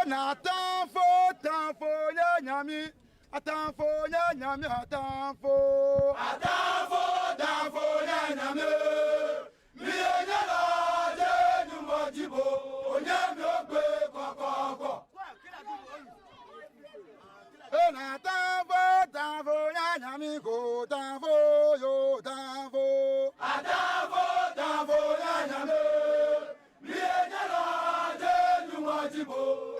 na atamfo nyanyami atamfo nyanyami atamfo nyanyami mi enyala je nyumojibo onyami ogbe kokoko na atamfo nyanyami ko tamfo yo tamfo nyanyami mi enyala je nyumojibo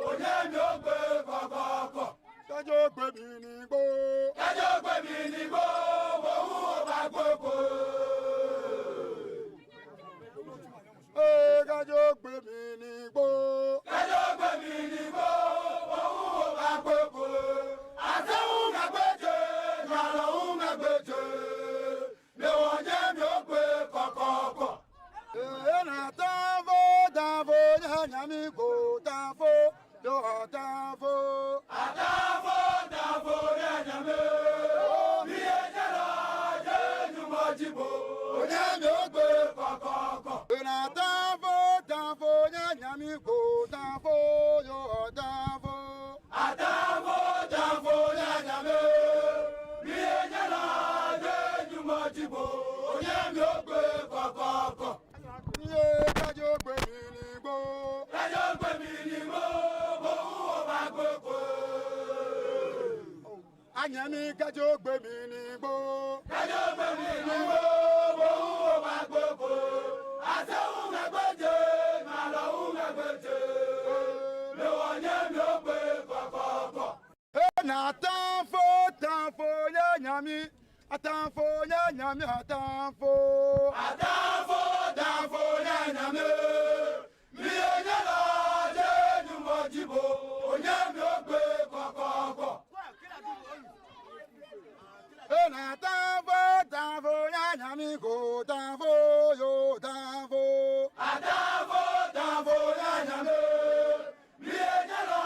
onyami ogbe kokoko kajo gbe mi ni gbo wo ba gbogbo kajo gbe mi ni gbo go tanfo yo tanfo. Atanfo tanfo nyanyame. Mi ejela jeju mojibo. Onyami ogbe kokoko. Na tanfo tanfo nyanyami go tanfo yo tanfo. Atanfo tanfo nyanyame. Mi ejela jeju mojibo. Onyami ogbe kokoko. Kájọ gbé mi ní gbó. Kájọ gbé mi ní gbó. Bòun ò bá gbogbo. Àyànmí kájọ gbé mi ní gbó. Kájọ gbé mi ní gbó. Bòun ò bá gbogbo. Àtẹ̀hún ẹgbẹ́jẹ, màlọ́hún ẹgbẹ́jẹ. Lèwọ̀n yẹn mi ò gbé kọ̀kọ̀kọ̀. Nà tanfo tanfo yẹ̀yàmí. Atanfo yẹ̀yàmí atanfo. Atanfo tanfo yẹ̀yàmí. Mi ò yẹ lọ jẹ́nu mọ́jìbò. Òye mi ò gbé kọ̀kọ̀kọ̀. Nà tanfo tanfo yẹ̀yàmí kò tanfo yo tanfo. Atanfo tanfo yẹ̀yàmí. Mi ò yẹ lọ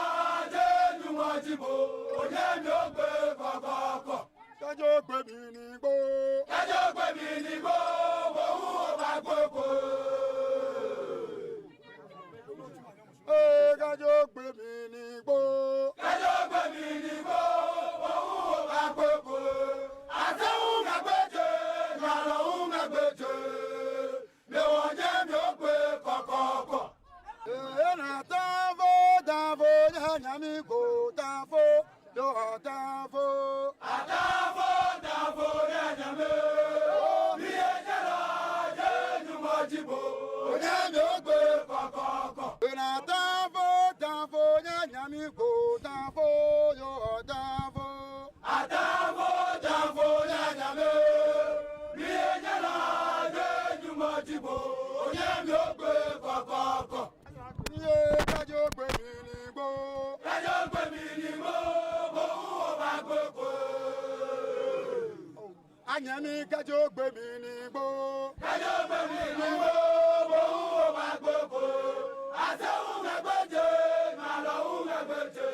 jẹ́nu mọ́jìbò. Òye mi ò gbé kọ̀kọ̀kọ̀. Kájọ gbé mi ní gbó. Kájọ gbé mi ní gbó. Bòun ò bá gbogbo. Kájọ gbé mi ní gbó. Kájọ gbé mi ní gbó. Bòun ò bá gbogbo. Àtẹ̀hún ẹgbẹ́jẹ, màlọ́hún ẹgbẹ́jẹ. Lèwọ̀n jẹ́ mi ò gbé kọ̀kọ̀kọ̀. Nà tanfo tanfo yẹ̀yàmí kò tanfo yo tanfo. Atanfo tanfo yẹ̀yàmí. Mi ejela jẹ́nu mọ́jìbò. Òye mi ò gbé kọ̀kọ̀kọ̀. Nà tanfo tanfo yẹ̀yàmí kò tanfo yo tanfo. Atanfo tanfo yẹ̀yàmí. Mi ejela jẹ́nu mọ́jìbò. Òye mi ò gbé kọ̀kọ̀kọ̀. Kájọ gbé mi ní gbó. Kájọ gbé mi ní gbó. Bòun ò bá gbogbo. Àyànmí kájọ gbé mi ní gbó. Kájọ gbé mi ní gbó. Bòun ò bá gbogbo. Àtẹ̀hún ẹgbẹ́jẹ, màlọ́hún ẹgbẹ́jẹ.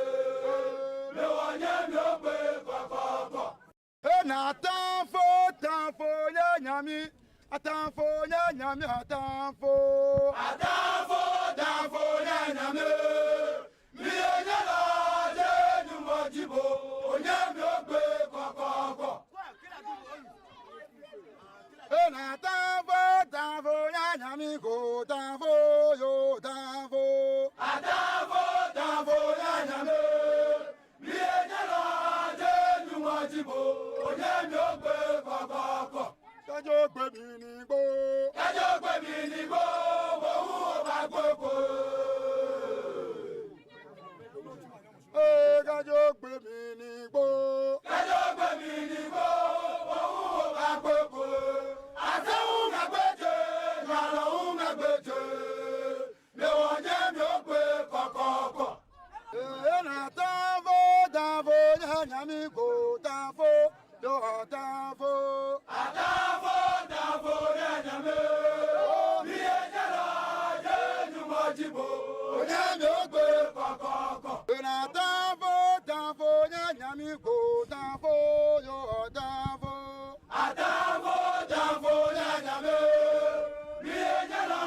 Lèwọ̀n yẹn mi ò gbé kọ̀kọ̀kọ̀. Nà tanfo tanfo yẹ̀yàmí. Atanfo yẹ̀yàmí atanfo. Atanfo tanfo yẹ̀yàmí. Mi ò yẹ lọ jẹ́nu mọ́jìbò. Òye mi ò gbé kọ̀kọ̀kọ̀. Nà tanfo tanfo yẹ̀yàmí kò tanfo yo tanfo. Atanfo tanfo yẹ̀yàmí. Mi ò yẹ lọ jẹ́nu mọ́jìbò. Òye mi ò gbé kọ̀kọ̀kọ̀. Kájọ gbé mi ní gbó. Kájọ gbé mi ní gbó. Bòun ò bá gbogbo. Kájọ gbé mi ní gbó. Kájọ gbé mi ní gbó. Bòun ò bá gbogbo. Àtẹ̀hún ẹgbẹ́jẹ, màlọ́hún ẹgbẹ́jẹ. Lèwọ̀n jẹ́ mi ò gbé kọ̀kọ̀kọ̀. Nà tanfo tanfo yẹ̀yàmí kò tanfo yo tanfo. Atanfo tanfo yẹ̀yàmí. Mi ejela jẹ́nu mọ́jìbò. Òye mi ò gbé kọ̀kọ̀kọ̀. Nà tanfo tanfo yẹ̀yàmí kò tanfo yo tanfo. Atanfo tanfo yẹ̀yàmí. Mi ejela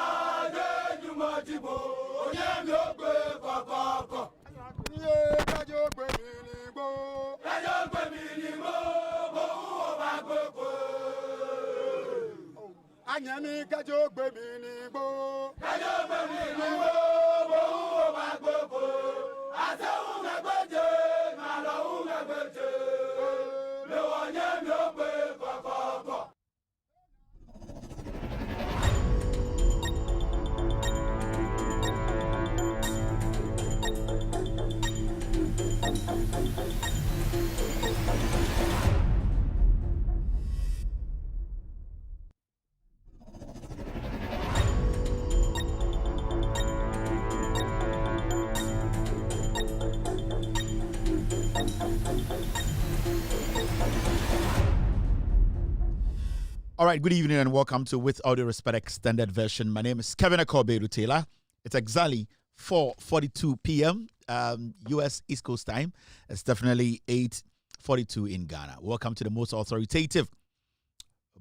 jẹ́nu mọ́jìbò. Òye mi ò gbé kọ̀kọ̀kọ̀. Kájọ gbé mi ní gbó. Kájọ gbé mi ní gbó. Bòun ò bá gbogbo. Àyànmí kájọ gbé mi ní gbó. Kájọ gbé mi ní gbó. Bòun ò bá gbogbo. Àtẹ̀hún ẹgbẹ́jẹ, màlọ́hún ẹgbẹ́jẹ. Lèwọ̀n yẹn mi ò gbé kọ̀kọ̀kọ̀. All right, good evening and welcome to With Audio Respect Extended Version. My name is Kevin Akobedu Taylor. It's exactly 4:42 p.m. U.S. East Coast time. It's definitely 8:42 in Ghana. Welcome to the most authoritative,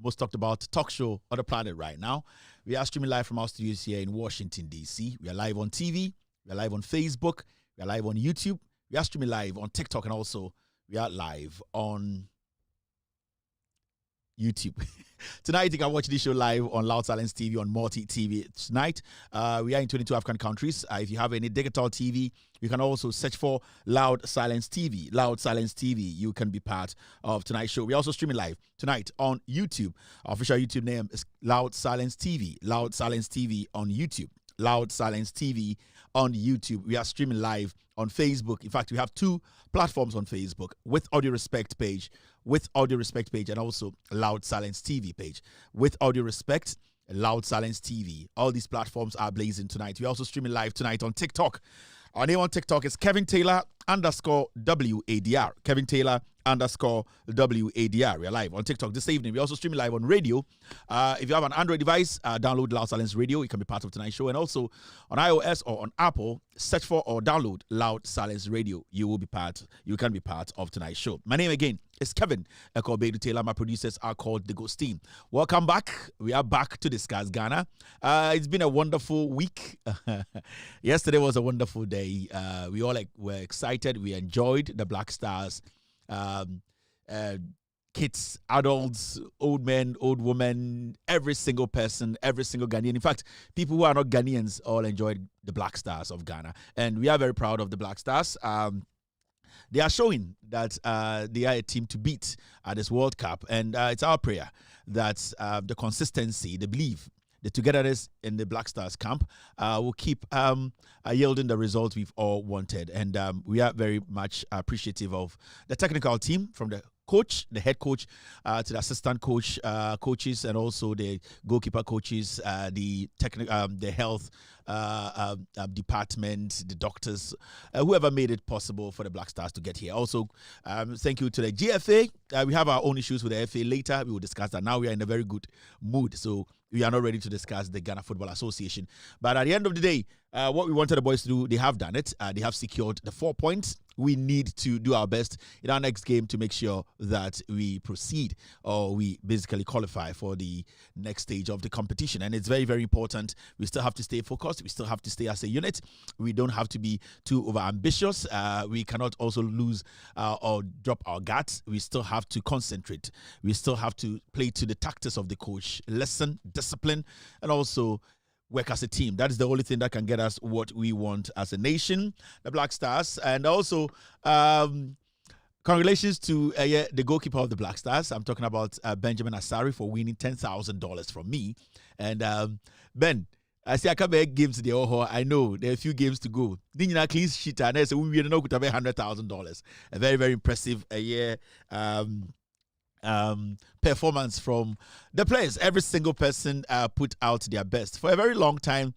most talked about talk show on the planet right now. We are streaming live from our studios here in Washington, D.C. We are live on TV. We are live on Facebook. We are live on YouTube. We are streaming live on TikTok, and also we are live on YouTube. Tonight, you can watch this show live on Loud Silence TV, on Multi TV. Tonight, we are in 22 African countries. If you have any digital TV, you can also search for Loud Silence TV. Loud Silence TV. You can be part of tonight's show. We're also streaming live tonight on YouTube. Our official YouTube name is Loud Silence TV. Loud Silence TV on YouTube. Loud Silence TV on YouTube. We are streaming live on Facebook. In fact, we have two platforms on Facebook, with Audio Respect page, and also Loud Silence TV page. With Audio Respect, Loud Silence TV. All these platforms are blazing tonight. We're also streaming live tonight on TikTok. Our name on TikTok is Kevin Taylor _WADR. Kevin Taylor _WADR. We're live on TikTok this evening. We're also streaming live on radio. If you have an Android device, download Loud Silence Radio. You can be part of tonight's show. And also on iOS or on Apple, search for or download Loud Silence Radio. You can be part of tonight's show. My name again is Kevin Ekobedu Taylor. My producers are called The Ghost Team. Welcome back. We are back to discuss Ghana. It's been a wonderful week. Yesterday was a wonderful day. We all were excited. We enjoyed the Black Stars. Kids, adults, old men, old women, every single person, every single Ghanaian. In fact, people who are not Ghanaians all enjoyed the Black Stars of Ghana. And we are very proud of the Black Stars. They are showing that they are a team to beat at this World Cup. And it's our prayer that the consistency, the belief, the togetherness in the Black Stars camp will keep yielding the results we've all wanted. And we are very much appreciative of the technical team, from the coach, the head coach, to the assistant coach, coaches, and also the goalkeeper coaches, the health department, the doctors, whoever made it possible for the Black Stars to get here. Also, thank you to the GFA. We have our own issues with the FA later. We will discuss that. Now we are in a very good mood, so we are not ready to discuss the Ghana Football Association. But at the end of the day, what we wanted the boys to do, they have done it. They have secured the 4 points. We need to do our best in our next game to make sure that we proceed, or we basically qualify for the next stage of the competition. And it's very, very important. We still have to stay focused. We still have to stay as a unit. We don't have to be too over-ambitious. We cannot also lose or drop our guards. We still have to concentrate. We still have to play to the tactics of the coach, lesson, discipline, and also work as a team. That is the only thing that can get us what we want as a nation, the Black Stars. And also, congratulations to the goalkeeper of the Black Stars. I'm talking about Benjamin Asari, for winning $10,000 from me. And Ben, I see I come back games to the Oho. I know there are a few games to go. Nina clean sheet, and I say we know could have $100,000. A very, very impressive performance from the players. Every single person put out their best. For a very long time,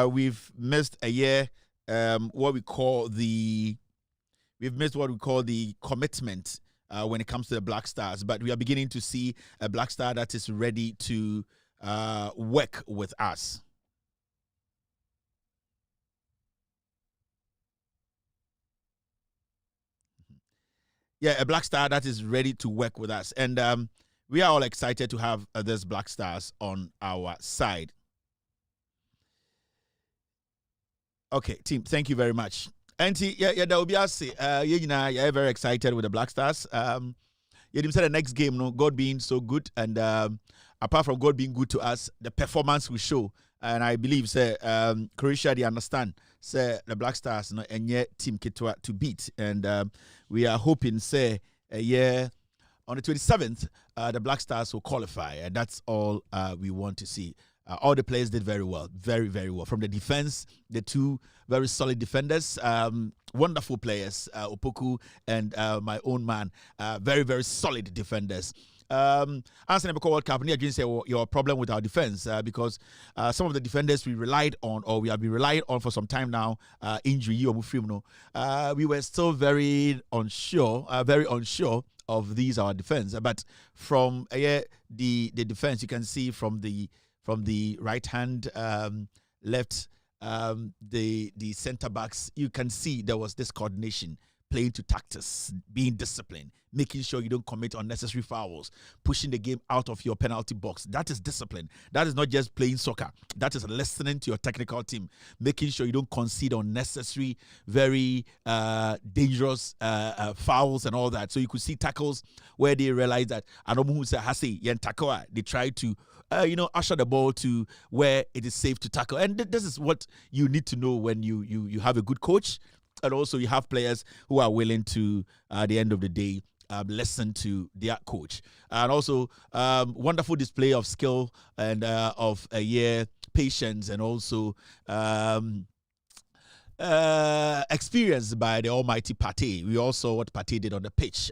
we've missed a year. What we call the commitment when it comes to the Black Stars. But we are beginning to see a Black Star that is ready to work with us. Yeah, a Black Star that is ready to work with us. And we are all excited to have this Black Stars on our side. Okay, team, thank you very much. And that will be us. You're very excited with the Black Stars. You said the next game, no, God being so good. And apart from God being good to us, the performance will show. And I believe, Croatia, they understand, the Black Stars, no, and yet Team Kitwa to beat. And we are hoping, on the 27th, the Black Stars will qualify. And that's all we want to see. All the players did very well, very, very well. From the defense, the two very solid defenders, wonderful players, Opoku and my own man, very, very solid defenders. Answering the World Cup, again say your problem with our defense because some of the defenders we relied on, or we have been relying on for some time now, injury or we were still very unsure of these our defense. But from the defense, you can see from the right hand, left the center backs, you can see there was this coordination, playing to tactics, being disciplined, making sure you don't commit unnecessary fouls, pushing the game out of your penalty box. That is discipline. That is not just playing soccer. That is listening to your technical team, making sure you don't concede unnecessary, very dangerous fouls and all that. So you could see tackles where they realize that they try to usher the ball to where it is safe to tackle. And this is what you need to know when you have a good coach. And also you have players who are willing to, at the end of the day, listen to their coach. And also wonderful display of skill and of patience, and also experience by the almighty Partey. We all saw what Partey did on the pitch.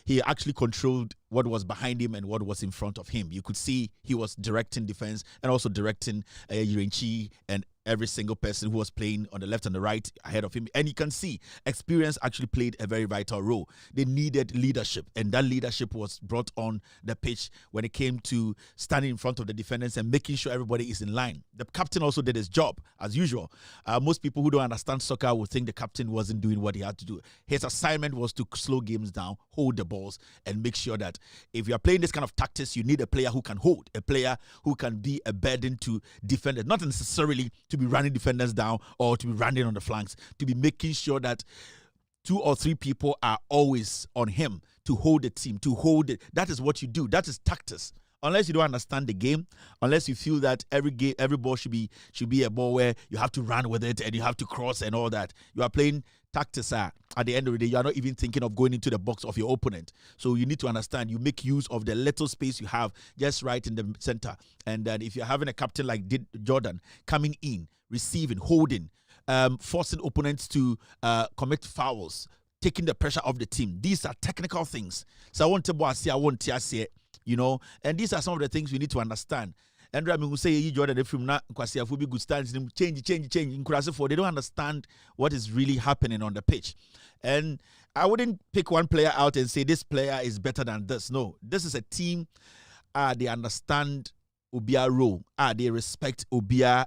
He actually controlled what was behind him and what was in front of him. You could see he was directing defense and also directing Yurenchi and every single person who was playing on the left and the right ahead of him. And you can see experience actually played a very vital role. They needed leadership, and that leadership was brought on the pitch when it came to standing in front of the defenders and making sure everybody is in line. The captain also did his job, as usual. Most people who don't understand soccer would think the captain wasn't doing what he had to do. His assignment was to slow games down, hold the balls, and make sure that if you are playing this kind of tactics, you need a player who can hold, a player who can be a burden to defenders, not necessarily to be running defenders down or to be running on the flanks, to be making sure that 2 or 3 people are always on him to hold the team, to hold it. That is what you do. That is tactics. Unless you don't understand the game, unless you feel that every ball should be a ball where you have to run with it and you have to cross and all that, you are playing tactics. At the end of the day, you are not even thinking of going into the box of your opponent. So you need to understand, you make use of the little space you have just right in the center. And then if you're having a captain like Jordan coming in, receiving, holding, forcing opponents to commit fouls, taking the pressure off the team, these are technical things. So I want to say, and these are some of the things we need to understand. And I mean, say Jordan from na kwasiafo bi good stands change they don't understand what is really happening on the pitch. And I wouldn't pick one player out and say this player is better than this. No, this is a team. They understand Obia role. They respect Obia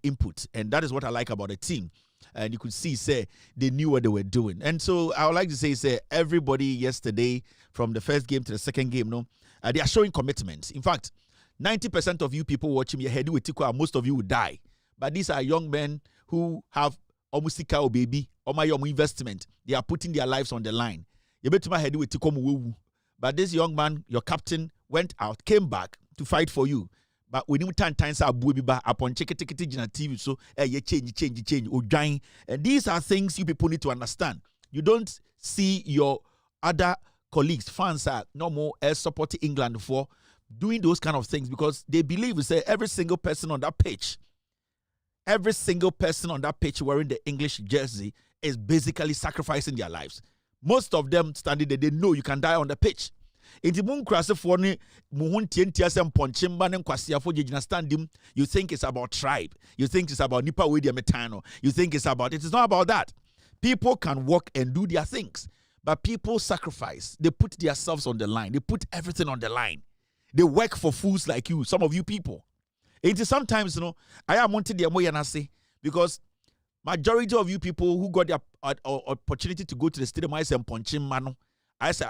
input, and that is what I like about the team. And you could see, they knew what they were doing. And so I would like to say, everybody yesterday, from the first game to the second game, they are showing commitment. In fact, 90% of you people watching me, most of you will die. But these are young men who have almost a baby, or my investment. They are putting their lives on the line. But this young man, your captain, went out, came back to fight for you. But we need 10 times upon check TV, so change. And these are things you people need to understand. You don't see your other colleagues, fans are no more supporting England for doing those kind of things, because they believe every single person on that pitch wearing the English jersey is basically sacrificing their lives. Most of them standing there, they know you can die on the pitch. You think it's about tribe. You think it's about Nipa Wedia Metano. You think it's not about that. People can walk and do their things, but people sacrifice. They put themselves on the line. They put everything on the line. They work for fools like you, some of you people. It is sometimes, I am wanting the Amoyanase, because majority of you people who got the opportunity to go to the stadium, I say Ponchim Mano. I say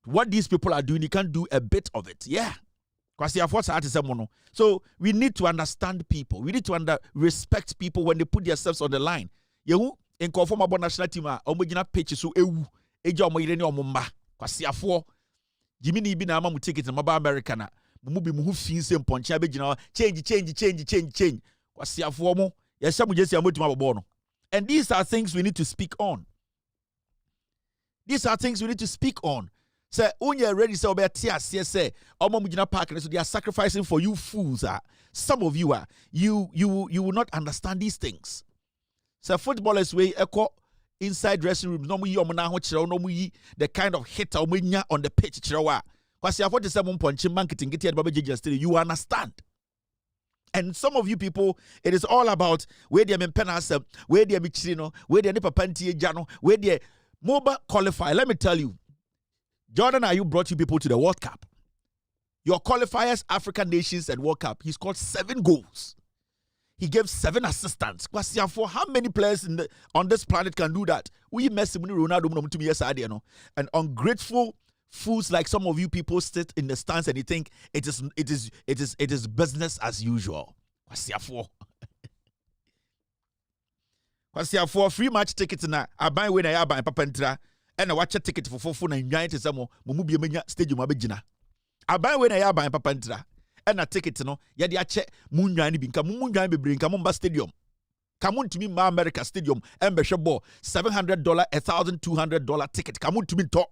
what these people are doing, you can do a bit of it. Yeah. So we need to understand people. We need to respect people when they put themselves on the line. You in conform about national team, pitch so Jimmy ni bi na ama mu ticket na maba America na mu bi mu hu fi nsem ponche abegina change kwasiafo mo yesha mu jesi amotuma bobo no. And these are things we need to speak on. These are things we need to speak on. Say unye ready say obeti ase say omo mu gina park so they are sacrificing for you fools. Some of you you will not understand these things. So footballers way echo inside dressing rooms, no mu yi omna ho kire, no mu yi the kind of hit omnya on the pitch kire wa. Kwasi afọ de say mo ponche marketing get here baba jeje, you understand. And some of you people, it is all about where they mempenasem, where they michino, where they papa ntie jano, where they MOBA qualify. Let me tell you, Jordan Ayew brought you people to the World Cup. Your qualifiers, African nations and World Cup, he scored 7 goals. He gave 7 assistants. For how many players on this planet can do that? We Messi, Ronaldo, and ungrateful fools like some of you people sit in the stands and you think it is business as usual. For free match tickets na aban we na ya aban papa ntra and watch a ticket for fofo na nwan te samo mumu bi menya stadium abegina aban we na ya aban papa ntra and a ticket no ye de ache mu nwan bi nka mu nwan bebre nka mu stadium come to me ma America stadium and be ball $700 $1,200 ticket come to me talk.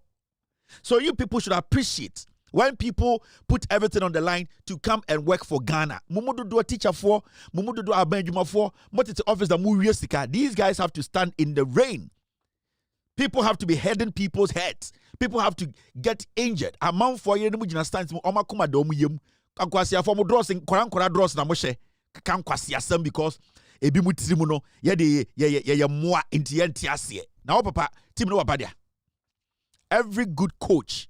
So you people should appreciate when people put everything on the line to come and work for Ghana. Mumudu do a teacher for, Mumudu do a benjuma for, but it's the office that move. These guys have to stand in the rain. People have to be heading people's heads. People have to get injured. A man for you, Mujina stands Oma Kuma Domuyum, Kanquasia for Mudrossing, Korankora Dross Namoshe, Kanquasia some because a bimutrimuno, ye more intiasie. Now, Papa, Tim no Abadia. Every good coach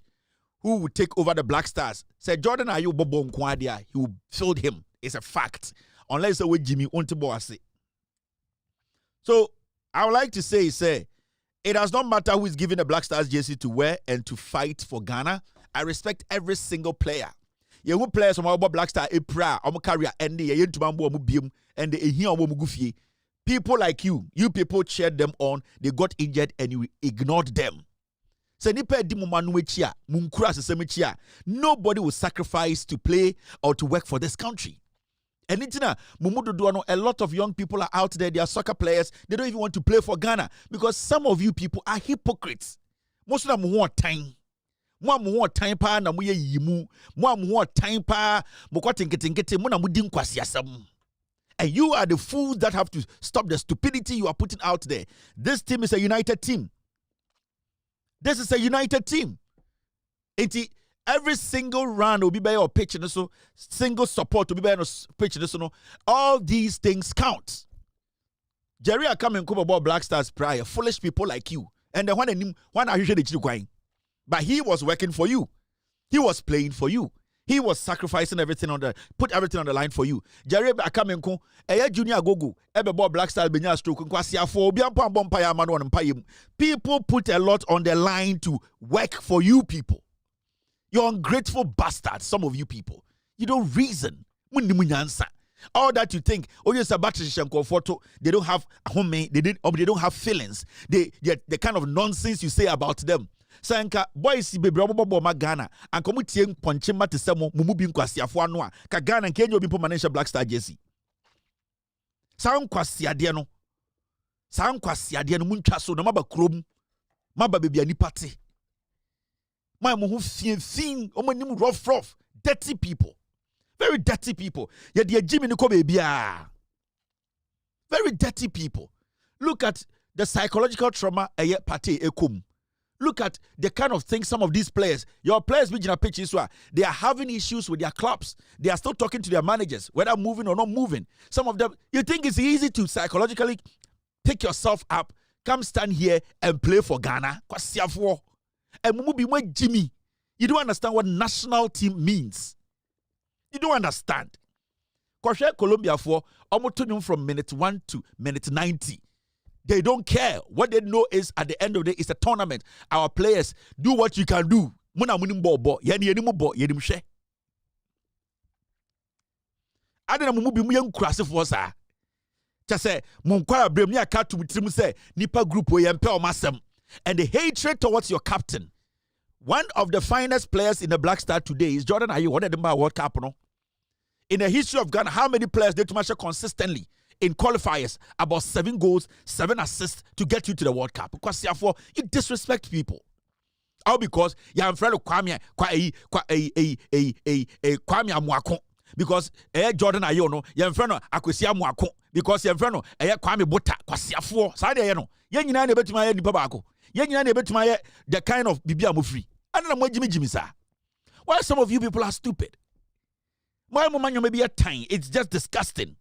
who would take over the Black Stars said Jordan Ayew Bobo Nkwadia, he will field him. It's a fact. Unless the way Jimmy Onteboase. So I would like to say, it does not matter who is giving the Black Stars jersey to wear and to fight for Ghana. I respect every single player. You who players from our Black Star Epra, our career and the Yentumambo Mubium and the Ehia Mugufi. People like you people cheered them on, they got injured and you ignored them. Nobody will sacrifice to play or to work for this country. And a lot of young people are out there, they are soccer players, they don't even want to play for Ghana because some of you people are hypocrites. Most of them want time. More time pa na muye yimu. More time pa and you are the fools that have to stop the stupidity you are putting out there. This team is a united team. This is a united team. Every single round will be by your pitch, so single support will be by your pitch, so all these things count. Jerry are coming about Black Stars prior, foolish people like you, and the one are usually going. But he was working for you. He was playing for you. He was sacrificing everything put everything on the line for you. Jerry Akamenko, junior gogo, Black Star Benya stroke, people put a lot on the line to work for you people. You're ungrateful bastards, some of you people. You don't reason. All that you think, they don't have home, they don't have feelings. The kind of nonsense you say about them. Sanka boys be brabo Ghana and come tiem ponchima te semo mumu bi nkwasiafo ano a ka Ghana nke enyo bi po manage Black Star jersey. Sa nkwasiade no muntwa so na maba krom maba bebia ni party. My mo hu fin omanim rough dirty people. Very dirty people. Ye de Jimmy ni ko bebia. Very dirty people. Look at the psychological trauma eye party ekom. Look at the kind of things some of these players, your players, they are having issues with their clubs. They are still talking to their managers, whether moving or not moving. Some of them, you think it's easy to psychologically pick yourself up, come stand here and play for Ghana. And Jimmy, you don't understand what national team means. You don't understand. Colombia for almost from minute 1 to minute 90. They don't care. What they know is at the end of the day, it's a tournament. Our players do what you can do. Muna munim bo yedim she. Adena mumu bi mu yankrase fo sa. Cha say mun kwara brem ni aka to mutrim say nipa group we yempe o masem. And the hatred towards your captain. One of the finest players in the Black Star today is Jordan Ayew, one of them World Cup no. In the history of Ghana, how many players did to consistently in qualifiers about 7 goals, 7 assists to get you to the World Cup? Because therefore you disrespect people. All because you are in front of Kwame Amuako. Because Jordan Ayew no, you are in front of Akwesi Amuako. Because you are in front of Kwame Bota. Because therefore, side you know, you nyina na betima ye nipa baako. You nyina na betima ye the kind of bibia mofri. I don't know Jimmy sir. Why some of you people are stupid? Why you may be a time? It's just disgusting.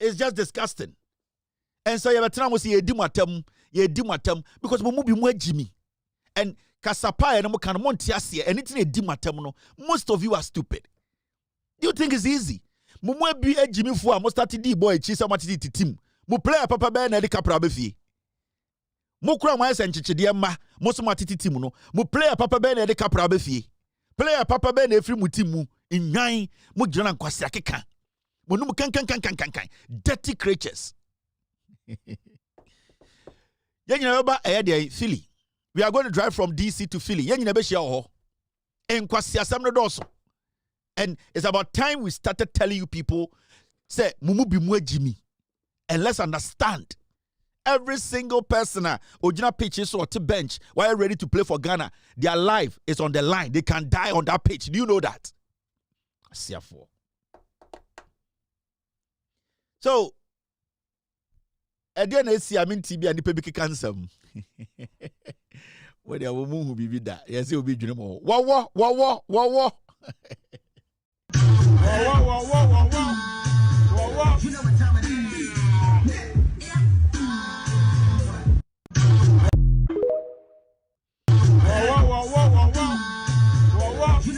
It's just disgusting. And so you have a time we see ye dimatem because we move Jimmy. And Kasapa and Mokan Montiasia, anything a dimatemono. Most of you are stupid. Do you think it's easy? Mumwe be a Jimmy Fua, most started D boy, Chisa Matiti team. Mu play a papa ben Edika Prabefi. Mukra Mines and Chichidiama, most matiti timuno. Mu play a papa ben Edika Prabefi. Play a papa ben every mutimu in nine Mujana Kwasiaka. Munum can. Dirty creatures. Yanaba Ede Philly. We are going to drive from DC to Philly. Yanabeshia and Kwasia Samnodoso. And it's about time we started telling you people, say, Mumu Bimwe Jimmy. And let's understand. Every single person, Ojina pitches or to bench, while ready to play for Ghana, their life is on the line. They can die on that pitch. Do you know that? Therefore. So, again, I mean TB and the baby cancer. When they will move, be that. Yes, it will be Junimo. Wow. You know what time it is. You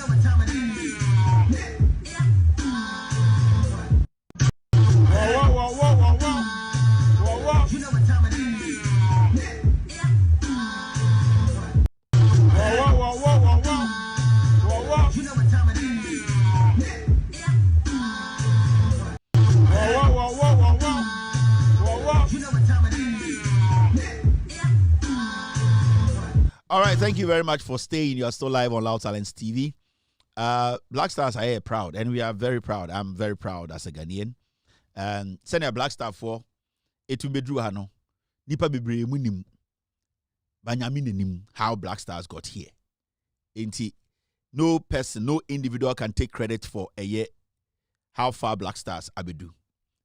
know what time it is. You know what time it is. You know what time it is. All right, thank you very much for staying. You are still live on Loud Talents TV. Black Stars are here proud, and we are very proud. I'm very proud as a Ghanaian. Send a Black Star for it will be Drew Hano. Nipa Bibre Munim Banyaminim how Black Stars got here. Ain't no person, no individual can take credit for a year how far Black Stars abedu.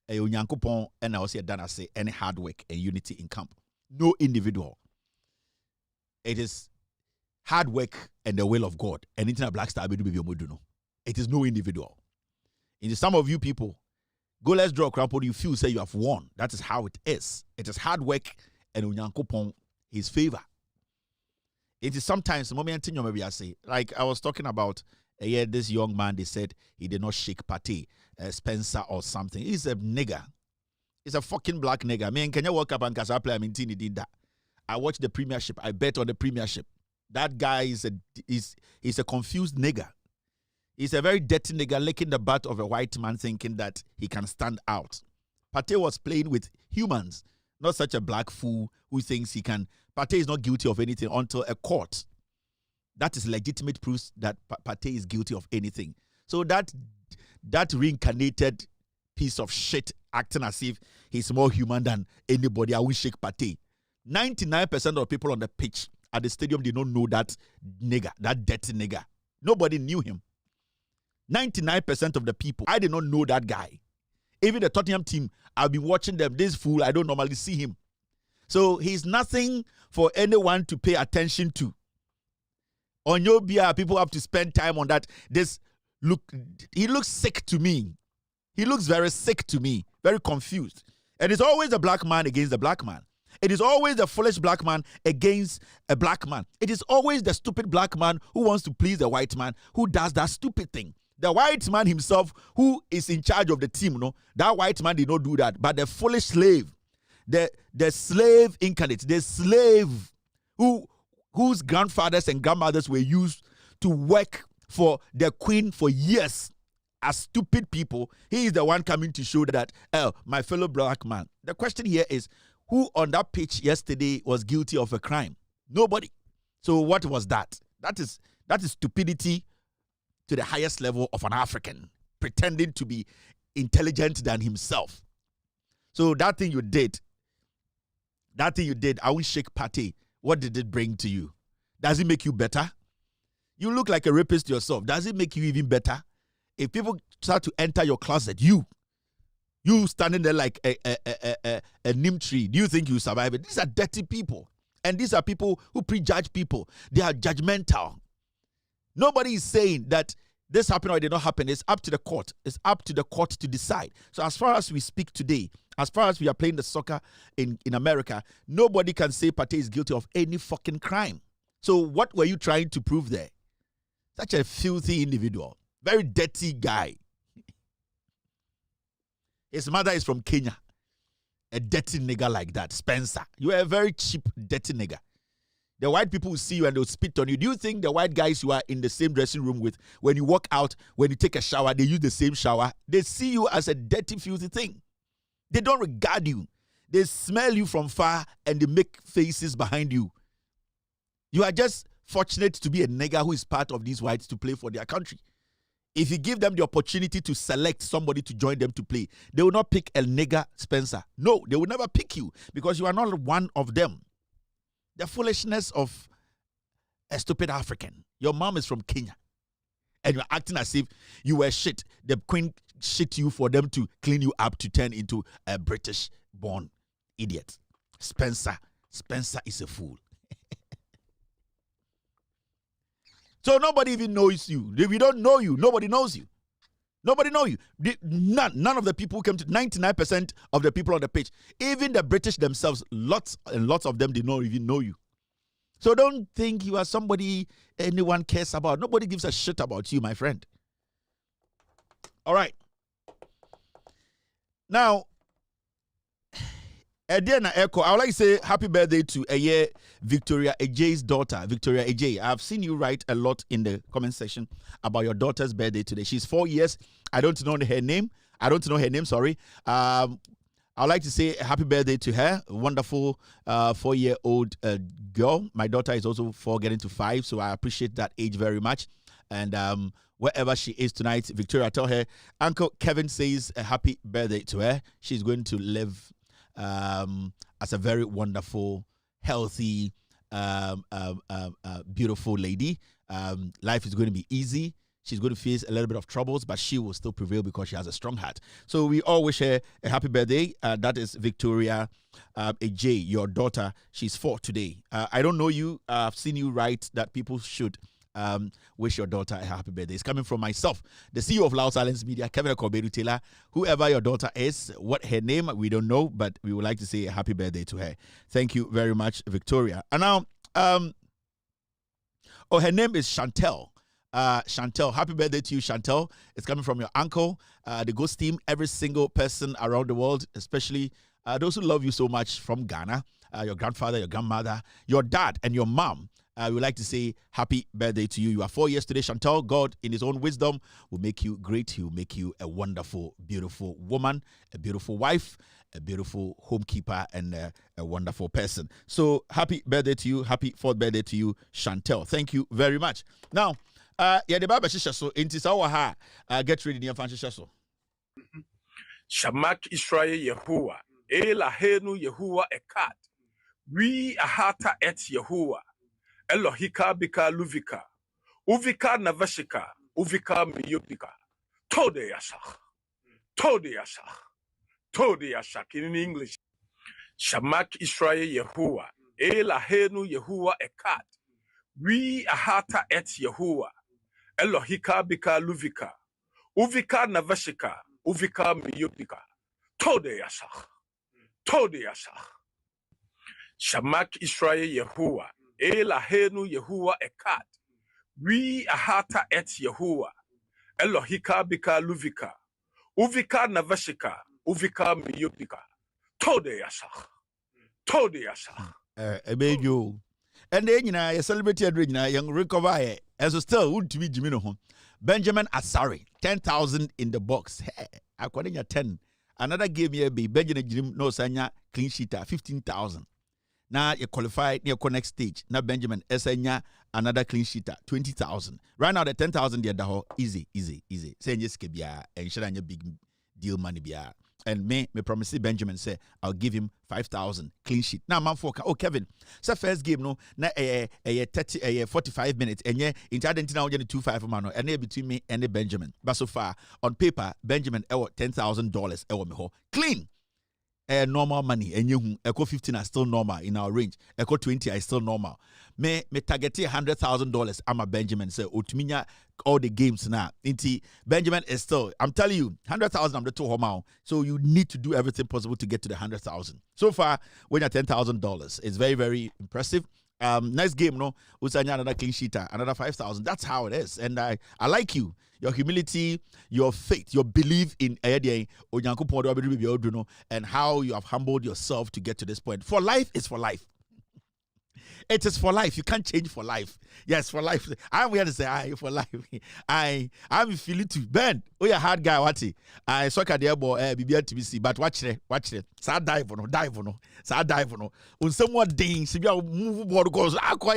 Onyankopon and I also done say any hard work and unity in camp. No individual. It is hard work and the will of God. Anything a Black Star abedu be omoduno. It is no individual. In some of you people, go let's draw a crumple. You feel say you have won. That is how it is. It is hard work and Onyankopon his favor. It is sometimes moment maybe I say like I was talking about this young man. They said he did not shake Pate, Spencer or something. He's a nigger. He's a fucking black nigger. Man, can you walk up and cast I play? I mean, Tini did that. I watched the Premiership. I bet on the Premiership. That guy is a confused nigger. He's a very dirty nigger licking the butt of a white man thinking that he can stand out. Pate was playing with humans, not such a black fool who thinks he can. Pate is not guilty of anything until a court. That is legitimate proof that Pate is guilty of anything. So that reincarnated piece of shit acting as if he's more human than anybody, I will shake Pate. 99% of people on the pitch at the stadium did not know that nigger, that dirty nigger. Nobody knew him. 99% of the people, I did not know that guy. Even the Tottenham team, I've been watching them. This fool, I don't normally see him. So he's nothing for anyone to pay attention to. On your beer, people have to spend time on that. He looks sick to me. He looks very sick to me, very confused. And it's always a black man against the black man. It is always the foolish black man against a black man. It is always the stupid black man who wants to please the white man who does that stupid thing. The white man himself who is in charge of the team, that white man did not do that. But the foolish slave, the slave incarnate, the slave whose grandfathers and grandmothers were used to work for the queen for years as stupid people, he is the one coming to show that, my fellow black man. The question here is, who on that pitch yesterday was guilty of a crime? Nobody. So what was that? That is stupidity to the highest level of an African, pretending to be intelligent than himself. So that thing you did, I will shake Pate. What did it bring to you? Does it make you better? You look like a rapist yourself. Does it make you even better? If people start to enter your closet, you standing there like a neem tree, do you think you survive it? These are dirty people. And these are people who prejudge people. They are judgmental. Nobody is saying that this happened or it did not happen. It's up to the court. It's up to the court to decide. So as far as we speak today, as far as we are playing the soccer in America, nobody can say Pate is guilty of any fucking crime. So what were you trying to prove there? Such a filthy individual. Very dirty guy. His mother is from Kenya. A dirty nigger like that. Spencer. You are a very cheap, dirty nigger. The white people will see you and they'll spit on you. Do you think the white guys you are in the same dressing room with, when you walk out, when you take a shower, they use the same shower? They see you as a dirty, filthy thing. They don't regard you. They smell you from far and they make faces behind you. You are just fortunate to be a nigger who is part of these whites to play for their country. If you give them the opportunity to select somebody to join them to play, they will not pick a nigger Spencer. No, they will never pick you because you are not one of them. The foolishness of a stupid African. Your mom is from Kenya. And you're acting as if you were shit. The queen shit you for them to clean you up to turn into a British-born idiot. Spencer is a fool. So nobody even knows you. If we don't know you, nobody knows you. Nobody knows you. None of the people who came to 99% of the people on the page, even the British themselves, lots and lots of them did not even know you. So don't think you are somebody anyone cares about. Nobody gives a shit about you, my friend. All right. Now, Ediana Echo, I would like to say happy birthday to Victoria Ejay's daughter, Victoria Ejay. I've seen you write a lot in the comment section about your daughter's birthday today. She's 4 years. I don't know her name. Sorry. I would like to say happy birthday to her. A wonderful 4-year-old girl. My daughter is also 4, getting to 5, so I appreciate that age very much. And wherever she is tonight, Victoria, tell her Uncle Kevin says a happy birthday to her. She's going to live as a very wonderful, healthy, beautiful lady. Life is going to be easy. She's going to face a little bit of troubles, but she will still prevail because she has a strong heart. So we all wish her a happy birthday. That is Victoria Ejay, your daughter. She's 4 today. I don't know you. I've seen you write that people should wish your daughter a happy birthday. It's coming from myself, the CEO of Loud Silence Media, Kevin Akobedu Taylor. Whoever your daughter is, what her name, we don't know, but we would like to say a happy birthday to her. Thank you very much, Victoria. And now, her name is Chantel. Chantel, happy birthday to you, Chantel. It's coming from your uncle, the Ghost team, every single person around the world, especially those who love you so much from Ghana, your grandfather, your grandmother, your dad, and your mom. We would like to say happy birthday to you. You are 4 years today, Chantal. God, in his own wisdom, will make you great. He will make you a wonderful, beautiful woman, a beautiful wife, a beautiful homekeeper, and a wonderful person. So happy birthday to you. Happy 4th birthday to you, Chantal. Thank you very much. Now, the Baba Shisha so into Sawaha, get ready near Fanshisha so. Shamak Israel Yehovah, Elahenu Yehovah Ekat, we ahata et Yehovah. Elohika bika luvika, uvika navashika, uvika miyopika, tode yashak in English. Shamak Israel Yehovah, Elahenu Yehovah Ekat, we ahata et Yehovah, Elohika bika luvika, uvika navashika, uvika miyopika, tode yashak. Shamak Israel Yehovah, Elahenu Yehovah Ekat, we ahata et Yehovah, Elohika bika luvika, uvika navashika, uvika miyopika, tode yashak. Ebejo. And then you celebrate your young recover, and so still would to be Jimino home. Benjamin Asari, 10,000 in the box. Hey, according to 10. Another game here be Benjamin Jim no sanya clean sheet 15,000. Now you qualified near next stage. Now Benjamin Esenya another clean sheet 20,000. Right now the 10,000 there the easy. Say just kebia and share your big deal money bia. And me promise Benjamin say I'll give him 5,000 clean sheet. Now man for Kevin. So first game no na 45 minutes and yeah into identity now 25 man and between me and Benjamin. But so far on paper Benjamin $10,000 me ho clean. Normal money and you echo 15 are still normal in our range. Echo 20 are still normal. Me target $100,000. I'm a Benjamin say Utminya all the games now. Inti Benjamin is still. I'm telling you, 100,000. I'm the two home. So you need to do everything possible to get to the 100,000. So far, when you're $10,000, it's very very impressive. Next game, no, Usanya another clean sheet, another 5,000. That's how it is. And I like you. Your humility, your faith, your belief in and how you have humbled yourself to get to this point. For life is for life. It is for life. You can't change for life. Yes, for life. I'm here to say, for life. I'm feeling too. Ben, oh, you're a hard guy, what? I saw the airborne, BBTBC, but watch it. So I dive on. On someone ding, see you move board goes. I go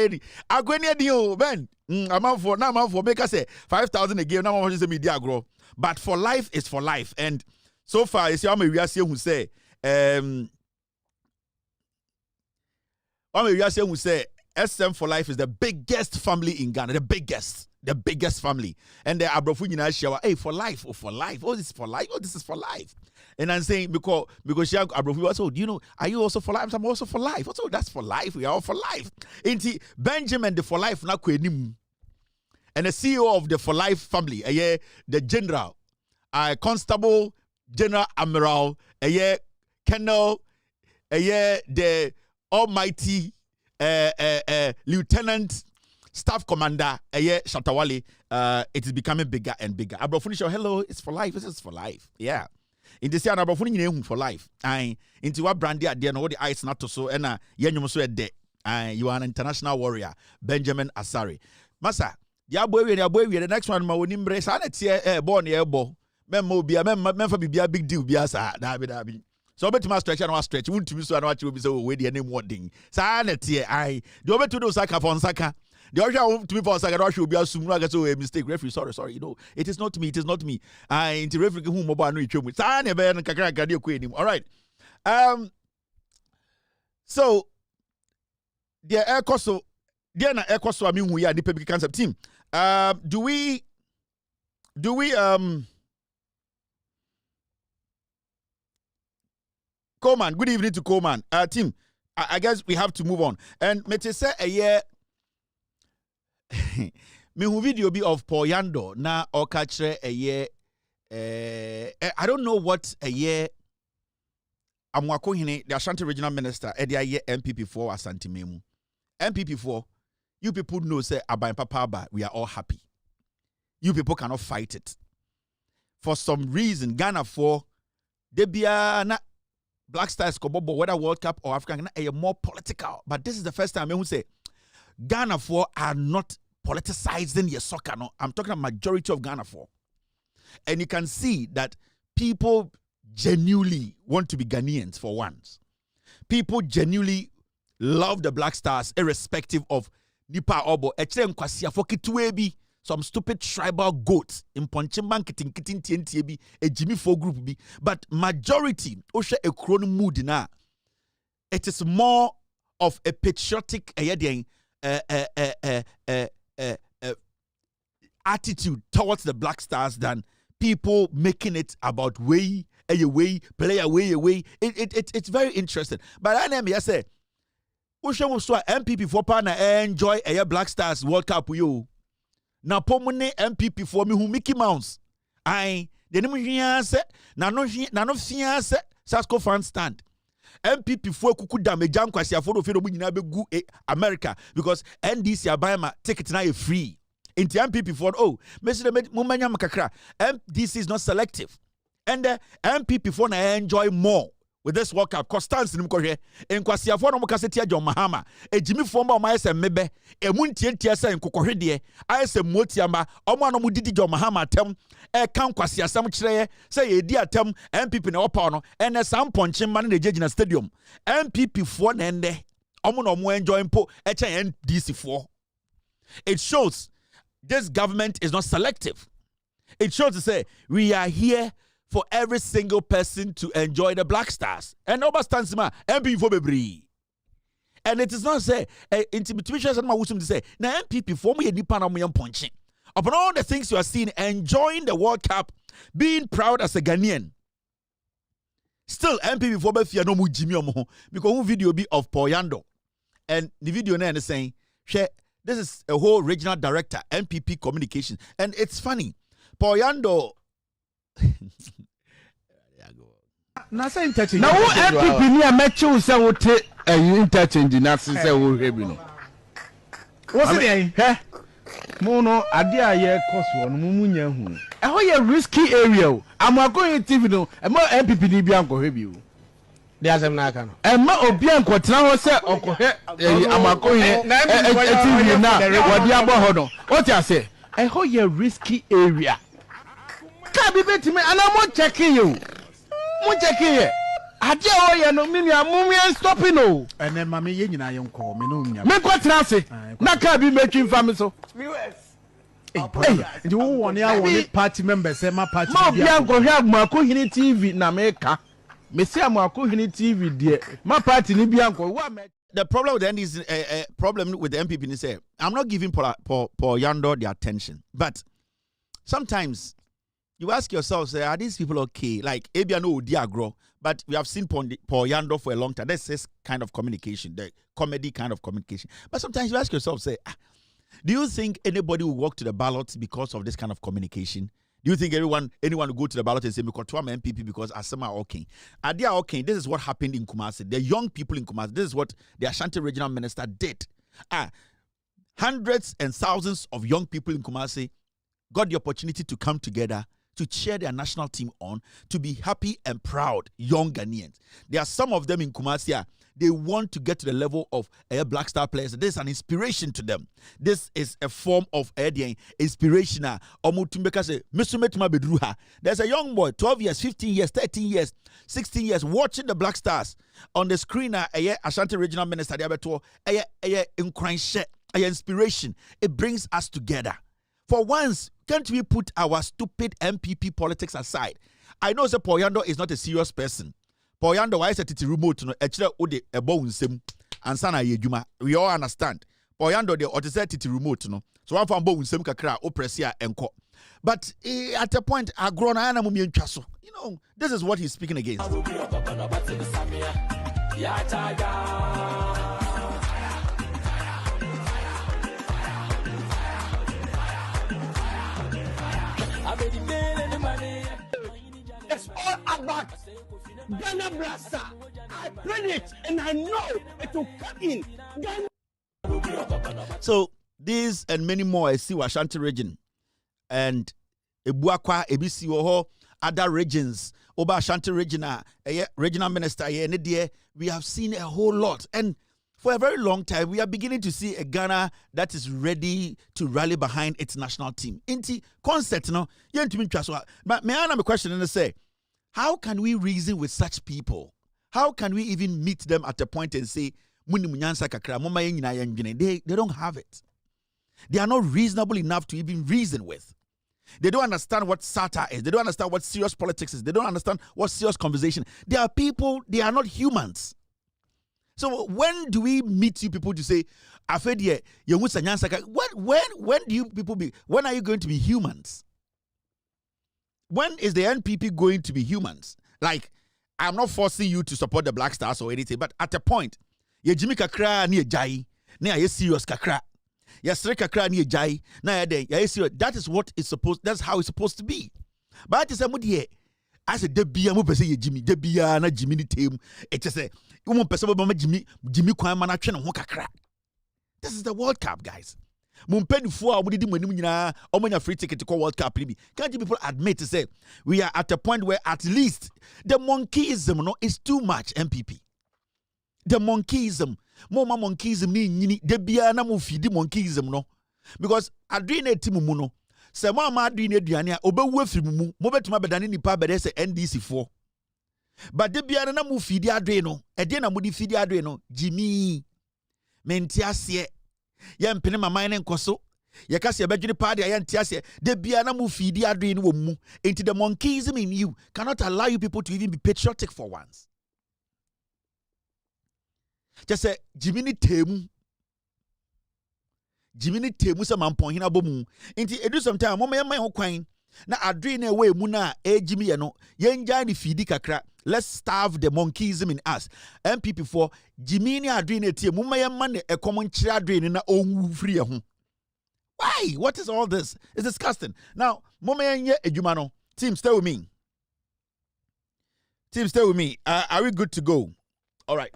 near you, Ben. I'm out for make us say 5,000 again. Now I'm just media grow. But for life is for life. And so far, it's your we are saying who say, who say SM for Life is the biggest family in Ghana, the biggest family. And the Abrofu Nyina share, hey, for life, oh, this is for life, oh, this is for life. And I'm saying because she Abrofu also, do you know, are you also for life? I'm also for life. Also, that's for life. We are all for life. Inti Benjamin the for life na kwenim. And the CEO of the for life family, the general, constable, general admiral, colonel, the almighty lieutenant staff commander Shatawale, it is becoming bigger and bigger. Abrofuni show, hello, it's for life. This is for life. Yeah. In this year, Abrofuni for life. Into what brandy at the end, all the ice not to so, and yenyum so de. You are an international warrior, Benjamin Asare. Masa, the next one, ma wonimbre, sanet born airbo. Memmo be a member be a big deal, be a dabi. So bet to stretch and one stretch. Won't you so I know what you will be so with the name one thing. Sanity, I do bet to do Saka for Saka. The other to me for Saka will be assumed like a mistake. Referee, sorry. You know, it is not me. I into referee whom mobile no you with Sanya Ben and Kakaka Queen. All right. So the air cost so I mean we are the public concept team. Do we Coleman, good evening to Coleman. Team, I guess we have to move on. And me te say a year me who video be of Poyando na okachre a year I don't know what a year Amwako Hine, the Ashanti Regional Minister, a year MPP4 Asante Memu. MPP4, you people know say Abai Papa, we are all happy. You people cannot fight it. For some reason, Ghana 4, they be na Black Stars Kobobo, whether World Cup or African, are more political. But this is the first time who say Ghana 4 are not politicized in your soccer. No, I'm talking about majority of Ghana 4. And you can see that people genuinely want to be Ghanaians for once. People genuinely love the Black Stars irrespective of Nipa Obo. Some stupid tribal goats in Ponchimban kitin TNTB, a Jimmy 4 group B. But majority, Osha a chrono mood na. It is more of a patriotic attitude towards the Black Stars than people making it about way, play away. It's very interesting. But I name I say, Osha was MPP for partner enjoy a Black Stars World Cup you. Na pomune MPP for me who Mickey Mouse. I the name here say na no fia say Sasko fan stand. MPP for kuku damage jam kwasi aforo fe no nyina be gu America because NDC abama ticket na free. Into MPP for Mr. Mumanya Makakra. MDC is not selective. And MPP for na enjoy more with this World Cup. Constance in Mkohe, in Kwasiafo no Mukaseti John Mahama, a Jimmy Fomba, my mebe, a Muntiasa and Kokohidie, I say Motiamba, Omano Mudidi John Mahama tem, a Count Kwasia some tre, say a dear tem, MPP no Opano, and a some punching man in the Jejina Stadium. MPP for Nende, Omono mo enjoying po, HNDC4. It shows this government is not selective. It shows to say we are here for every single person to enjoy the Black Stars. And nobody stands ma MP for Bebri. And it is not say intimidation and my wisdom to say na MPP for me nipa na mo punching. Upon all the things you are seeing, enjoying the World Cup, being proud as a Ghanaian. Still MPP for Befia no mu Jimmy omo because one video be of Poyando. And the video na is saying, share this is a whole regional director, MPP communication. And it's funny. Poyando na say interchange na wo MPP ni a mechi wo say wo te interchange na say wo hebi no What's it? Hey, Mono, Adia, yeah, Cosmo, Mumunya, who? A risky area. I'm going to TV, no, and more MPP Bianco review. There's a Nakan. And more Bianco, now, sir, or I'm going to now. What the Abohono? What I say? A risky area. Can't be betting me, and I'm not checking you. What checking here? Adia oya no minia mumia stopping no. And then mama ye nyina ye nko me no nya. Me kwatena se. Na ka bi metwi mfa me so. Viewers. Hey, you want ya want party members say my party. Ma bia nko hwe agmako hini TV na me ka. Me say amako hini TV de. My party ni bia nko wa me. The problem with the end is problem with the MPP is say I'm not giving Paul Yando the attention, but sometimes you ask yourself, say, are these people okay? Like Ebiano Diagro, but we have seen Paul Yando for a long time. That's this kind of communication, the comedy kind of communication. But sometimes you ask yourself, say, do you think anybody will walk to the ballot because of this kind of communication? Do you think anyone will go to the ballot and say, because I'm MPP because Asema okay? Adia okay, this is what happened in Kumasi. The young people in Kumasi, this is what the Ashanti regional minister did. Hundreds and thousands of young people in Kumasi got the opportunity to come together to cheer their national team on, to be happy and proud young Ghanaians. There are some of them in Kumasi, they want to get to the level of Black Star players. This is an inspiration to them. This is a form of inspiration. There's a young boy, 12 years, 15 years, 13 years, 16 years, watching the Black Stars on the screen. Ashanti regional minister, inspiration. It brings us together. For once, can't we put our stupid MPP politics aside? I know that Paul Yando is not a serious person. Paul Yando, why is it remote? No, actually, a bone sim and sana yejuma. We all understand. Paul Yando, the autistic remote, no. So one from bone sim kakra, opresia enko. But at a point, I grown ana mumi enchaso. You know, this is what he's speaking against. It's all about Ghana Blaster. I played it and I know it will come in. So these and many more I see Ashanti region and Ebuakwa, Ebisi Oho, other regions, Oba Ashanti region, regional minister here, we have seen a whole lot. And for a very long time, we are beginning to see a Ghana that is ready to rally behind its national team. Inti concept, no. But may I have a question and say, how can we reason with such people? How can we even meet them at a point and say, they don't have it. They are not reasonable enough to even reason with. They don't understand what SATA is. They don't understand what serious politics is. They don't understand what serious conversation. They are people, they are not humans. So when do we meet you people to say, when do you people be, when are you going to be humans? When is the NPP going to be humans? Like, I'm not forcing you to support the Black Stars or anything, but at a point, ye Jimmy kakra ni jai, na ye serious kakra. Ye sre kakra ni jai, na ye serious. That is what is supposed, that's how it's supposed to be. But it's a mudi I said, Debia mo pese ye Jimmy, Debia na Jimmy ni team. It just say, Jimmy Kwame na ho kakra. This is the World Cup, guys. Mumpenifo abudi di manim nyina omanya free ticket to World Cup libi. Can't you people admit to say we are at a point where at least the monkeyism no is too much MPP. The monkeyism, mama monkeyism ni nyini de bia na mo feed monkeyism no. Because adrene timu mu no. Se mama adrene aduane a obewu afiri mu mo betuma bedane nipa bede se NDC 4. But de bia na mo feed adrene no, e de na mo di feed adrene no, Jimmy mentiase Yan penema mine nkoso. Yakasi abedwini party ayan tiase. De bia na mu feedi adwin wo mu. Into the monkeyism in you cannot allow you people to even be patriotic for once. Just say Jiminy temu se mampon hina bomu. Inti edu sometime mo me ho kwan na adwin na we mu na Jimmy ye no yenja ni feedi kakra. Let's starve the monkeyism in us. MPP for Jimmy ni adwin etie mu maye man e common chira adwin na onwu free ho. Why? What is all this? It's disgusting. Now, momaye edwuma no. Team, stay with me. Team, stay with me. Are we good to go? All right.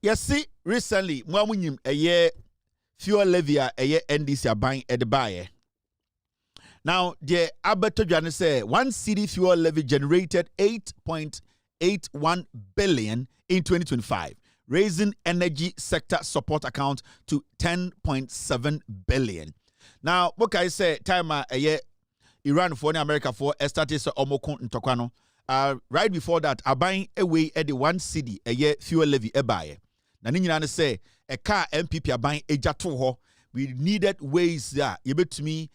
Yes, see, recently, Mwamunyim, a year fuel levy, a year NDC are buying at the buyer. Now, the Alberto Jani say 1 cedi fuel levy generated 8.81 billion in 2025, raising energy sector support account to 10.7 billion. Now, what can I say? Time a year Iran for America for started so omokon ntokwano. Right before that, are buying away at the 1 cedi a year fuel levy a buyer. Na ni nyina say a car MPP are buying a jato ho. We needed ways that you bet me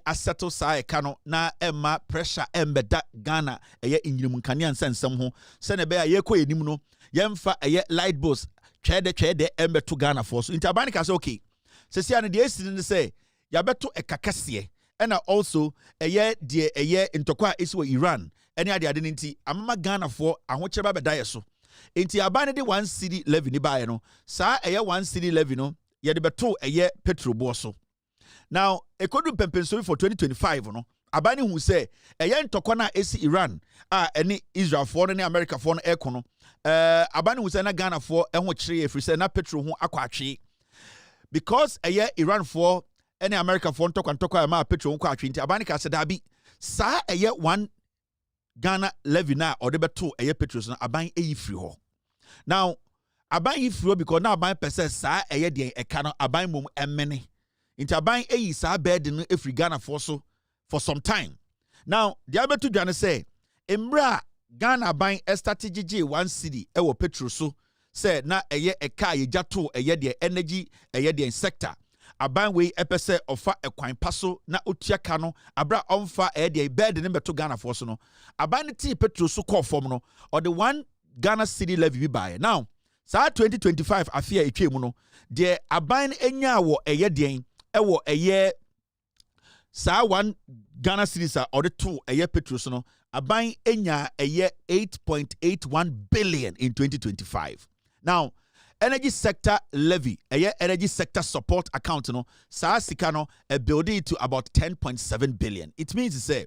asettle sa kano na emma pressure embeda Ghana eye inyirum kania nsensem ho se ne be ye kɔ enim no yemfa eye light bulbs twede embeto Ghana for so intabani ka say okay sesia ne de esi ne say ya beto ekakase ɛna also eye de eye ntokwa esi wɔ Iran ɛne ade ne nti amama Ghana for ahokyereba beda ye so enti abane de 1 cedi levy ni bae no sa eye 1 cedi levy no ye de beto eye petrol bo so. Now, according to Pempensori for 2025, no, abani who say eye ntokwa na esi Iran any Israel for any America for no ekono abani who say na Ghana for ehwo kyere efri say na petrol ho akwatwe because eye Iran for any America for ntokwa ma petrol ho kwatwe nti abani ka say da bi sa eye 1 Ghana levy na or de beto eye petrol so abani eyifri ho. Now aban ifro because na aban pese sa eye de eka no aban mom emene inti aban eyi sa bed no efri Ghana for so for some time. Now the abetu dwane say emra Ghana aban strategy 1 cedi e wo petrol so say na eye eka ye jato eye de energy eye de sector aban we epese ofa ekwan paso na otua ka no abra onfa eye de bed ne beto Ghana for so no aban ti petrol so call form no or the 1 Ghana cedi levy buy. Now sa 2025 afia etwemu no de aban enya wo eye den e wo eye sa 1 Ghana cedis or the 2 eye petrol so no aban enya eye 8.81 billion in 2025. Now energy sector levy eye energy sector support account no sa sika no build it to about 10.7 billion. It means to say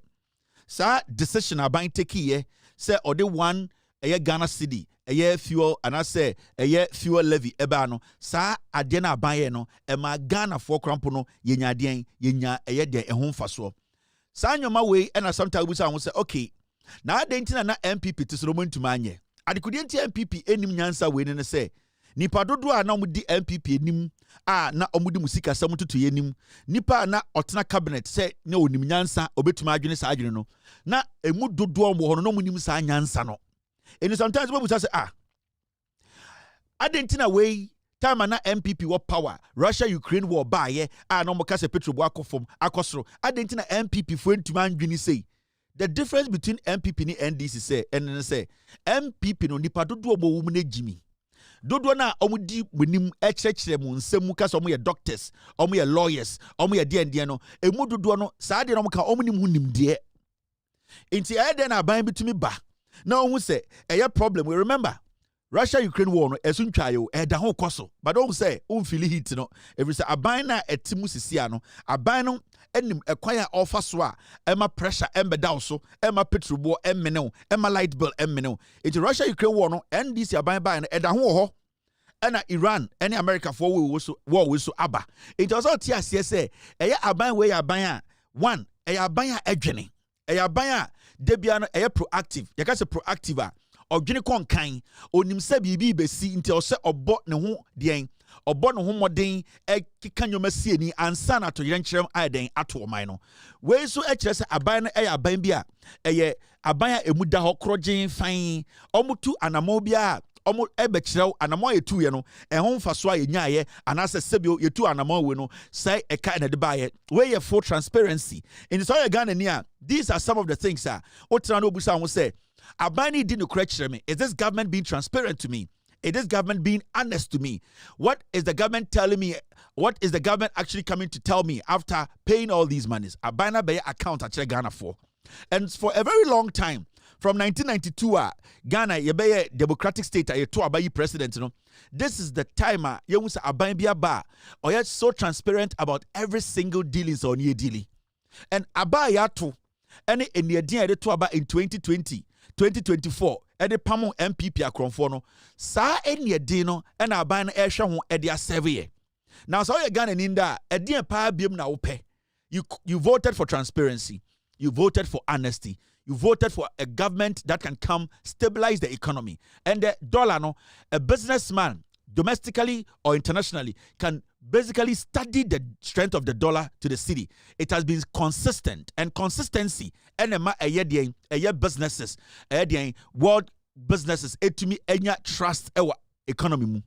sa decision aban take here say or the 1 eye Ghana cedi eye fuel and I say eye fuel levy eba no sa ade na aban no e ma Ghana for krampo no yenya den yenya eye de ehon faso sa nyoma we na sometimes we say okay na adentina na MPP tisoro montuma anye adekudi enti MPP enim nyansa we ne say nipa dodo a na omudi MPP enim na omudi musika sam tutu yenim nipa na otena cabinet say na onim nyansa obetuma adwene sa adwene no na emu dodo ombo ho no munim sa nyansa no. And sometimes people say, Adentina way, time na MPP what power, Russia-Ukraine war by no more case petrol wako from akosro. Adentina MPP friend to man gini say. The difference between MPP and NDC say, and say, MPP no nipa dodo mo wumune Jimmy. Dodo na omudi wenim echechere mu nsemu ka so mo ye doctors, omo ye lawyers, omo ye de no. Emu dodo no saa de no ka omo nim hunim de. Inti ayde na aban bitumi ba. Now who say a problem? We remember Russia-Ukraine war no esuntwa yo da ho koso. But don't say feel heat no. Every say aban na etimu sisia no aban no enim ekwaya offer so a ema pressure embeda so ema petrol bo emmene ema light bill emmene. It Russia-Ukraine war no NDC aban ba no da ho ena Iran any America for war we so aba. It also tia say eya aban we aban a one eya aban a edwene eya aban a debiano eye proactive yaka se proactive a odwene konkan onim se bibi besi nti o se obo ne ho den obo ne ho moden kika nyoma sieni ansa na to yerenkyerem aden ato oman no we so ekire se aban no eye aban bi a eye aban a emuda ho krogen fan omutu anamo bia omo ebe kirew anamo yetu ye no ehon faso a yenyaye anase sebio yetu anamo we no say eka na de baye we ye full transparency in so ye Ghana ni a these are some of the things otra no busa won say abani di no kire me. Is this government being transparent to me? Is this government being honest to me? What is the government telling me? What is the government actually coming to tell me after paying all these monies? Abana be account at Ghana for. And for a very long time, from 1992, Ghana, ye democratic state, ye to abayi president, you know. This is the time, ye wunsa abayi biya ba, or yet so transparent about every single dealings on ye dealing. And abayi to, any in the idea to aba in 2020, 2024, ɛde pamo MPP akronfo no saa ene din no ɛna aban no ɛhwɛ ho ɛde asɛve now so you Ghana ninda ɛdeɛ paa biem na wopɛ you voted for transparency, you voted for honesty, you voted for a government that can come stabilize the economy, and the dollar no a businessman domestically or internationally can basically study the strength of the dollar to the city. It has been consistent, and consistency enema eye businesses world businesses etumi enya trust ewa economy mu.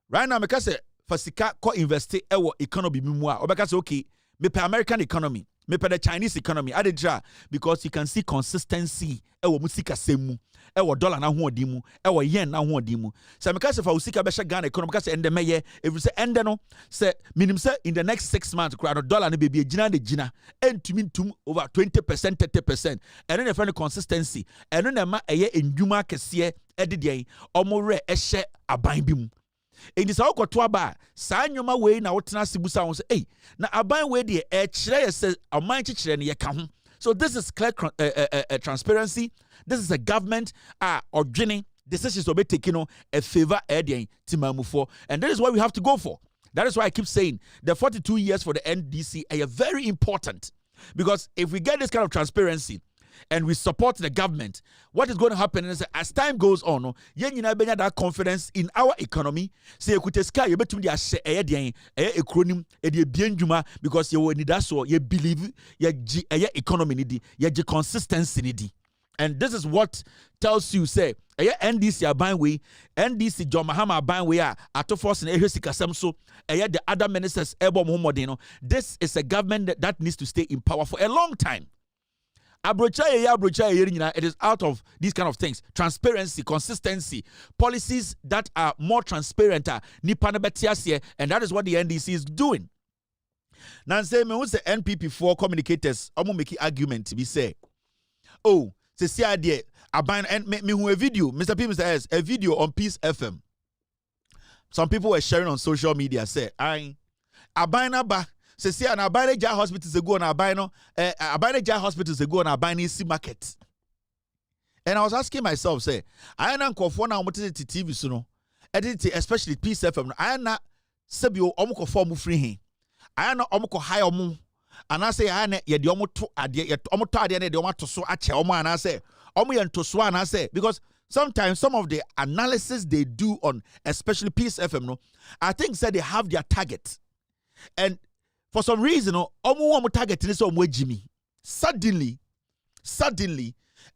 Right now because for sika ko invest ewa economy mu a obeka say okay me pay American economy, me pay the Chinese economy adedra because you can see consistency ewa musika semu ewa dollar na ho odi mu ewa yen na ho odi mu. So me ka say for usika be sha Ghana economy ka say ende meye if you say ende no say minim say in the next 6 months crowd dollar na be gina de gina entumi ntum over 20% 30% and then the friend consistency and then ma eye endwuma kese edede omore ehye aban bi mu. In this how koto aba saa nyoma we na wotena sibusa won say eh na aban we de e kire ye say aman kire ne ye ka ho. So this is clear transparency. This is a government ordaining decisions to be taken a favor timamufo, and that is what we have to go for. That is why I keep saying the 42 years for the NDC are very important, because if we get this kind of transparency and we support the government, what is going to happen is as time goes on, benya that confidence in our economy. Say ekuteska you betumi dia share ekronim e bienjuma because you need that so you believe ye economy nidi ye consistency nidi. And this is what tells you say NDC aban way NDC John Mahama aban way ato force na ehwe sikasem so the other ministers ebo mo. This is a government that needs to stay in power for a long time. It is out of these kind of things. Transparency, consistency, policies that are more transparent, and that is what the NDC is doing. Now, say me the NPP4 communicators, I'm gonna make an argument to be say, oh, say idea, and me who a video, Mr. P. Mr. S, a video on Peace FM. Some people were sharing on social media, say, I abina ba. See, an Abane hospitals go on Abino, Abane hospitals go on Abine market. And I was asking myself, say, I am for now TV suno, especially Peace FM. I am not Sebio Omoko form free. I am not Omoko high omu. And I say, I am yet the Omoto adia yet Omoto adia de Omato so ache Omo, and I say, Omo and Toswa, and I say, because sometimes some of the analysis they do on especially Peace FM, no, I think say they have their target. And for some reason, omu target is on Jimmy. Suddenly,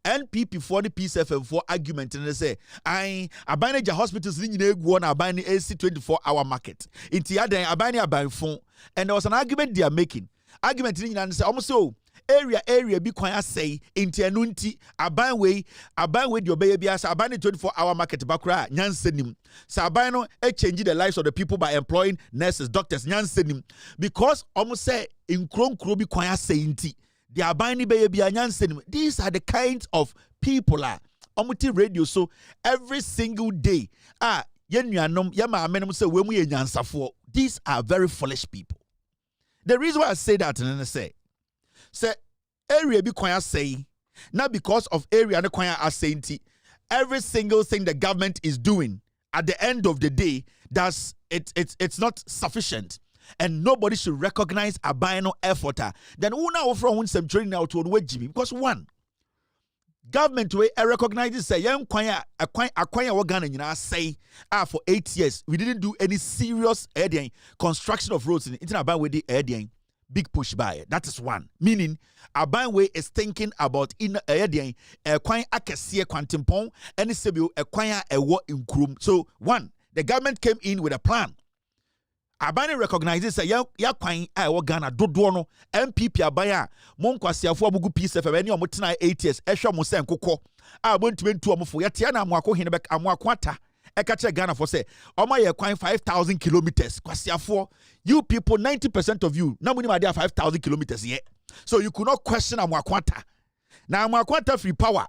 NPP for the Peace FM for argument and they say, I abandon hospitals in one abandon AC 24-hour market. Into other abandon phone, and there was an argument they are making. Argument in and say almost so. Area be quiet say into anunti aban way your baby as abandon 24-hour market bakra nyansenim sabano change the lives of the people by employing nurses, doctors nyansenim because almost say in kro be quiet say inti the abani baby nyansenim. These are the kinds of people omuti radio so every single day yenuanom yama amenum say we mu nyansafo. These are very foolish people. The reason why I say that and I say area be quiet say not because of area and quiet as saying every single thing the government is doing at the end of the day it's not sufficient, and nobody should recognize a bino effort. Then una from some training out to Jimmy because one government way recognizes say young quiet acquire organ say for 8 years we didn't do any serious construction of roads in about with the big push by. That is one. Meaning, Abanwe is thinking about in a quite a quantum pong and a quite a war in Krum. So, one, the government came in with a plan. Abani recognizes a ya quine a Ghana do dono MPP abaya Monkwasia for Bugu Peace of any or Mutina 8 years, Esha Musa and Coco. I went to Amufu Yatiana Mwako Hinebek Amwakwata. Ekache Ghana for say, Oma ye quine 5,000 kilometers. Kwasia for you people, 90% of you, now we idea 5,000 kilometers yet. So you could not question Amwakwata. Now Amwakwata free power.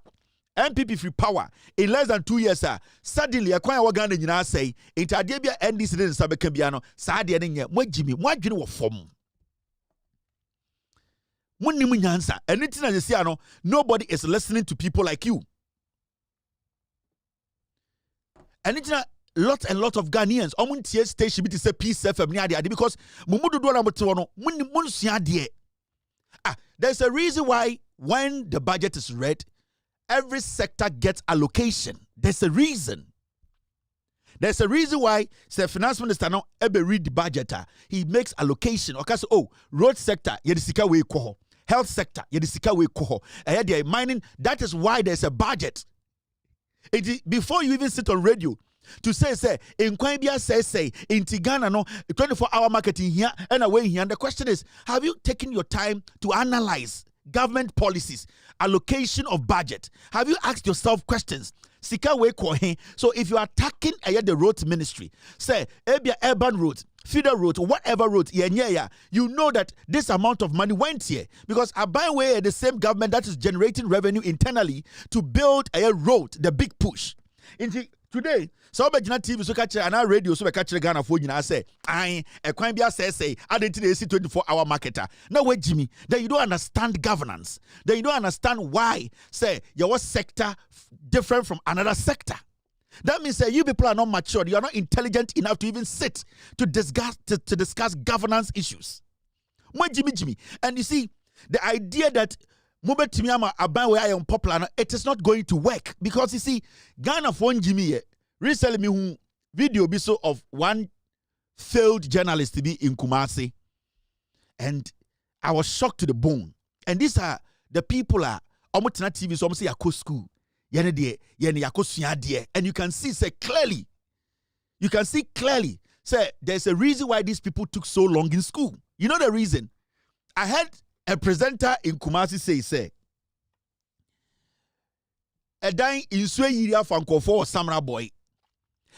MPP free power in less than 2 years, suddenly a quite organ in our say, it adebia and this in Sabekambiano, Sadi and what Jimmy, what you know form. Munimunyansa, and it's nobody is listening to people like you. And it's a lot and lot of Ghanaians. Omuntie station be to say Peace FM ni ade because mumudu do na moto no munusua de. There's a reason why when the budget is read, every sector gets allocation. There's a reason. There's a reason why the finance minister now ever read the budget. He makes allocation. Okay, so road sector, yedisika we koho. Health sector, yedisika we koho. Mining. That is why there's a budget. Before you even sit on radio to say in Kwambia say in Tigana no 24-hour marketing here and away here. And the question is, have you taken your time to analyze government policies, allocation of budget? Have you asked yourself questions? Sika we kohe. So if you are attacking the road ministry, say urban roads, feeder road, whatever road, you know that this amount of money went here because Abaiwe the same government that is generating revenue internally to build a road, the big push. Today, so be Gina TV so catch and our radio so be catch Ghana for you say I Kwambia say I didn't see 24-hour marketer. Now wait Jimmy, then you don't understand governance. Then you don't understand why say your sector different from another sector. That means you people are not mature. You are not intelligent enough to even sit to discuss governance issues. Jimmy. And you see, the idea that Mubetimiama Aban I am popular, it is not going to work because you see, Ghana phone Jimmy recently me video biso of one failed journalist to be in Kumasi, and I was shocked to the bone. And these are the people are almost not TV, so almost say Yako school, and you can see clearly, say there's a reason why these people took so long in school. You know the reason? I heard a presenter in Kumasi say, a dying in Sweden from Kofo or Samra boy,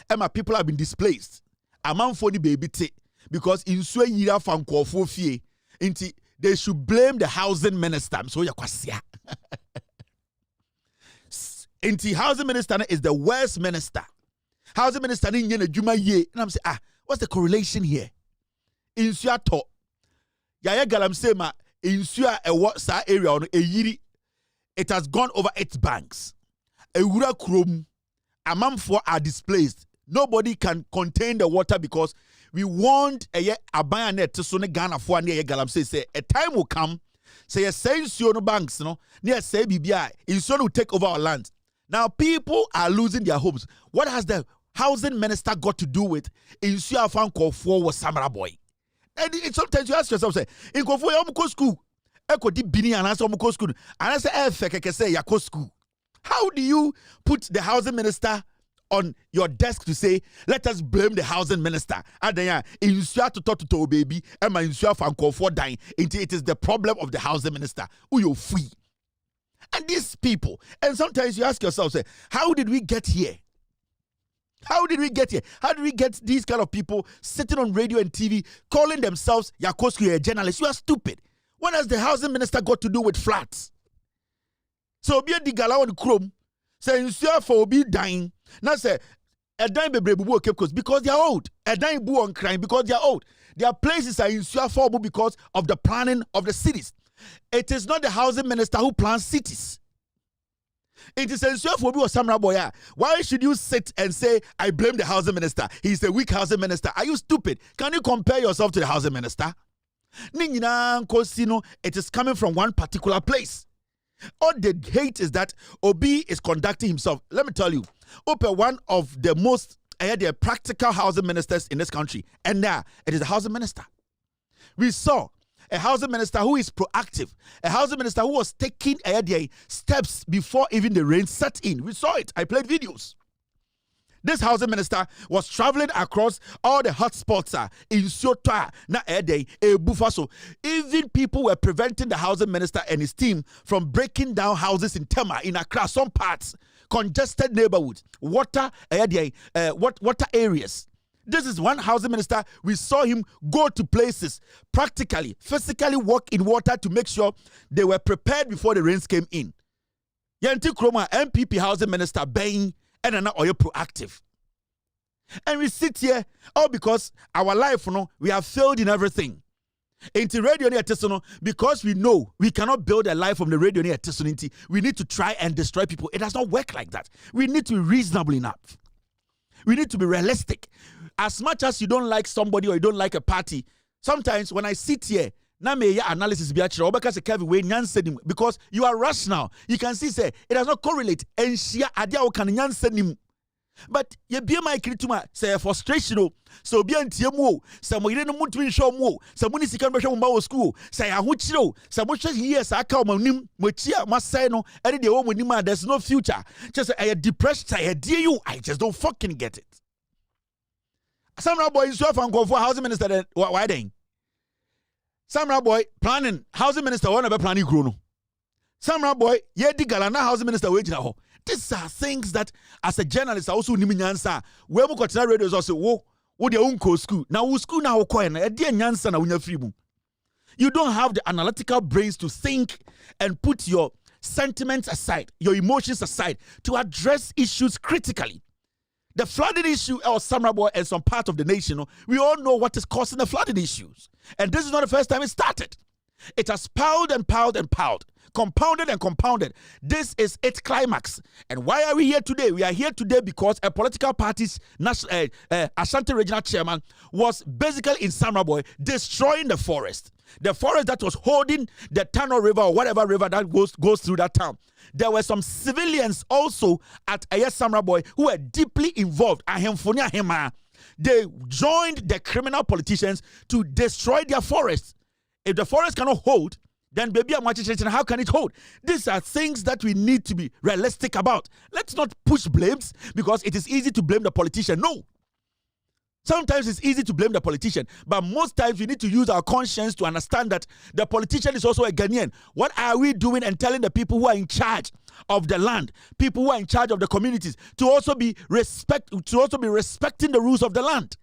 and my people have been displaced. A man for the baby because in Sweden from Kofo fie, they should blame the housing minister. So yakwasia. Inti housing minister is the worst minister. Housing minister in Yene Juma ye. And I'm saying, what's the correlation here? In Suato, Yaya Galam Sema. In Sua a what area on a yiri, it has gone over 8 banks. A Wura Krum, a man for are displaced. Nobody can contain the water because we want a bayonet to Sone Ghana for near Galam say a time will come. Say a saying no banks, no near say BBI in will take over our land. Now people are losing their homes. What has the housing minister got to do with in Sua fan call for was Samara boy? And sometimes you ask yourself, say, in Kofo Yamuko school, Eko di bini and answer Muko school, and I say, Yako school. How do you put the housing minister on your desk to say, let us blame the housing minister? And then, in Sua to talk to baby, and my Sua fan Kofo dying, it is the problem of the housing minister. Uyo free. And these people, and sometimes you ask yourself, say, how did we get here? How did we get here? How did we get these kind of people sitting on radio and TV calling themselves Yakoski a journalist? You are stupid. What has the housing minister got to do with flats? So be a digala on chrome, saying for be dying. Now say a dime because they are old. A dime boo on crime because they are old. Their places are in for because of the planning of the cities. It is not the housing minister who plans cities. It is ensure for me or Samra Boya. Why should you sit and say, I blame the housing minister? He's a weak housing minister. Are you stupid? Can you compare yourself to the housing minister? It is coming from one particular place. All the hate is that Obi is conducting himself. Let me tell you, Ope, one of the most practical housing ministers in this country, and now it is the housing minister. We saw a housing minister who is proactive, a housing minister who was taking steps before even the rain set in. We saw it. I played videos. This housing minister was traveling across all the hotspots in Sota, Bufaso. Even people were preventing the housing minister and his team from breaking down houses in Tema, in Accra, some parts, congested neighborhoods, water areas. This is one housing minister. We saw him go to places, practically, physically walk in water to make sure they were prepared before the rains came in. Yanti Kroma, MPP housing minister, Bain, and now are proactive. And we sit here all because our life, we have failed in everything. Into radio near Tesono, because we know we cannot build a life from the radio near Tesono, we need to try and destroy people. It does not work like that. We need to be reasonable enough. We need to be realistic. As much as you don't like somebody or you don't like a party, sometimes when I sit here, na me ya analysis be actually Kevin way because you are rational. You can see say it does not correlate and share adia o kan nyansenim. But ye be my krituma say frustration so be antie mu o say mo yire no mutumi hwe mu o say mo ni sika no hwe mo ba wo school say ahokyire o say mo hwe years aka o manim mo chia mo say no e de wo mo nim there's no future. Just say I depressed say you I just don't fucking get it. Samra boy so fan go for housing minister why then? Samra boy planning housing minister wanna be planning grow no. Samra boy ye di gala na housing minister we gina ho. These are things that as a journalist I also nimi nyansa we mo kwatena radio also wo the unko school. Now wo school na wo koy na e de nyansa na wonya free mu. You don't have the analytical brains to think and put your sentiments aside, your emotions aside to address issues critically. The flooding issue or Samra boy and some part of the nation, we all know what is causing the flooding issues. And this is not the first time it started. It has piled and piled and piled, compounded and compounded. This is its climax. And why are we here today? We are here today because a political party's Ashanti regional chairman was basically in Samra boy destroying the forest. The forest that was holding the Tano River or whatever river that goes through that town. There were some civilians also at Ayes Samra boy who were deeply involved. They joined the criminal politicians to destroy their forests. If the forest cannot hold, then baby, how can it hold? These are things that we need to be realistic about. Let's not push blames because it is easy to blame the politician. No. Sometimes it's easy to blame the politician, but most times we need to use our conscience to understand that the politician is also a Ghanaian. What are we doing and telling the people who are in charge of the land, people who are in charge of the communities, to also be respecting the rules of the land?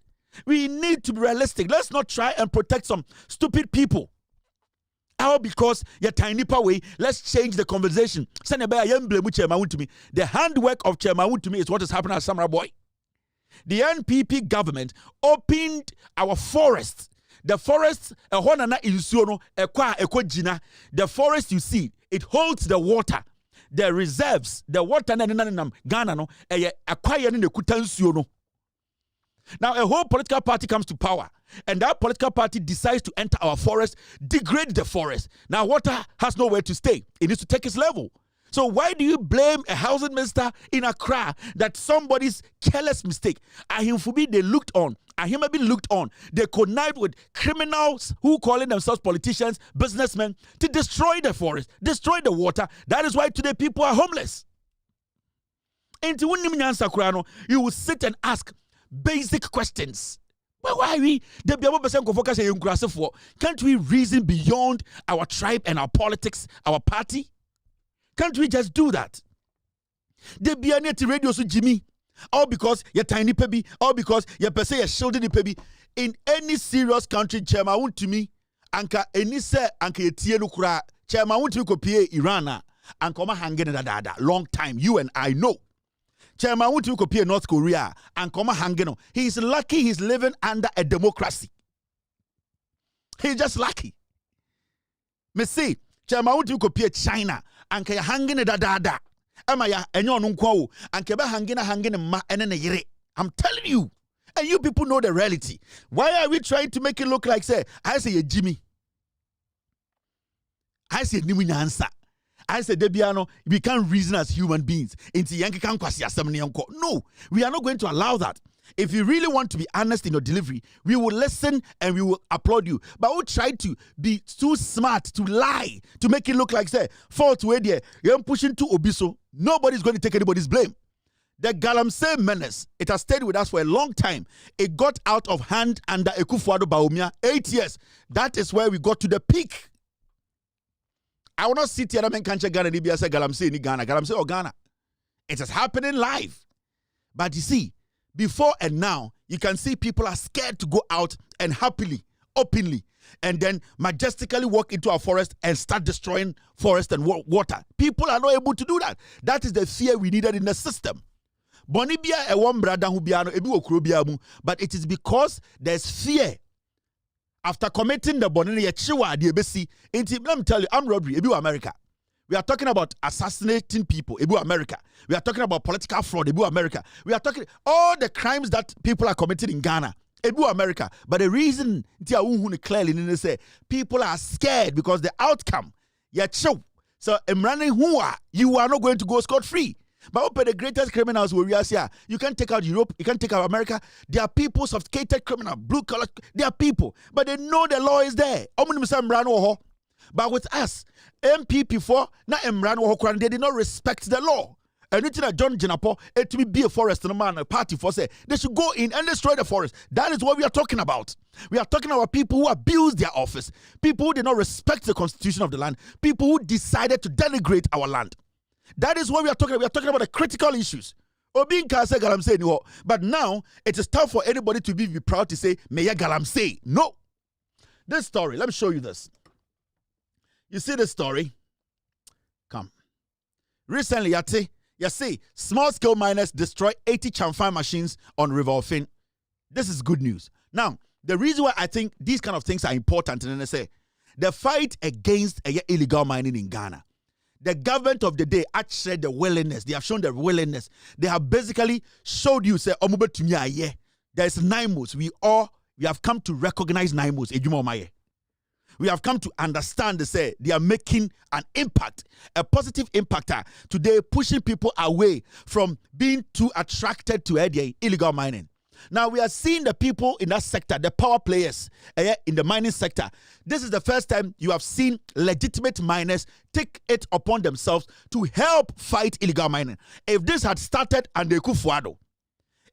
We need to be realistic. Let's not try and protect some stupid people. How because you're tiny way, let's change the conversation. The handwork of Chairman Wontumi is what is happening at Samra boy. The NPP government opened our forests. The forests, the forest you see, it holds the water, the reserves, the water Ghana no acquire in the kutansuono. Now a whole political party comes to power, and that political party decides to enter our forest, degrade the forest. Now water has nowhere to stay; it needs to take its level. So why do you blame a housing minister in Accra that somebody's careless mistake? Ahimfubi, they looked on. Ahimabi looked on. They connived with criminals who calling themselves politicians, businessmen, to destroy the forest, destroy the water. That is why today people are homeless. And you will sit and ask basic questions. Why are we? Can't we reason beyond our tribe and our politics, our party? Can't we just do that? They be an radio so Jimmy, all because you're tiny baby, all because you're per se you're shielding the baby. In any serious country, Chairman Wontumi, anka any say anka yetienu kura, Chairman Wontumi ko pie Iran and come hanging da long time. You and I know. Chairman Wontumi ko pie North Korea and come hanging. He's lucky he's living under a democracy. He's just lucky. Me see, Chairman Wontumi ko pie China. Anke ya hanging da. Ama ya enyo no nkwa o. Anke be hanging ma ene ne yire. I'm telling you. And you people know the reality. Why are we trying to make it look like say I say Jimmy? I say nimu nyansa. I say Debiano, we can't reason as human beings. No, we are not going to allow that. If you really want to be honest in your delivery, we will listen and we will applaud you. But we'll try to be too smart, to lie, to make it look like, say, fault way there, you're pushing to Obiso. Nobody's going to take anybody's blame. The Galamsey menace, it has stayed with us for a long time. It got out of hand under Akufo-Addo Bawumia, 8 years. That is where we got to the peak. I will not sit here and can't Ghana, Libya, say Galamsey in Ghana, Galamsey or Ghana. It is happening live. But you see, before and now, you can see people are scared to go out and happily, openly, and then majestically walk into our forest and start destroying forest and water. People are not able to do that. That is the fear we needed in the system. Bonibia a one brother who biano ebi okrobiamu, but it is because there's fear. After committing the bonini chiwa the ebesi, let me tell you, I'm robbery, ebi America. We are talking about assassinating people, Ebu America. We are talking about political fraud, Ebu America. We are talking all the crimes that people are committing in Ghana, Ebu America. But the reason clearly say people are scared because the outcome, so you are not going to go scot-free. But open the greatest criminals where we are here. You can take out Europe, you can take out America. They are people, sophisticated criminal, blue collar. They are people, but they know the law is there. But with us, MPP for na Emran they did not respect the law. And it's not John Jinapo, it to be a forest and a man, a party for say they should go in and destroy the forest. That is what we are talking about. We are talking about people who abuse their office, people who did not respect the constitution of the land, people who decided to denigrate our land. That is what we are talking about. We are talking about the critical issues. But now it is time for anybody to be proud to say, Meya Galamsey. No. This story, let me show you this. You see this story? Come. Recently, you see, small-scale miners destroy 80 Chamfan machines on River Ofin. This is good news. Now, the reason why I think these kind of things are important, and I say, the fight against illegal mining in Ghana. The government of the day actually the willingness. They have shown the willingness. They have basically showed you, say, there's NIMOS. We have come to recognize NIMOS. We have come to understand, they are making an impact, a positive impact today, pushing people away from being too attracted to illegal mining. Now, we are seeing the people in that sector, the power players in the mining sector. This is the first time you have seen legitimate miners take it upon themselves to help fight illegal mining. If this had started under Kufuado,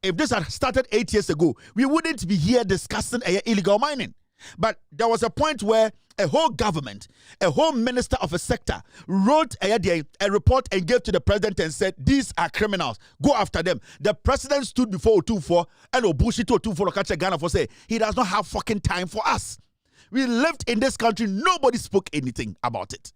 if this had started 8 years ago, we wouldn't be here discussing illegal mining. But there was a point where a whole government, a whole minister of a sector wrote a report and gave to the president and said, these are criminals. Go after them. The president stood before Otunfo and Obushi to Otunfo Lokache Ghana for say, he does not have fucking time for us. We lived in this country. Nobody spoke anything about it.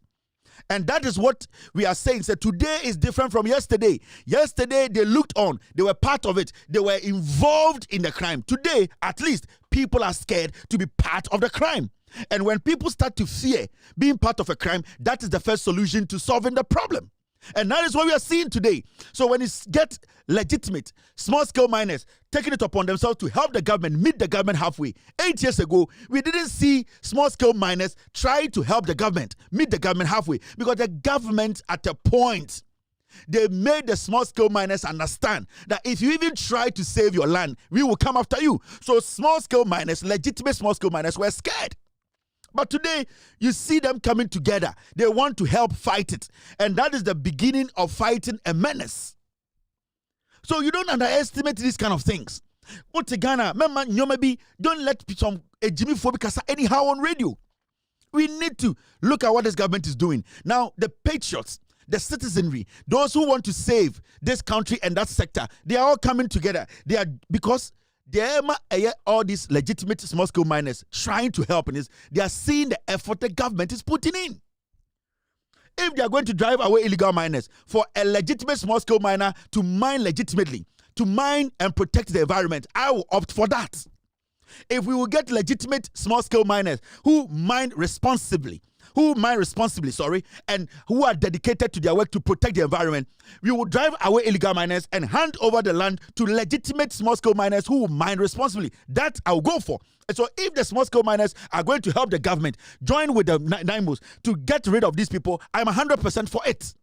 And that is what we are saying. So today is different from yesterday. Yesterday, they looked on. They were part of it. They were involved in the crime. Today, at least, people are scared to be part of the crime. And when people start to fear being part of a crime, that is the first solution to solving the problem. And that is what we are seeing today. So when it gets legitimate, small-scale miners taking it upon themselves to help the government, meet the government halfway. 8 years ago, we didn't see small-scale miners try to help the government, meet the government halfway. Because the government, at a point, they made the small-scale miners understand that if you even try to save your land, we will come after you. So small-scale miners, legitimate small-scale miners, were scared. But today, you see them coming together. They want to help fight it. And that is the beginning of fighting a menace. So you don't underestimate these kind of things. What Ghana, maybe don't let some Jimmy Phobia anyhow on radio. We need to look at what this government is doing. Now, the patriots, the citizenry, those who want to save this country and that sector, they are all coming together. They are because all these legitimate small-scale miners trying to help in this, they are seeing the effort the government is putting in. If they are going to drive away illegal miners, for a legitimate small-scale miner to mine legitimately, to mine and protect the environment, I will opt for that. If we will get legitimate small-scale miners who mine responsibly, and who are dedicated to their work to protect the environment, we will drive away illegal miners and hand over the land to legitimate small-scale miners who will mine responsibly. That I'll go for. And so if the small-scale miners are going to help the government join with the NIMOS to get rid of these people, I'm 100% for it.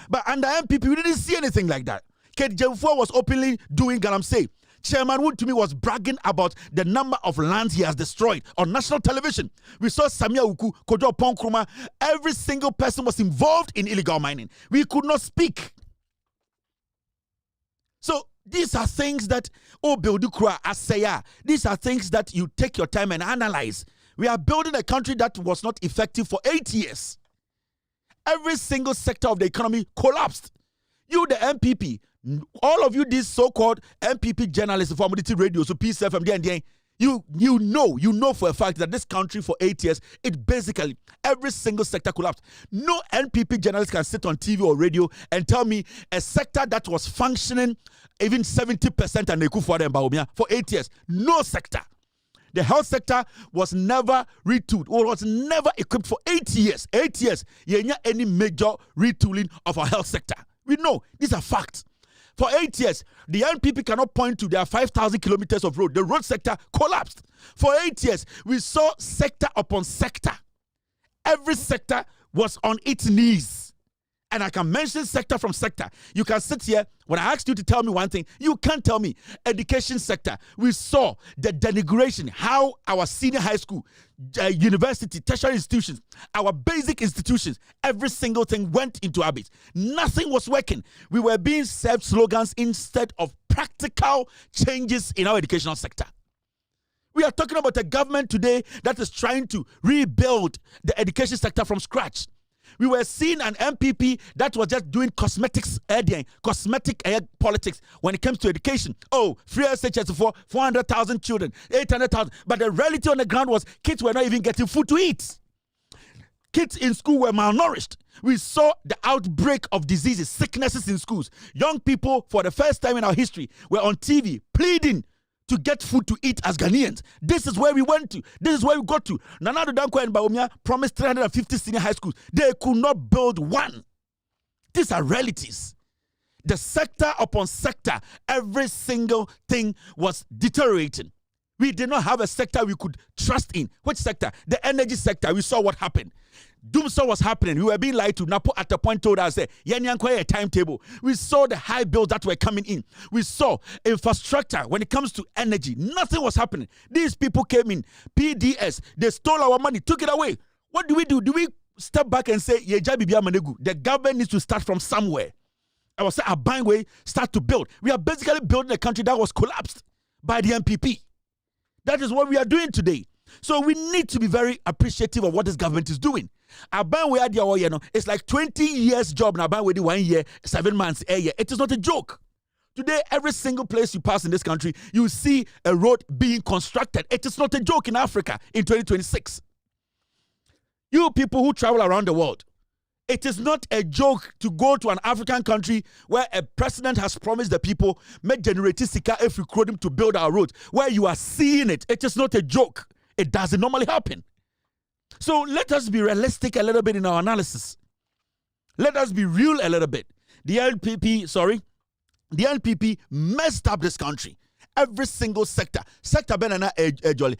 But under MPP, we didn't see anything like that. Kate Jemfua was openly doing Galamsey. Chairman Wood to me was bragging about the number of lands he has destroyed on national television. We saw Samia Uku, Kojo Ponkruma. Every single person was involved in illegal mining. We could not speak. So these are things that, Bildukra Asaya, these are things that you take your time and analyze. We are building a country that was not effective for 8 years. Every single sector of the economy collapsed. You, the MPP, all of you, these so-called MPP journalists from Community Radio, so PCFM, you know for a fact that this country for 8 years, it basically, every single sector collapsed. No NPP journalist can sit on TV or radio and tell me a sector that was functioning even 70% and for 8 years. No sector. The health sector was never retooled or was never equipped for 8 years. 8 years, any major retooling of our health sector. We know these are facts. For 8 years, the NPP cannot point to their 5,000 kilometers of road. The road sector collapsed. For 8 years, we saw sector upon sector. Every sector was on its knees. And I can mention sector from sector. You can sit here. When I asked you to tell me one thing, you can't tell me. Education sector. We saw the denigration, how our senior high school, university, tertiary institutions, our basic institutions, every single thing went into habit. Nothing was working. We were being served slogans instead of practical changes in our educational sector. We are talking about a government today that is trying to rebuild the education sector from scratch. We were seeing an MPP that was just doing cosmetic politics when it comes to education. Oh, free SHS for 400,000 children, 800,000. But the reality on the ground was kids were not even getting food to eat. Kids in school were malnourished. We saw the outbreak of diseases, sicknesses in schools. Young people, for the first time in our history, were on TV pleading to get food to eat as Ghanaians. This is where we went to. This is where we got to. Nana Addo Dankwa and Bawumia promised 350 senior high schools. They could not build one. These are realities. The sector upon sector, every single thing was deteriorating. We did not have a sector we could trust in. Which sector? The energy sector. We saw what happened. Doomsday was happening. We were being lied to. Napo at the point told us, a timetable. We saw the high bills that were coming in. We saw infrastructure when it comes to energy. Nothing was happening. These people came in. PDS, they stole our money, took it away. What do? Do we step back and say, the government needs to start from somewhere? I was saying, a buying way, start to build. We are basically building a country that was collapsed by the MPP. That is what we are doing today. So we need to be very appreciative of what this government is doing. It's like 20 years job now. 1 year, 7 months, a year. It is not a joke. Today, every single place you pass in this country, you see a road being constructed. It is not a joke in Africa in 2026. You people who travel around the world, it is not a joke to go to an African country where a president has promised the people, make generative sika if we crowd him to build our roads, where you are seeing it. It is not a joke. It doesn't normally happen. So let us be realistic a little bit in our analysis. Let us be real a little bit. The NPP messed up this country. Every single sector. Sector banana jelly.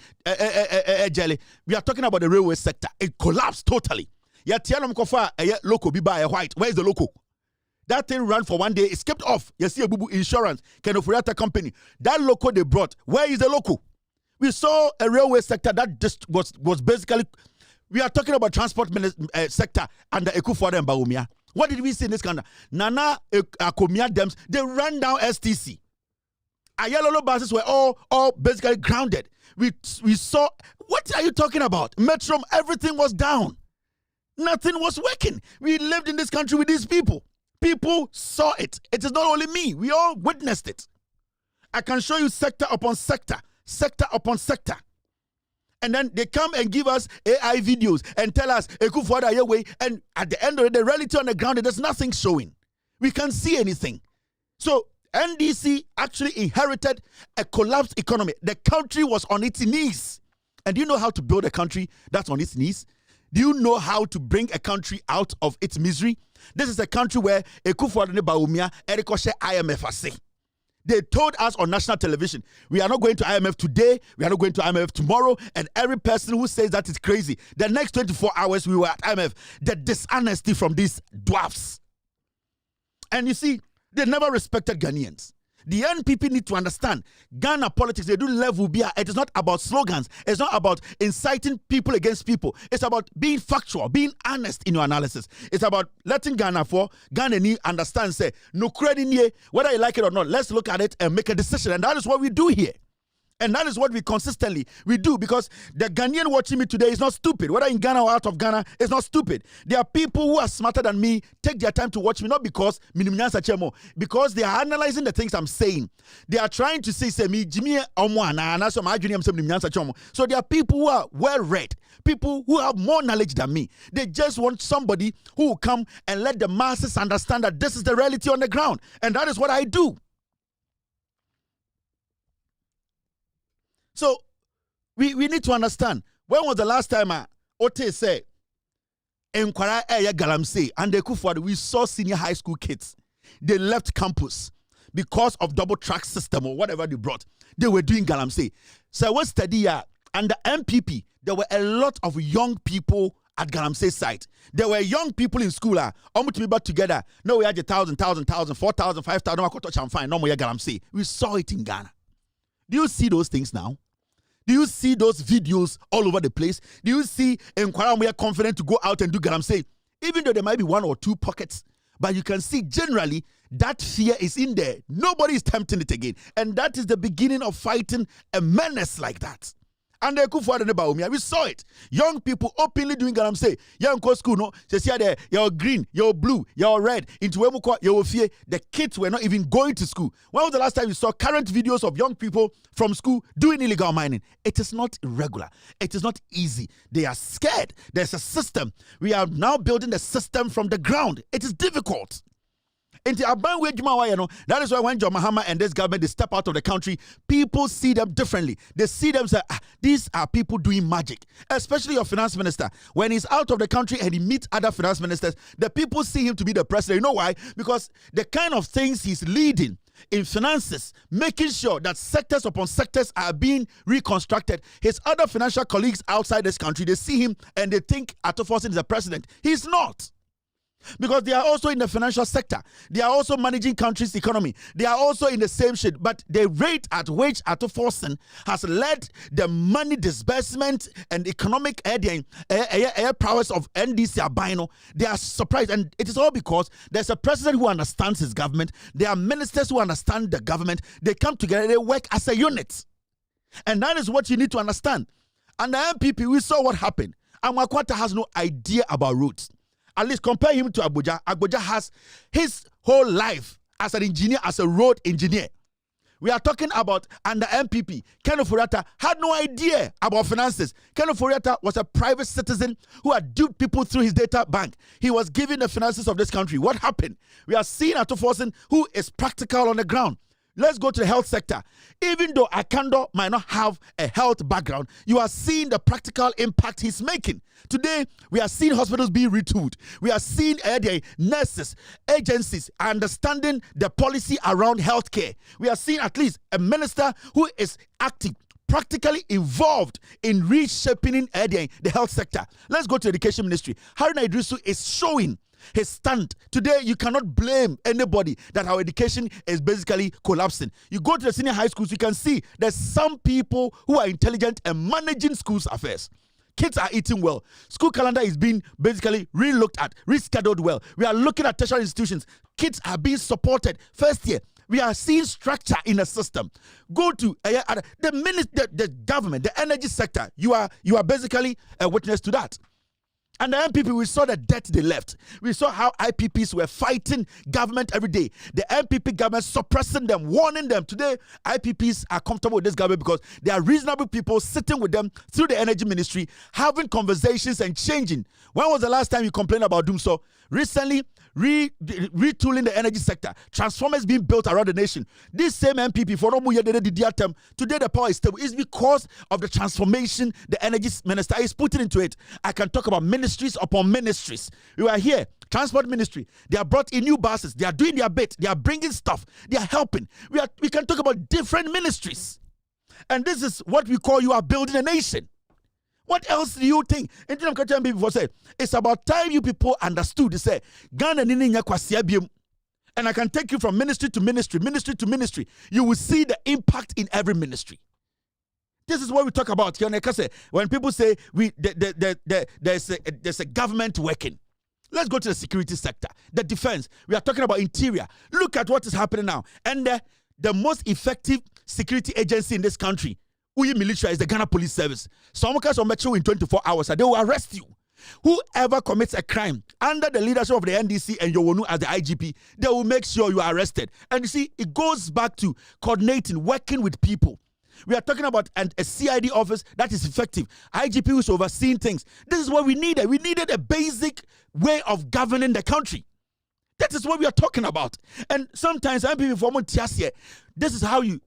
We are talking about the railway sector. It collapsed totally. Loco biba white. Where is the loco? That thing ran for 1 day. It skipped off. You see a Bubu Insurance, Kenofuriata company. That loco they brought. Where is the loco? We saw a railway sector that just was basically. We are talking about transport sector under Ekufuor and Bawumia. What did we see in this country? Nana Akomia dams, they ran down STC. Ayalolo buses were all basically grounded. We saw, what are you talking about? Metro, everything was down. Nothing was working. We lived in this country with these people. People saw it. It is not only me. We all witnessed it. I can show you sector upon sector. Sector upon sector. And then they come and give us AI videos and tell us, and at the end of it, the reality on the ground, there's nothing showing. We can't see anything. So NDC actually inherited a collapsed economy. The country was on its knees. And do you know how to build a country that's on its knees? Do you know how to bring a country out of its misery? This is a country where Ekufuor and Bawumia, Erikoshe IMF are saying. They told us on national television, we are not going to IMF today, we are not going to IMF tomorrow, and every person who says that is crazy. The next 24 hours we were at IMF. The dishonesty from these dwarfs. And you see, they never respected Ghanaians. The NPP need to understand Ghana politics, they do level beer. It is not about slogans. It's not about inciting people against people. It's about being factual, being honest in your analysis. It's about letting Ghana understand, say, no credit, whether you like it or not, let's look at it and make a decision. And that is what we do here. And that is what we consistently do, because the Ghanaian watching me today is not stupid. Whether in Ghana or out of Ghana, it's not stupid. There are people who are smarter than me, take their time to watch me, not because they are analyzing the things I'm saying. They are trying to say me, Jimmy, so there are people who are well-read, people who have more knowledge than me. They just want somebody who will come and let the masses understand that this is the reality on the ground. And that is what I do. So, We need to understand. When was the last time Ote said, Enkwara Eya Galamsey and the Kufuor, we saw senior high school kids. They left campus because of double track system or whatever they brought. They were doing Galamsey. So I was studying under MPP, there were a lot of young people at Galamsey site. There were young people in school almost to be back together. No, we had 1,000, 4,000, 5,000. No, I could touch and find. No more Galamsey. We saw it in Ghana. Do you see those things now? Do you see those videos all over the place? Do you see Enkwara we are confident to go out and do Galamsey? Even though there might be one or two pockets, but you can see generally that fear is in there. Nobody is tempting it again. And that is the beginning of fighting a menace like that. And they could find about we saw it. Young people openly doing Galamsey. Young school, no, they see there, you're green, you're blue, you're red, into Wemuko, you're fear. The kids were not even going to school. When was the last time you saw current videos of young people from school doing illegal mining? It is not irregular. It is not easy. They are scared. There's a system. We are now building the system from the ground. It is difficult. That is why when John Mahama and this government, they step out of the country, people see them differently. They see them say, these are people doing magic. Especially your finance minister. When he's out of the country and he meets other finance ministers, the people see him to be the president. You know why? Because the kind of things he's leading in finances, making sure that sectors upon sectors are being reconstructed. His other financial colleagues outside this country, they see him and they think Ato Forson is the president. He's not. Because they are also in the financial sector. They are also managing country's economy. They are also in the same shit. But the rate at which Ato Forson has led the money disbursement and economic prowess of NDC Abino, they are surprised. And it is all because there's a president who understands his government. There are ministers who understand the government. They come together. They work as a unit. And that is what you need to understand. And the MPP, we saw what happened. Amakwata has no idea about roads. At least compare him to Abuja. Abuja has his whole life as an engineer, as a road engineer. We are talking about under MPP. Ken Ofori-Atta had no idea about finances. Ken Ofori-Atta was a private citizen who had duped people through his data bank. He was given the finances of this country. What happened? We are seeing Ato Forson who is practical on the ground. Let's go to the health sector. Even though Akando might not have a health background, you are seeing the practical impact he's making. Today, we are seeing hospitals being retooled. We are seeing nurses, agencies understanding the policy around healthcare. We are seeing at least a minister who is active, practically involved in reshaping the health sector. Let's go to the education ministry. Haruna Iddrisu is showing his stand. Today, you cannot blame anybody that our education is basically collapsing. You go to the senior high schools, you can see there's some people who are intelligent and managing schools affairs. Kids are eating well. School calendar is being basically re-looked at, rescheduled well. We are looking at tertiary institutions. Kids are being supported. First year, we are seeing structure in the system. Go to the government, the energy sector. You are basically a witness to that. And the MPP, we saw the debt they left. We saw how IPPs were fighting government every day. The MPP government suppressing them, warning them. Today, IPPs are comfortable with this government because they are reasonable people sitting with them through the energy ministry, having conversations and changing. When was the last time you complained about Doomso? Recently, retooling the energy sector, transformers being built around the nation. This same MPP, for today the power is stable. It's because of the transformation the energy minister is putting into it. I can talk about ministries upon ministries. We are here, transport ministry. They are brought in new buses. They are doing their bit. They are bringing stuff. They are helping. We can talk about different ministries. And this is what we call you are building a nation. What else do you think? It's about time you people understood. They say, Ghana and I can take you from ministry to ministry, ministry to ministry. You will see the impact in every ministry. This is what we talk about here. When people say there's a government working. Let's go to the security sector, the defense. We are talking about interior. Look at what is happening now. And the most effective security agency in this country, Uyi Military, is the Ghana Police Service. Some guys will met you in 24 hours and they will arrest you. Whoever commits a crime under the leadership of the NDC and Yowonu as the IGP, they will make sure you are arrested. And you see, it goes back to coordinating, working with people. We are talking about a CID office that is effective. IGP who is overseeing things. This is what we needed. We needed a basic way of governing the country. That is what we are talking about. And sometimes this is how you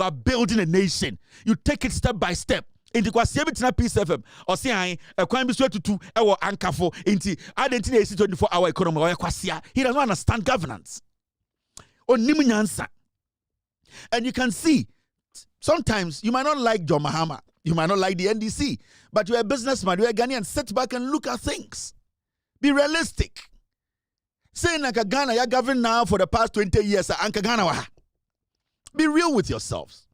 are building a nation. You take it step by step. Inti kwasie bitina Peace FM ɔse an ekwan bi so atutu ɛwɔ ankafo inti adenti na esi 24-hour economy ɔyɛ kwasia. He does not understand governance. Onim nyansa. And you can see sometimes you might not like John Mahama, you might not like the NDC, but you're a businessman, you're a Ghanaian. Sit back and look at things. Be realistic. Saying like Ghana, you're governed now for the past 20 years. Be real with yourselves.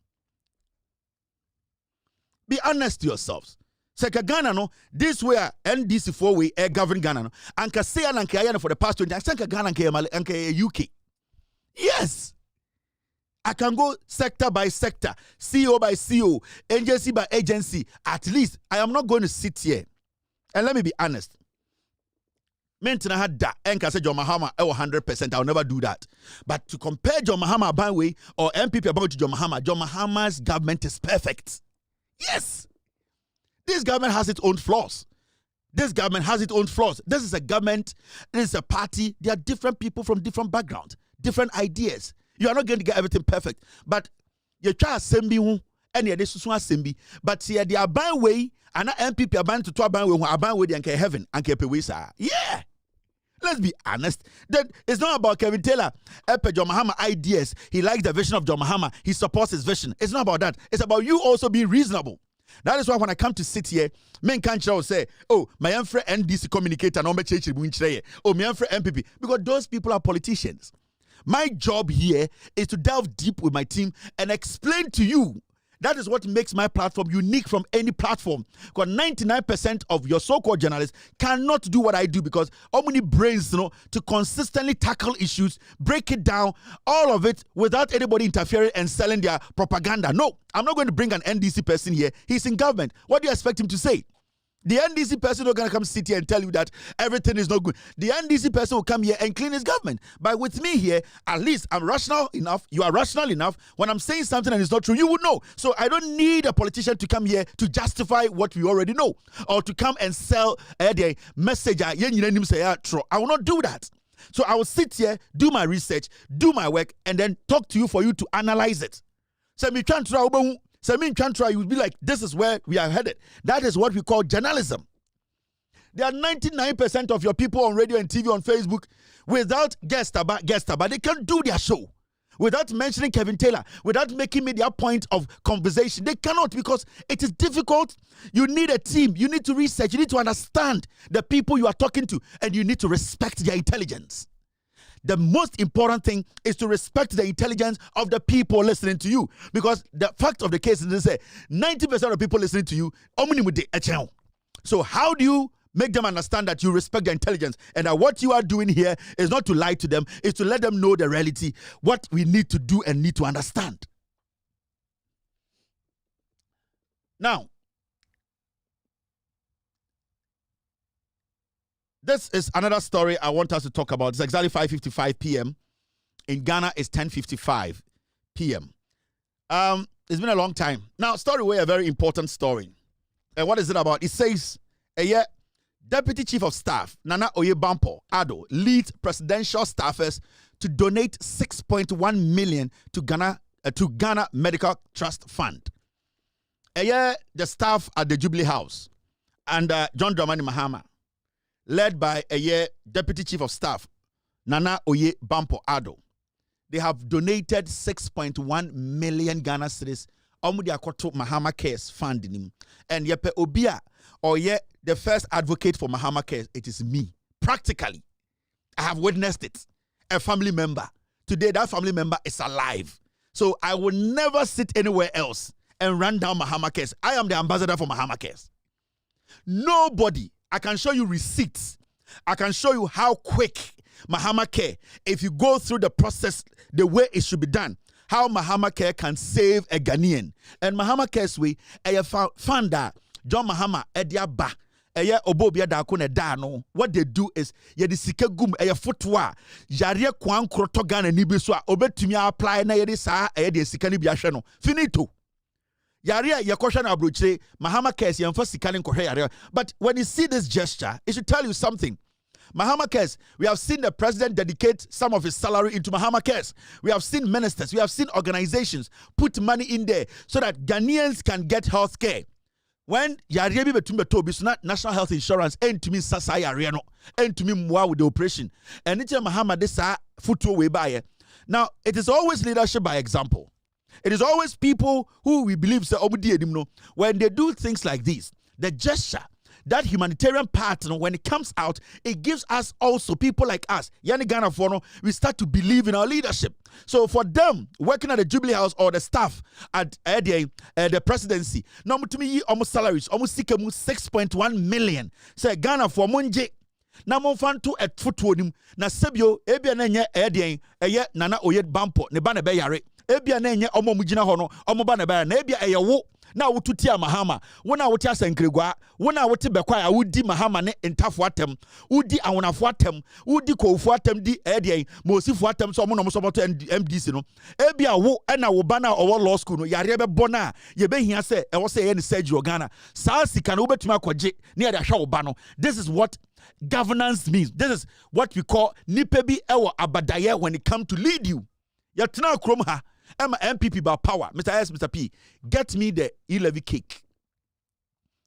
Be honest to yourselves. Say Ghana no, this way NDC 4-way govern Ghana no. Anka say anka for the past 20 years. Anka Ghana anka UK. Yes. I can go sector by sector, CEO by CEO, agency by agency. At least I am not going to sit here. And let me be honest. Mentina had that. Enka say John Mahama 100%. I'll never do that. But to compare John Mahama Banwe or MPP about John Mahama's government is perfect. Yes. This government has its own flaws. This government has its own flaws. This is a government. This is a party. There are different people from different backgrounds, different ideas. You are not going to get everything perfect. But you try assembly and you assembly. But see, the Aban way and MPP Aban to Aban way, Aban way, and heaven and Kepewisa. Yeah. Let's be honest. That it's not about Kevin Taylor, John Mahama ideas. He likes the vision of John Mahama. He supports his vision. It's not about that. It's about you also being reasonable. That is why when I come to sit here, men can't say, oh, my friend NDC communicator, no, oh, my friend MPP, because those people are politicians. My job here is to delve deep with my team and explain to you. That is what makes my platform unique from any platform. Because 99% of your so-called journalists cannot do what I do because how many brains, to consistently tackle issues, break it down, all of it without anybody interfering and selling their propaganda. No, I'm not going to bring an NDC person here. He's in government. What do you expect him to say? The NDC person is not going to come sit here and tell you that everything is not good. The NDC person will come here and clean his government. But with me here, at least I'm rational enough. You are rational enough. When I'm saying something and it's not true, you would know. So I don't need a politician to come here to justify what we already know or to come and sell the message. I will not do that. So I will sit here, do my research, do my work, and then talk to you for you to analyze it. So me you would be like, this is where we are headed. That is what we call journalism. There are 99% of your people on radio and TV on Facebook without guest about, they can't do their show. Without mentioning Kevin Taylor, without making me their point of conversation. They cannot because it is difficult. You need a team. You need to research. You need to understand the people you are talking to and you need to respect their intelligence. The most important thing is to respect the intelligence of the people listening to you. Because the fact of the case is that 90% of people listening to you, so how do you make them understand that you respect their intelligence and that what you are doing here is not to lie to them, is to let them know the reality, what we need to do and need to understand. Now, this is another story I want us to talk about. It's exactly 5:55 p.m. In Ghana, it's 10:55 p.m. It's been a long time. Now, story way a very important story. And what is it about? It says, Deputy Chief of Staff, Nana Oyebampo Ado, leads presidential staffers to donate 6.1 million to Ghana Medical Trust Fund. The staff at the Jubilee House and John Dramani Mahama, led by Deputy Chief of Staff, Nana Oyebampo Ado. They have donated 6.1 million Ghana cedis Omudi Akoto Mahama Cares Fund. And Yepe Obia, the first advocate for Mahama Cares, it is me. Practically, I have witnessed it. A family member. Today, that family member is alive. So I will never sit anywhere else and run down Mahama Cares. I am the ambassador for Mahama Cares. Nobody. I can show you receipts. I can show you how quick Mahama Care, if you go through the process the way it should be done, how Mahama Care can save a Ghanaian. And Mahama Care's way, founder John Mahama Ediaba, Obobia Dakune Dano. What they do is the sikegum footwa, Jaria Kwan Krotogan and Nibiswa, Obetumia apply na yedisa the sikani biashano. Finito. Yaria Yakoshan Abruche, Mahama Cares, Yaria. But when you see this gesture, it should tell you something. Mahama Cares, we have seen the president dedicate some of his salary into Mahama Cares. We have seen ministers, we have seen organizations put money in there so that Ghanaians can get health care. when yareɛ bi betum beto obi so na national health insurance entumi sasa yareɛ no entumi mmoa with the operation and it Mahama de saa futuo we baayɛ. Now it is always leadership by example. It is always people who we believe say omudi edim no, when they do things like this, the gesture, that humanitarian part, when it comes out, it gives us also people like us, Yani Ghana Fono, we start to believe in our leadership. So for them working at the Jubilee House or the staff at the presidency, no to me almost salaries, almost 6.1 million. Say Ghana for Munje. Na monfan to et footwonim na sebio ebia na nye eye nana oyed bampo ne ba na be yare ebia na nye omo mugina ho no omo ba na be na ebia eye wo na wotuti Mahama wona wote asankregwa wona wote bekwa ya wudi Mahama ne ntafo atem wudi awonafo atem wudi kowfo atem di mosifo atem so omo no so boto MDC no ebia wo na wo ba na owo law school no yare be bona ye be hia se e wo se ye ne Sergio Ghana saa sika no wobetuma kwaje ne ya da hwa wo ba no. This is what governance means. This is what we call nipebi ewo abadaye when it comes to lead you. Yatna krom ha Emma MPP by power. Mr. S, Mr. P, get me the e-levy cake.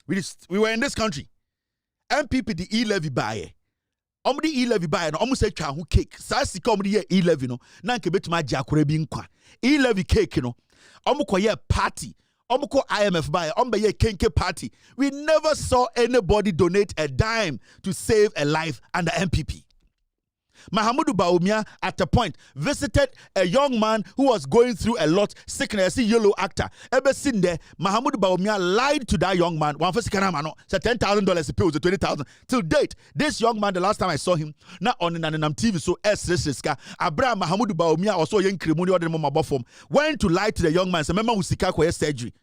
We were in this country. MPP the e-levy buy. The e-levy buy no almost say who cake. Sasi come the e-levy no. Na nke betuma jakure bi nkwa. E-levy cake no. Omuko party. Omuko IMF buy. Ombe kenke party. We never saw anybody donate a dime to save a life under MPP. Mahamudu Bawumia at a point visited a young man who was going through a lot sickness, yellow actor. Ever seen there, Mahamudu Bawumia lied to that young man. One first mano said $10,000 pay was 20,000. Till date, this young man, the last time I saw him, not on Nanam TV, so S. Abraham Mahamudu Bawumia also young criminal or the mama form went to lie to the young man. So remember Usika surgery.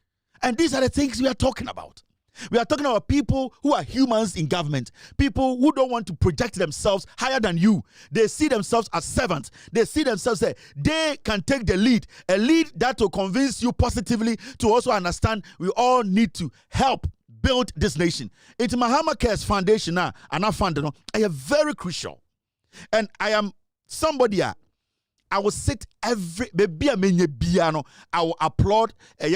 And these are the things we are talking about. We are talking about people who are humans in government, people who don't want to project themselves higher than you. They see themselves as servants. They see themselves say they can take the lead, a lead that will convince you positively to also understand we all need to help build this nation. It's Mahama Cares Foundation now, and I found it. I am very crucial, and I am somebody. I will sit every I will applaud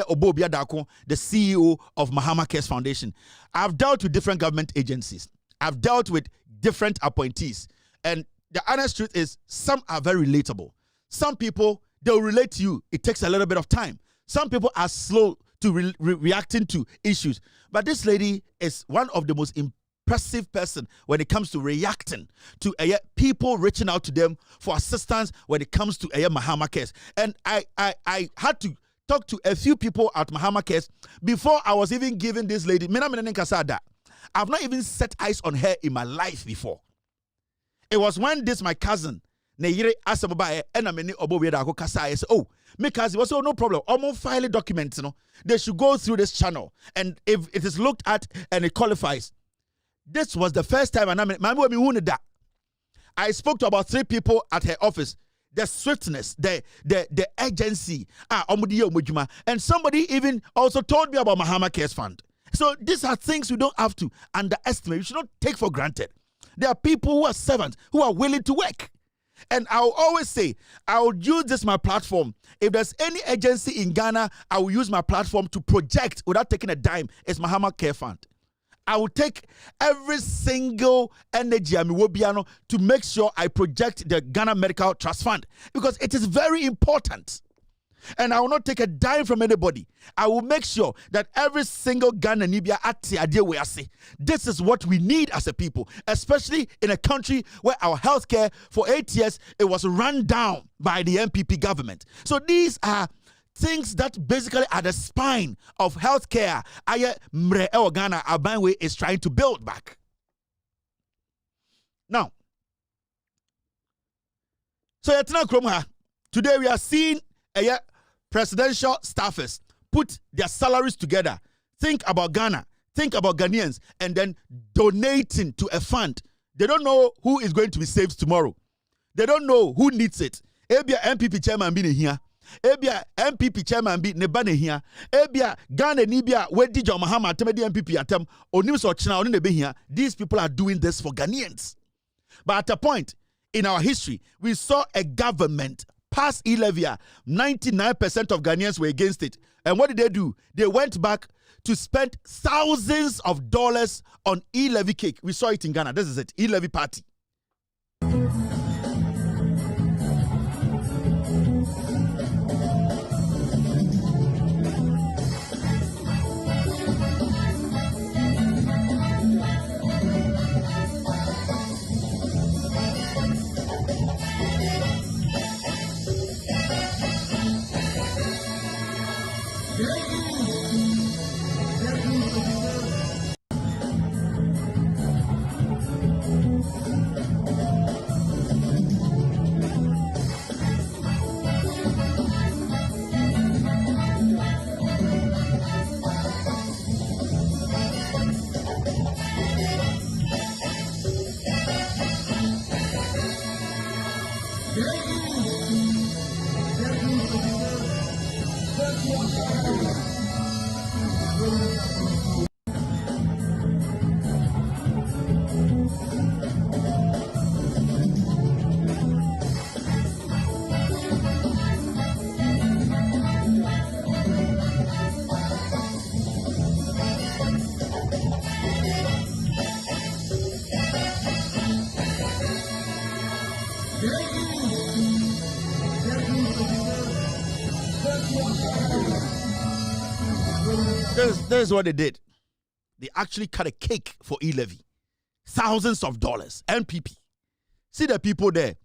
Obo Biadako, the CEO of Mahama Cares Foundation. I've dealt with different government agencies. I've dealt with different appointees. And the honest truth is, some are very relatable. Some people, they'll relate to you. It takes a little bit of time. Some people are slow to reacting to issues. But this lady is one of the most impressive person when it comes to reacting to people reaching out to them for assistance when it comes to Mahama Cares. And I had to talk to a few people at Mahama Cares before I was even giving this lady. I've not even set eyes on her in my life before. It was when my cousin Neyire Asamobaye and Ameni Obobiedako Kasa said, oh, my cousin was no problem. Almost file documents, they should go through this channel. And if it is looked at and it qualifies, this was the first time I spoke to about 3 people at her office. The swiftness, the urgency, and somebody even also told me about Mahama Cares Fund. So these are things we don't have to underestimate. We should not take for granted. There are people who are servants, who are willing to work. And I'll always say, I'll use this my platform. If there's any agency in Ghana, I will use my platform to project without taking a dime. It's Mahama Care Fund. I will take every single energy to make sure I project the Ghana Medical Trust Fund because it is very important. And I will not take a dime from anybody. I will make sure that every single Ghananibia this is what we need as a people, especially in a country where our healthcare for 8 years, it was run down by the MPP government. So these are things that basically are the spine of healthcare. Ghana Abanwe is trying to build back. Now, so today we are seeing presidential staffers put their salaries together, think about Ghana, think about Ghanaians, and then donating to a fund. They don't know who is going to be saved tomorrow. They don't know who needs it. Ebia MPP chairman being here. Ebia MPP chairman be nebane here. Ebia Ghana Nibia wedi John Mahama temedi MPP atem onim so china oni nebe here. These people are doing this for Ghanaians. But at a point in our history, we saw a government pass e-levy. 99% of Ghanaians were against it. And what did they do? They went back to spend thousands of dollars on e-levy cake. We saw it in Ghana. This is it, e-levy party. This is what they did. They actually cut a cake for e-levy. Thousands of dollars. NPP. See the people there.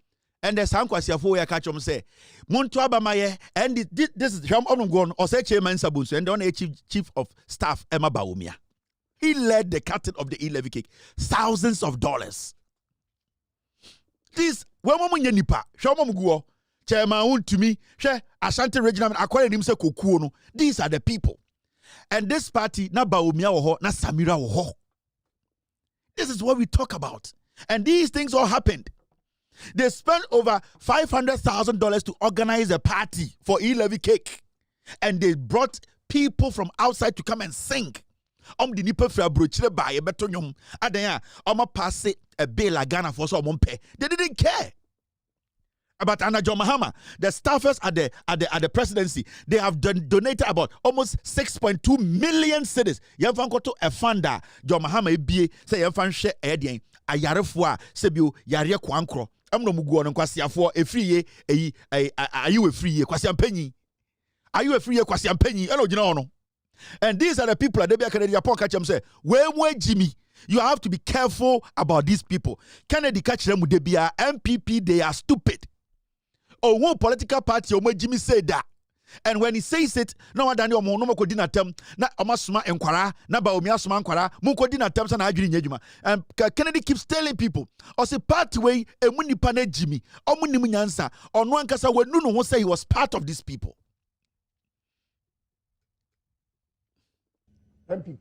And there's some question for you catch them say, Muntu Abamaye, and this is Sham Onungon, or say Chairman Sabunsu, and the chief of staff, Emma Baumia. He led the cutting of the e-levy cake. Thousands of dollars. This, when woman nipa, Shamamugo, Chairman to me, share Ashanti Regional, acquired himself Kokuono. These are the people. And this party, na Baumia woho, na Samira woho. This is what we talk about. And these things all happened. They spent over $500,000 to organize a party for e-levy cake. And they brought people from outside to come and sing. The nipa fra brochire ba ye beto nyom. Adan ya, pass a bill like Ghana for so pay. They didn't care. About Anna John Mahama, the staffers at the presidency, they have donated about almost 6.2 million cedis. Yefan go to a funder, John Mahama ebie say yefan share edien ayarefo a sebio yare kwankro. Amno mugu on kwasiafo efriye ayi efriye kwasiampanyi. Ayi efriye kwasiampanyi eno gina ono. And these are the people that they be Kennedy Upon catch them say, where Jimmy, you have to be careful about these people. Kennedy catch them with the MPP, they are stupid. Oh, one political party, Jimmy said that. And when he says it, no one Daniel Mono could dinner term, not Omasuma and Quara, not Baumia Suma and Quara, Munko dinner terms and Adrian Yejuma. And Kennedy keeps telling people, or say part way, a Muni Pane Jimmy, or Munimunyansa, or no one Casa, when no one say he was part of these people. MPP.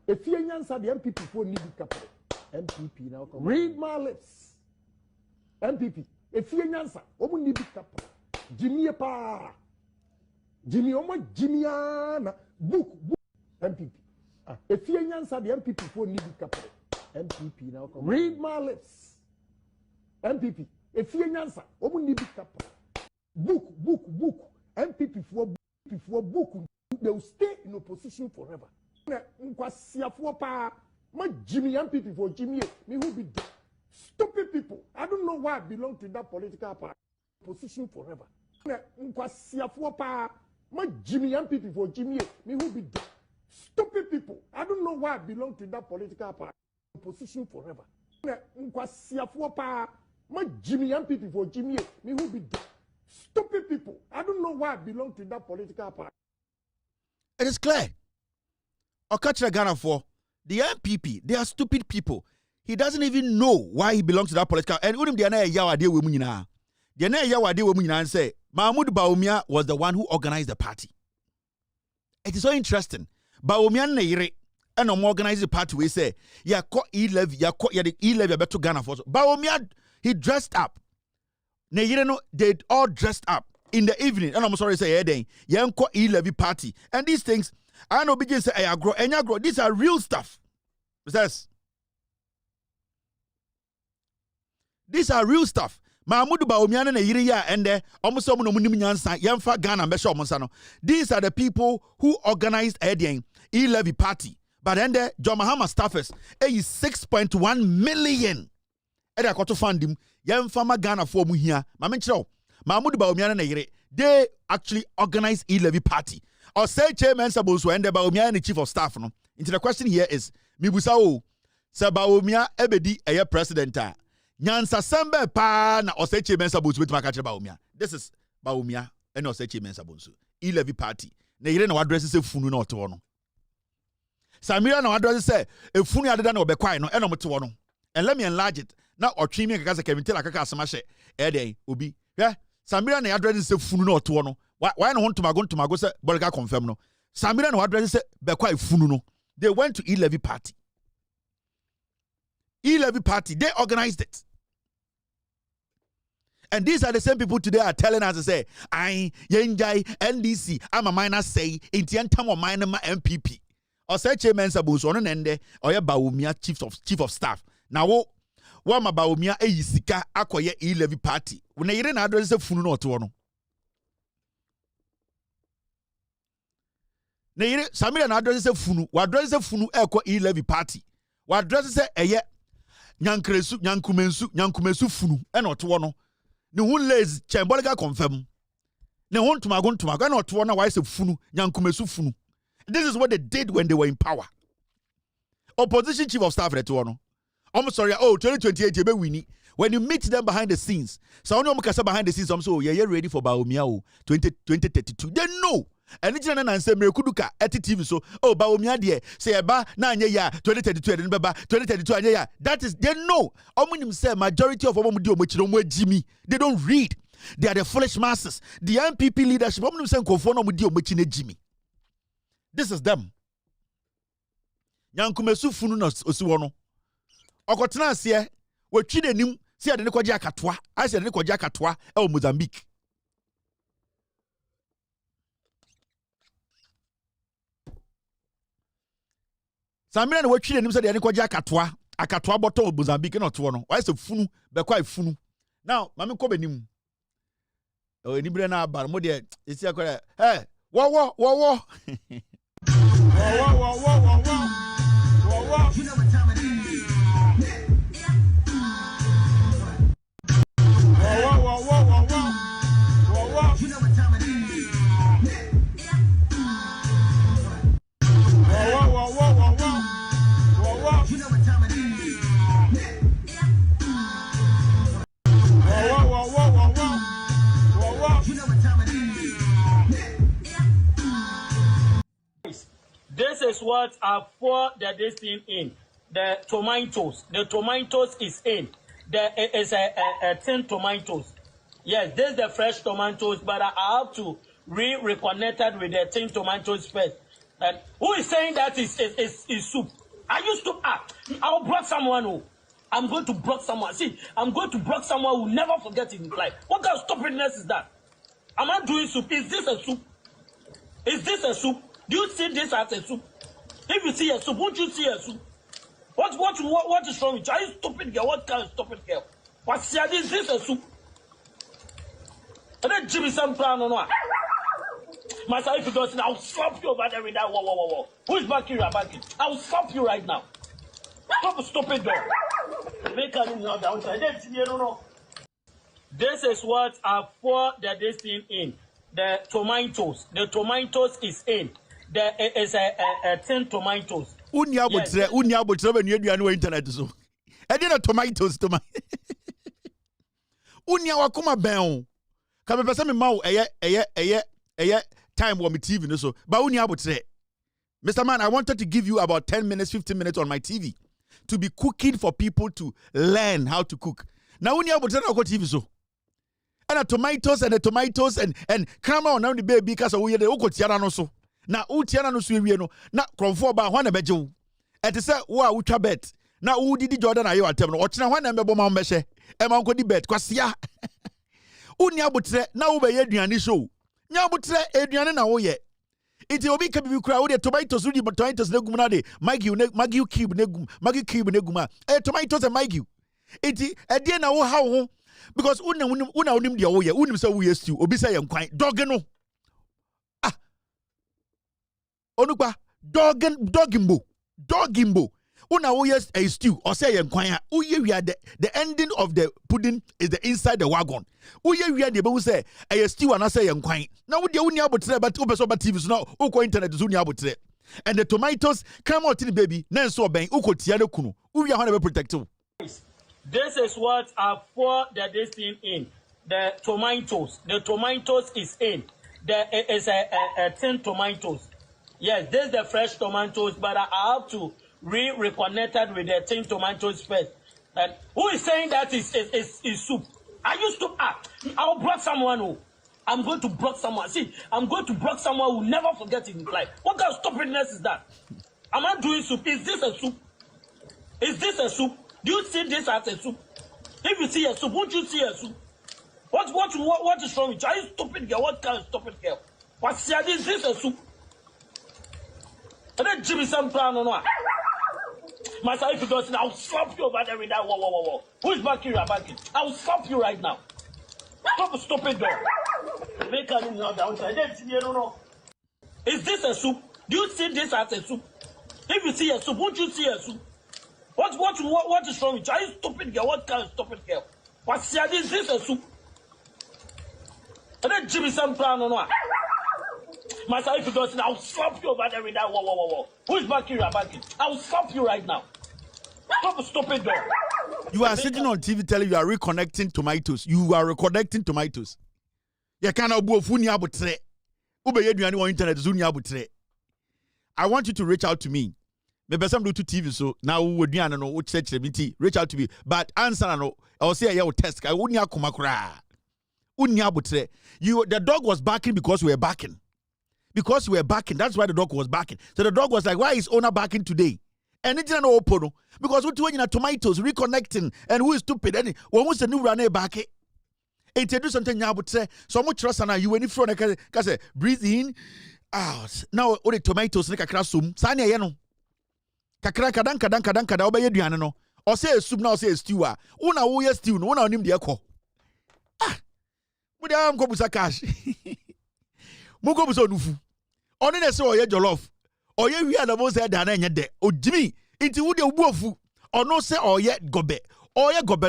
If you answer the MPP for need capital. MPP now come. Read my lips. MPP. If you answer, omu need capital. Jimmy pa. Jimmy omo Jimmyana book. MPP. If you answer the MPP for need capital. MPP now come. Read my lips. MPP. If you answer, omu need capital. Book. MPP for book. They will stay in opposition forever. Jimmy MPP for Jimmy, me who be dead. Stupid people. I don't know why I belong to that political party. Position forever. Jimmy MPP for Jimmy, me who be dead. Stupid people. I don't know why I belong to that political party. Position forever. Jimmy MPP for Jimmy, me who be dead. Stupid people. I don't know why I belong to that political party. It is clear. Okachira Ghana for the MPP, they are stupid people. He doesn't even know why he belongs to that political. And unim the ane yawa de wemunina. The ane yawa de wemunina and say Mahmoud Baumia was the one who organized the party. It is so interesting. Baumia neire and organized the party. We say ya ko e-levy, ya the e-levy beto Ghana for. Baumia he dressed up. Neire no they all dressed up in the evening. And I'm sorry say day. Yanko e-levy party. And these things I know begin say ayagro, enyagro. These are real stuff. It says these are real stuff. Mahmoud Bawumia na yiri ya ende almost no munim nyansa yemfa Ghana mbesho omonsa no. These are the people who organized E-Levy party. But ende John Mahama staffers 6.1 million. Ede akoto fund him yemfa ma Ghana for mu hia. Ma menchiro Mahmoud Bawumia na yiri they actually organized E-Levy party. Or say chairman Sabosu ende Bawumia and the chief of staff no. Into the question here is mibusa o se Bawumia ebedi eye president a Nyansa sembe pa na Oseche Mensa Bonsu with Makache Bawumia. This is Bawumia and Oseche Mensa Bonsu. E-Levy party. Na yire na wadress say funu na oto no. Samira na wadress say e funu adeda na obekwai no e no moto no. And let me enlarge it. Na otwimi kaka say Kevin Taylor kaka asema hye e den obi. Yeah. Samira na wadress say funu na oto no. Why no want to mago say Bolga confirm no. Samira na wadress say bekwai funu no. They went to E-Levy party. E-Levy party, they organized it. And these are the same people today are telling us to say, I, Yenjai, NDC, I'm a minor say, Intiantam or minor MPP. Or say chairman Sabus on an ende, or ya Bawumia chief of staff. Now, what ma Bawumia e yisika akoye E-Levy party. When they didn't address the funu no to ono. Ne Samira na address the funu, wa address the funu eko E-Levy party. Wa address the eye nyankumensu funu eno to no ne hu lazy chemboliga confirm ne hu ntumago eno to na why say funu nyankumensu funu. This is what they did when they were in power. Opposition chief of staff to no. I'm sorry, 2028 you be winning. When you meet them behind the scenes, so only behind the scenes, I'm so yeah, ready for Bawumia 2032. They know. And it's an answer Merkuduka at TV so Bawumia dear say ba na ya 2032 and baba 2032 and ya that is they know. Omunim say majority of omudio mochiro Jimmy they don't read. They are the foolish masses. The MPP leadership omunim say nkofo no mudio mochine Jimmy. This is them. Yankumesu funu no osiwo no. Okotena ase watwi denim see ade ne kwaje akatoa. I said ne kwaje akatoa e Mozambique. Samira na watwi denim say de ne kwaje akatoa bottle Mozambique no to no. Why say funu be kwa funu. Now mame ko benim. Enibere na aba mo de esi akora hey wo Whoa. You know what time it is. Whoa. You know what time it is. Whoa. You know what time it is. Whoa. You know what time it is. This is what I poured this thing in. The tomatoes. The tomatoes is in. There is a 10 tomatoes. Yes, this is the fresh tomatoes, but I have to reconnect it with the 10 tomatoes first. And who is saying that is soup? I used to I'll block someone who I'm going to block someone. See, I'm going to block someone who will never forget in his life. What kind of stupidness is that? Am I doing soup? Is this a soup? Is this a soup? Do you see this as a soup? If you see a soup, won't you see a soup? What is wrong with you? Are you stupid girl? What kind of stupid girl? What's this? Is this a soup? And then Jimmy some plan or not? Myself, if you don't see, I'll slap you over there with that. Whoa. Who's back here? I'll slap you right now. Stop a stupid dog. Make her know down. This is what I poured this thing in. The tomatoes. The tomatoes is in. There is a 10 tomatoes. Unya botre when you do internet so. I did tomatoes to my. Unya wakuma ben. Ka me pese me ma eye time on my TV no so. Ba unya botre. Mr. Man, I wanted to give you about 10 minutes, 15 minutes on my TV to be cooking for people to learn how to cook. Now unya botre na ko TV so. And the tomatoes and camera on the baby because we the okotiana no so. Na utiana no so wie no na kromfo ba hwan na beje wo ete se wo a utwa bet na wo didi Jordan ayo atem no ochena hwan na mebo ma mbehye e ma nkodi bet kwasia uni abotre na wo be ye aduane show nya abotre aduane na wo ye iti obi ka bibi kura wo de tomatoes udi tomatoes na gum na de Maggi cube na gum Maggi cube na gum tomatoes and Maggi iti e de na wo ha wo because una unim dia wo ye unim say wo ye stew obi say yenkwan dog no onukwa dogimbo una wo ye a stew or say yenkwan a wo ye wia the ending of the pudding is the inside the wagon wo ye wia de be wo say a stew and say yenkwan na wo de wo ni abotre but wo be so ba TV so na wo ko internet so ni abotre and the tomatoes come out in the baby na so ben wo ko tia ne kunu wo wia ho na be protect you. This is what I poured this thing in. The tomatoes. The tomatoes is in. There is a tin tomatoes. Yes, this is the fresh tomatoes, but I have to reconnect it with the tin tomatoes first. And who is saying that is soup? I used to I'll block someone who I'm going to block someone. See, I'm going to block someone who will never forget in his life. What kind of stupidness is that? Am I doing soup? Is this a soup? Is this a soup? Do you see this as a soup? If you see a soup, won't you see a soup? What is wrong with you? Are you stupid girl? What kind of stupid girl? What's this? Is this a soup? And then Jimmy some plan or not? Myself, if you don't see, I'll slap you over there with that. Whoa. Who is back here? I'll slap you right now. Stop a stupid girl. Make her in the outside. Is this a soup? Do you see this as a soup? If you see a soup, won't you see a soup? What is wrong with you? Are you stupid girl? What kind of stupid girl? What's this? Is this a soup? And then Jimmy some plan or not? Myself, if you don't see, I'll slap you over there with that. Whoa. Who is back here? I'll slap you right now. Stop a stupid girl. You are sitting on TV telling you are reconnecting tomatoes. You are reconnecting tomatoes. You cannot go funi abutre. Ube yedu on internet zuni abutre. I want you to reach out to me. Maybe some do to TV so now we do no what church reach out to me. But answer no. I will say I will test. I wouldn't kumakura. Unya abutre. The dog was barking because we were barking. Because we were barking. That's why the dog was barking. So the dog was like, why is owner barking today? And it didn't open because we're doing tomatoes reconnecting and who is stupid and when was the new runner back it do something now but say so much trust and you when you front say breathe in out now all the tomatoes like a classroom sanya yeno kakra kadan obey aduane no or say soup now say stew a una wo yes stew no una onim de ekọ we dey am ko busa cash mo ko busa onufu oni na say oye jollof oye wi adamo say da na enye de ojimi inti wo de obuofu ono say oye gobe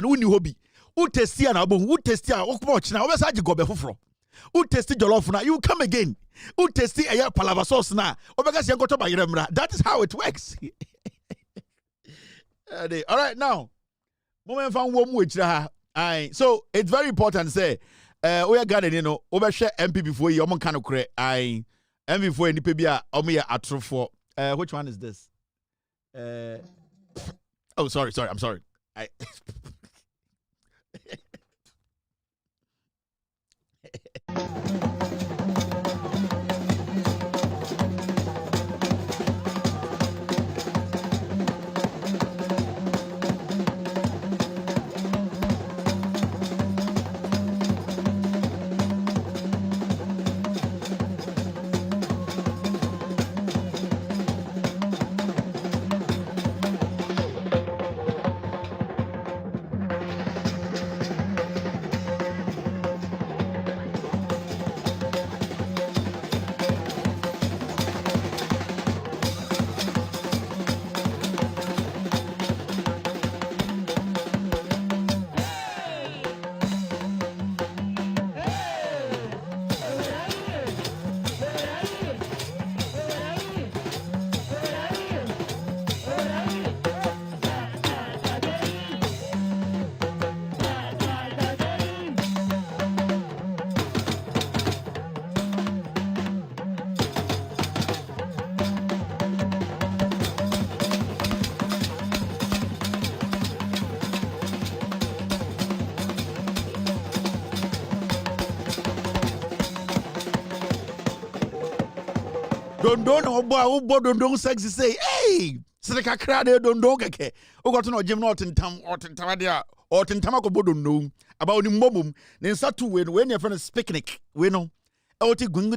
no ni hobi wo testi na abo wo testi a okpo ochina wo be sa gobe foforo wo testi jollof na you come again wo testi eye palava sauce na obeka se nkoto ba yeremra. That is how it works. All right, now moment fan wo mu echira ha ai so it's very important say we are garden no obehwe MP before you omo kan kore ai MP before any pe bia omo ye atrofo. Which one is this? Oh, sorry. I'm sorry. Dondon obo dondon sexy say hey sirika kra de dondon keke o got no gym no otentam dia otentam akobo dondon about ni mbomum ne nsatu we no when your friend is picnic we no e oti gungu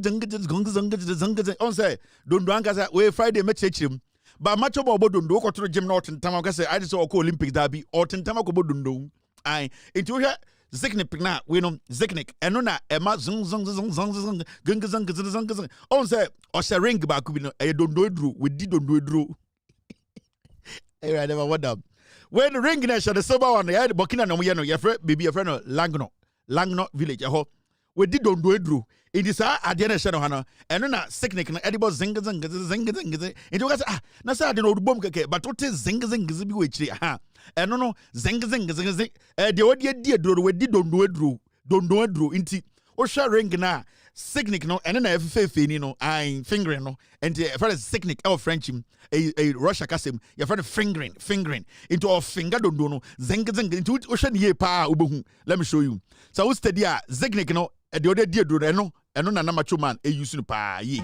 zanga on say dondon anka say we Friday match chechim ba match obo dondon o got no gym no otentam anka say I just o Olympics da bi otentam akobo dondon ai into here Ziknik na we know Ziknik eno na ema zung zung zung zung zung gung zung zung zung on say o se ring ba ku bi no e dondo edru we di dondo edru e ra never wonder when the ring na the silver one ya Burkina no ye no ye frɛ baby ye frɛ no Langno village ho we di dondo edru it is ade na hye no ha no eno na Ziknik no edible zing zing zing zing it you guys na say ade no odubom keke but what is zing zing bi we chiri ha eno no zing zing zing zing de odi adi edro we di dondo edru inti o hwe ring na Ziknik no eno na efefefe ni no ai fingering no and for Ziknik our French a Russia kasem your friend fingering into our finger dondo no zing zing into o hwe ne ye pa obehu let me show you so we study Ziknik no de odi adi edro eno na macho man e use no pa ye.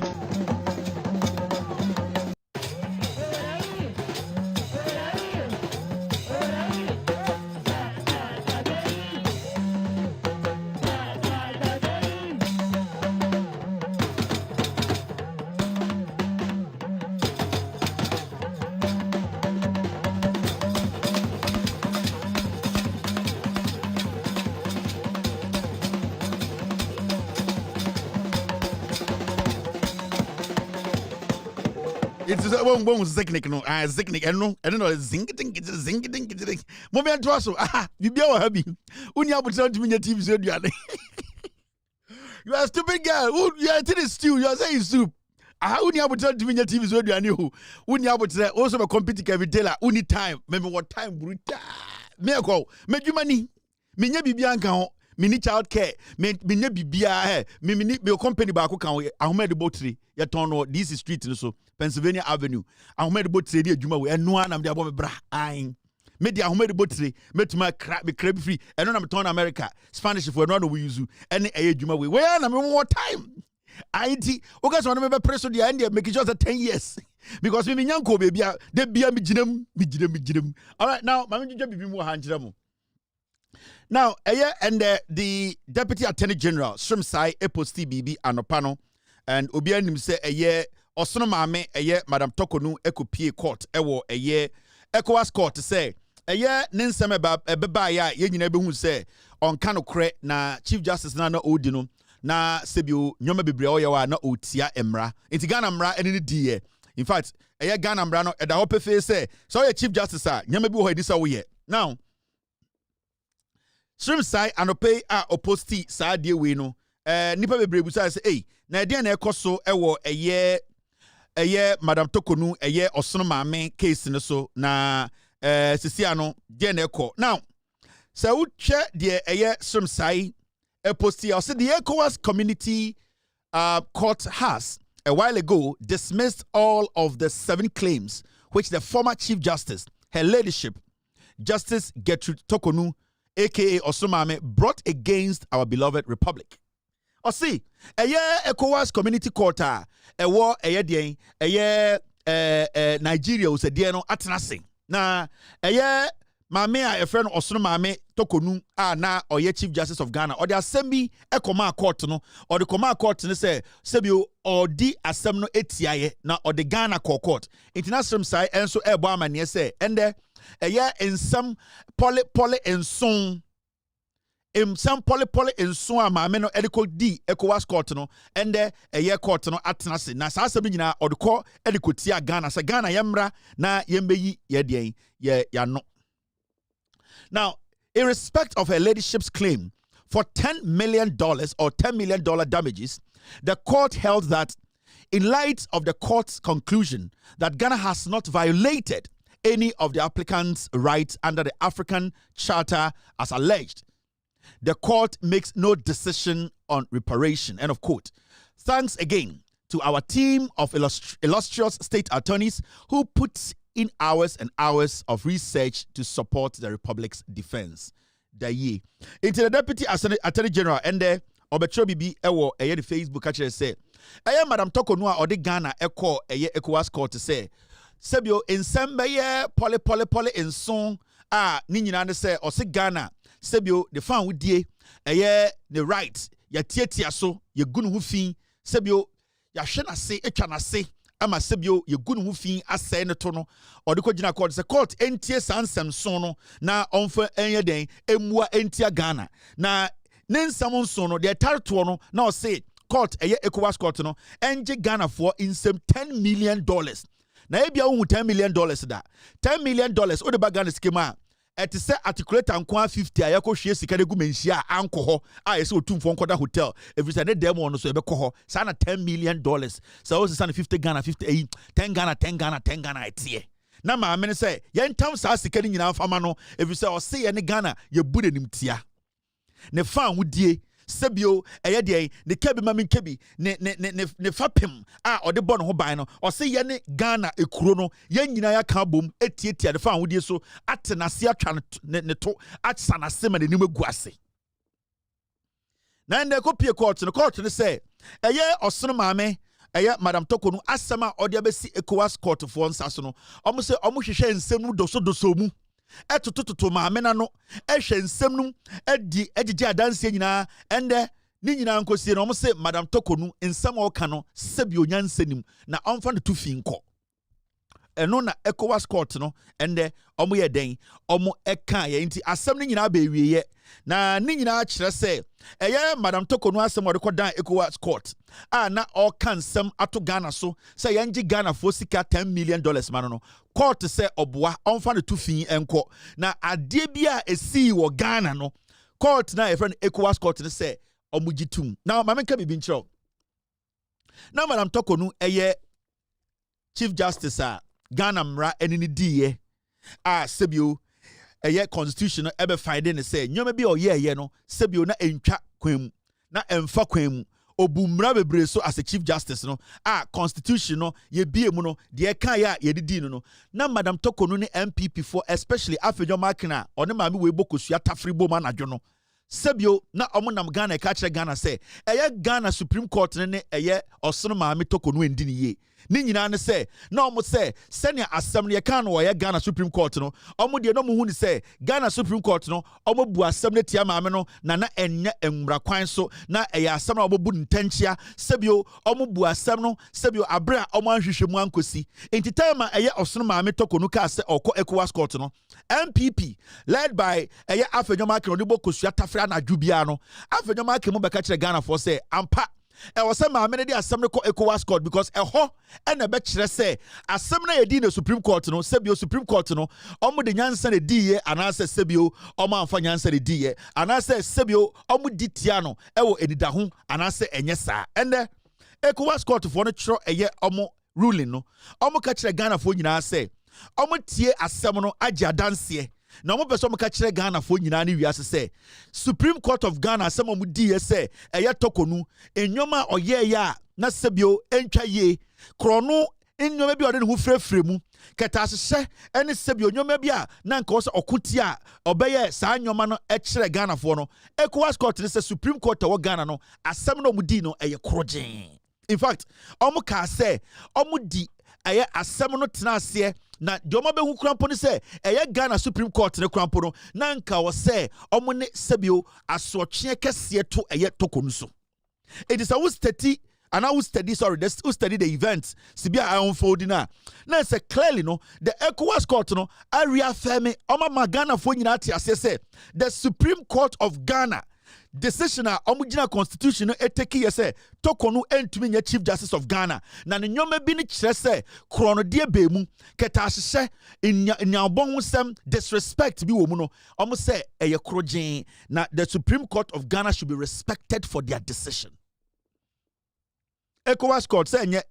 It's one Ziknik no Ziknik and no zing ding moment to us bibia wa habi uni abutan to me TV so duane you are stupid girl you are eating stew you are saying soup uni abutan to me TV so duane ho uni abutan also be compete every day la uni time me what time bruta me ko me dwumani me nya bibia nka ho me ni child care me nya bibia me company ba ko kan ahoma de botry ye ton no this street so Pennsylvania Avenue. Ahmed Botre di adwuma we eno na me de abo me bra an. Me de Ahmed Botre metuma me crab free eno na me ton America. Spanish for eno na we use ene adwuma we. Where na me more time. IT o guys want me be press the end make it just 10 years. Because me nyanko baby de bia me ginam. All right now ma me bibi mu ha ngiramo. Now and the Deputy Attorney General Shrimsai Eposti Bibi Anopano and Obia nim say Osono maame Madam Tokonu ekopie court ewo ECOWAS court say ne nsem ebeba ya ye nyina behu say onka no kre na Chief Justice na odi no na sebio nyoma bebre oyewa na otia emra inti Ghana mra ene die in fact Ghana mra no eda ho pefe say so Chief Justice a nyoma bi ho edisa wo ye now Shrimsai anope a oposti saa die we no nipa bebre busa say na ede na ekoso ewo Madam Tokonu Osono maame case ne so na sisia no de na ekọ now so we check the Shrimsai post here say the ECOWAS community court has a while ago dismissed all of the 7 claims which the former Chief Justice, her ladyship Justice Gertrude Tokonu aka Osono maame brought against our beloved republic. O see, ECOWAS community court ewo Nigeria o se de no atenase na maame a friend Osono maame Tokonu na oye Chief Justice of Ghana or the assembly ekoma court no or the command court ne say sebio or di asem no etiaye na or the Ghana court international side enso ebo amane say ende in some poly enson some poly enso amame no ediko di ECOWAS court no ende court no atenase na sa asem nyina or the court ediko tia Ghana say Ghana yemra na yembeyi ye den ye no. Now, in respect of her ladyship's claim for $10 million or $10 million damages, the court held that in light of the court's conclusion that Ghana has not violated any of the applicant's rights under the African Charter as alleged, the court makes no decision on reparation. End of quote. Thanks again to our team of illustrious state attorneys who put in hours and hours of research to support the Republic's defense. Daye. Into the Deputy Attorney General and the Obetro Bibi Ewo the Facebook actually say, Madam Tokonu or the Ghana Echo ECOWAS court to say, Sebio in Sembeye poly in song Ninyana say or say Ghana Sebio the fan with die the right ya tietia so ye gunu hu fi Sebio ya hwe na se etwa na se ama sebio ye gu no fi asɛe ne to no ɔde kɔ gyina court sɛ court entie sansɛm so no na ɔmfa enye den emua entia Ghana na ne nsɛm nso no de tarto no na ɔse court ECOWAS court no enje Ghana for insem $10 million na ebia wo $10 million da $10 million o de ba Ghana schema ɛte sɛ articulator nko 50 a yɛkɔ hwie sika de gu menhyia anko hɔ a yɛsɛ otumfo nkɔda hotel every ne demo no so yɛbɛkɔ hɔ saa na $10 million so wo sɛ 50 Ghana 50 10 Ghana ɛteɛ na maame ne sɛ yɛntam saa sika ne nyinaa fama no every sɛ ɔse yɛ ne Ghana yɛbu ne nimtia ne fa hodie sebio de ne kebi mami kebi ne fapem a ode bɔ no ho ban no ɔse ye ne Ghana ekuro no ye nyina ya ka bom etietia de fa ahodie so atenase atwa ne to atsanase ma n'anim egu ase na nde kopie court ne say ɔsono maame Madam Toko no asɛm a ɔde abɛsi ECOWAS court for nsa so no ɔmo se ɔmo hwehwɛ nsɛm no doso mu etotototo maame na no ehwe nsɛm no edi egige adanse nyinaa ende ni nyinaa nkosie no ɔmo se Madam Toko no nsɛm a ɔka no sebi onyansanim na ɔmfa no to fi nkɔ ɛno na ECOWAS court no ende ɔmo yɛ den ɔmo ɛka yɛ nti asɛm no nyinaa be wieye na ni nyinaa kyerɛ sɛ Madam Toko no asɛm ɔde kɔ dan ECOWAS court a na ɔka nsɛm ato Ghana so sɛ yɛngye Ghana for sika $10 million ma no court sɛ ɔboa ɔmfa no to fi ɛnkɔ na adeɛ bi a esi wɔ Ghana no court na yɛfrɛ no ECOWAS court ne sɛ ɔmo gitum na ma menka bibi nkyerɛw na Madam Toko no Chief Justice a Ghana mra eni ni diye a sebio constitution ebe find ne say nyoma bi oyeye no sebio na entwa kwam na emfa kwam obu mra bebre so as a Chief Justice no a constitution no ye bie mu no de kan ya ye didi no na Madam Toko no ne MPP for especially afenyo makina one maame we bokosua tafribo ma nadwo no sebio na omonam Ghana ka kire Ghana say Ghana Supreme Court ne osono maame Toko no endi ne ye ni nyina ne say na omo say senior asem ne kan no Ghana Supreme Court no omo de no mo hu ni say Ghana Supreme Court no omo bu asem ne tia maame no na enye enwura kwan so na asem na omo bu ntanchia sebio omo bu asem no sebio abra omo anhwehwe mu ankosi enti time osono maame Toko no ka say okọ ECOWAS court no MPP led by afenyo no de bokosua tafra na dwubia no afenyo mo beka kire Ghana for say ampa was a man de asem no ECOWAS court because ho and a betchere say asem na yedi the Supreme Court no sebio Supreme Court no omo de nyansa de die anase sebio omo amfa nyansa de die anase sebio omo ditia no ewo edida ho anase enye saa ende ECOWAS court for no tro omo ruling no omo ka kire Ghana for nyina say omo tie asem no agya danse na mo person mo ka kire Ghana fo nyina ne wiase se Supreme Court of Ghana asem mo di ye se Toko no enwoma oye ya na sebio entwa ye krono enwoma bi ode ne ho frefre mu keta ahye ene sebio enwoma bi a na nka wo se okoti a obeye saa enwoma no kire Ghana fo no ECOWAS court ne se Supreme Court of Ghana no asem no mo di no krogen in fact omo ka se omo di asem no tena ase na dioma be hu krampo ne se Ghana Supreme Court ne krampo no na nka wo se omo ne sebio asochie kese to Toko no so it is a study and I will study the events sibia I unfolding na say clearly no the ECOWAS court no I reaffirm oma Ghana fo nyina ate ase se the Supreme Court of Ghana decision a omugina constitution no eteki yese Toko no entumi nya Chief Justice of Ghana na ne nyoma bi ne kire se krono de be mu keta ahye nyabon husem disrespect bi wo mu no omo se krogen na the Supreme Court of Ghana should be respected for their decision. ECOWAS court se enye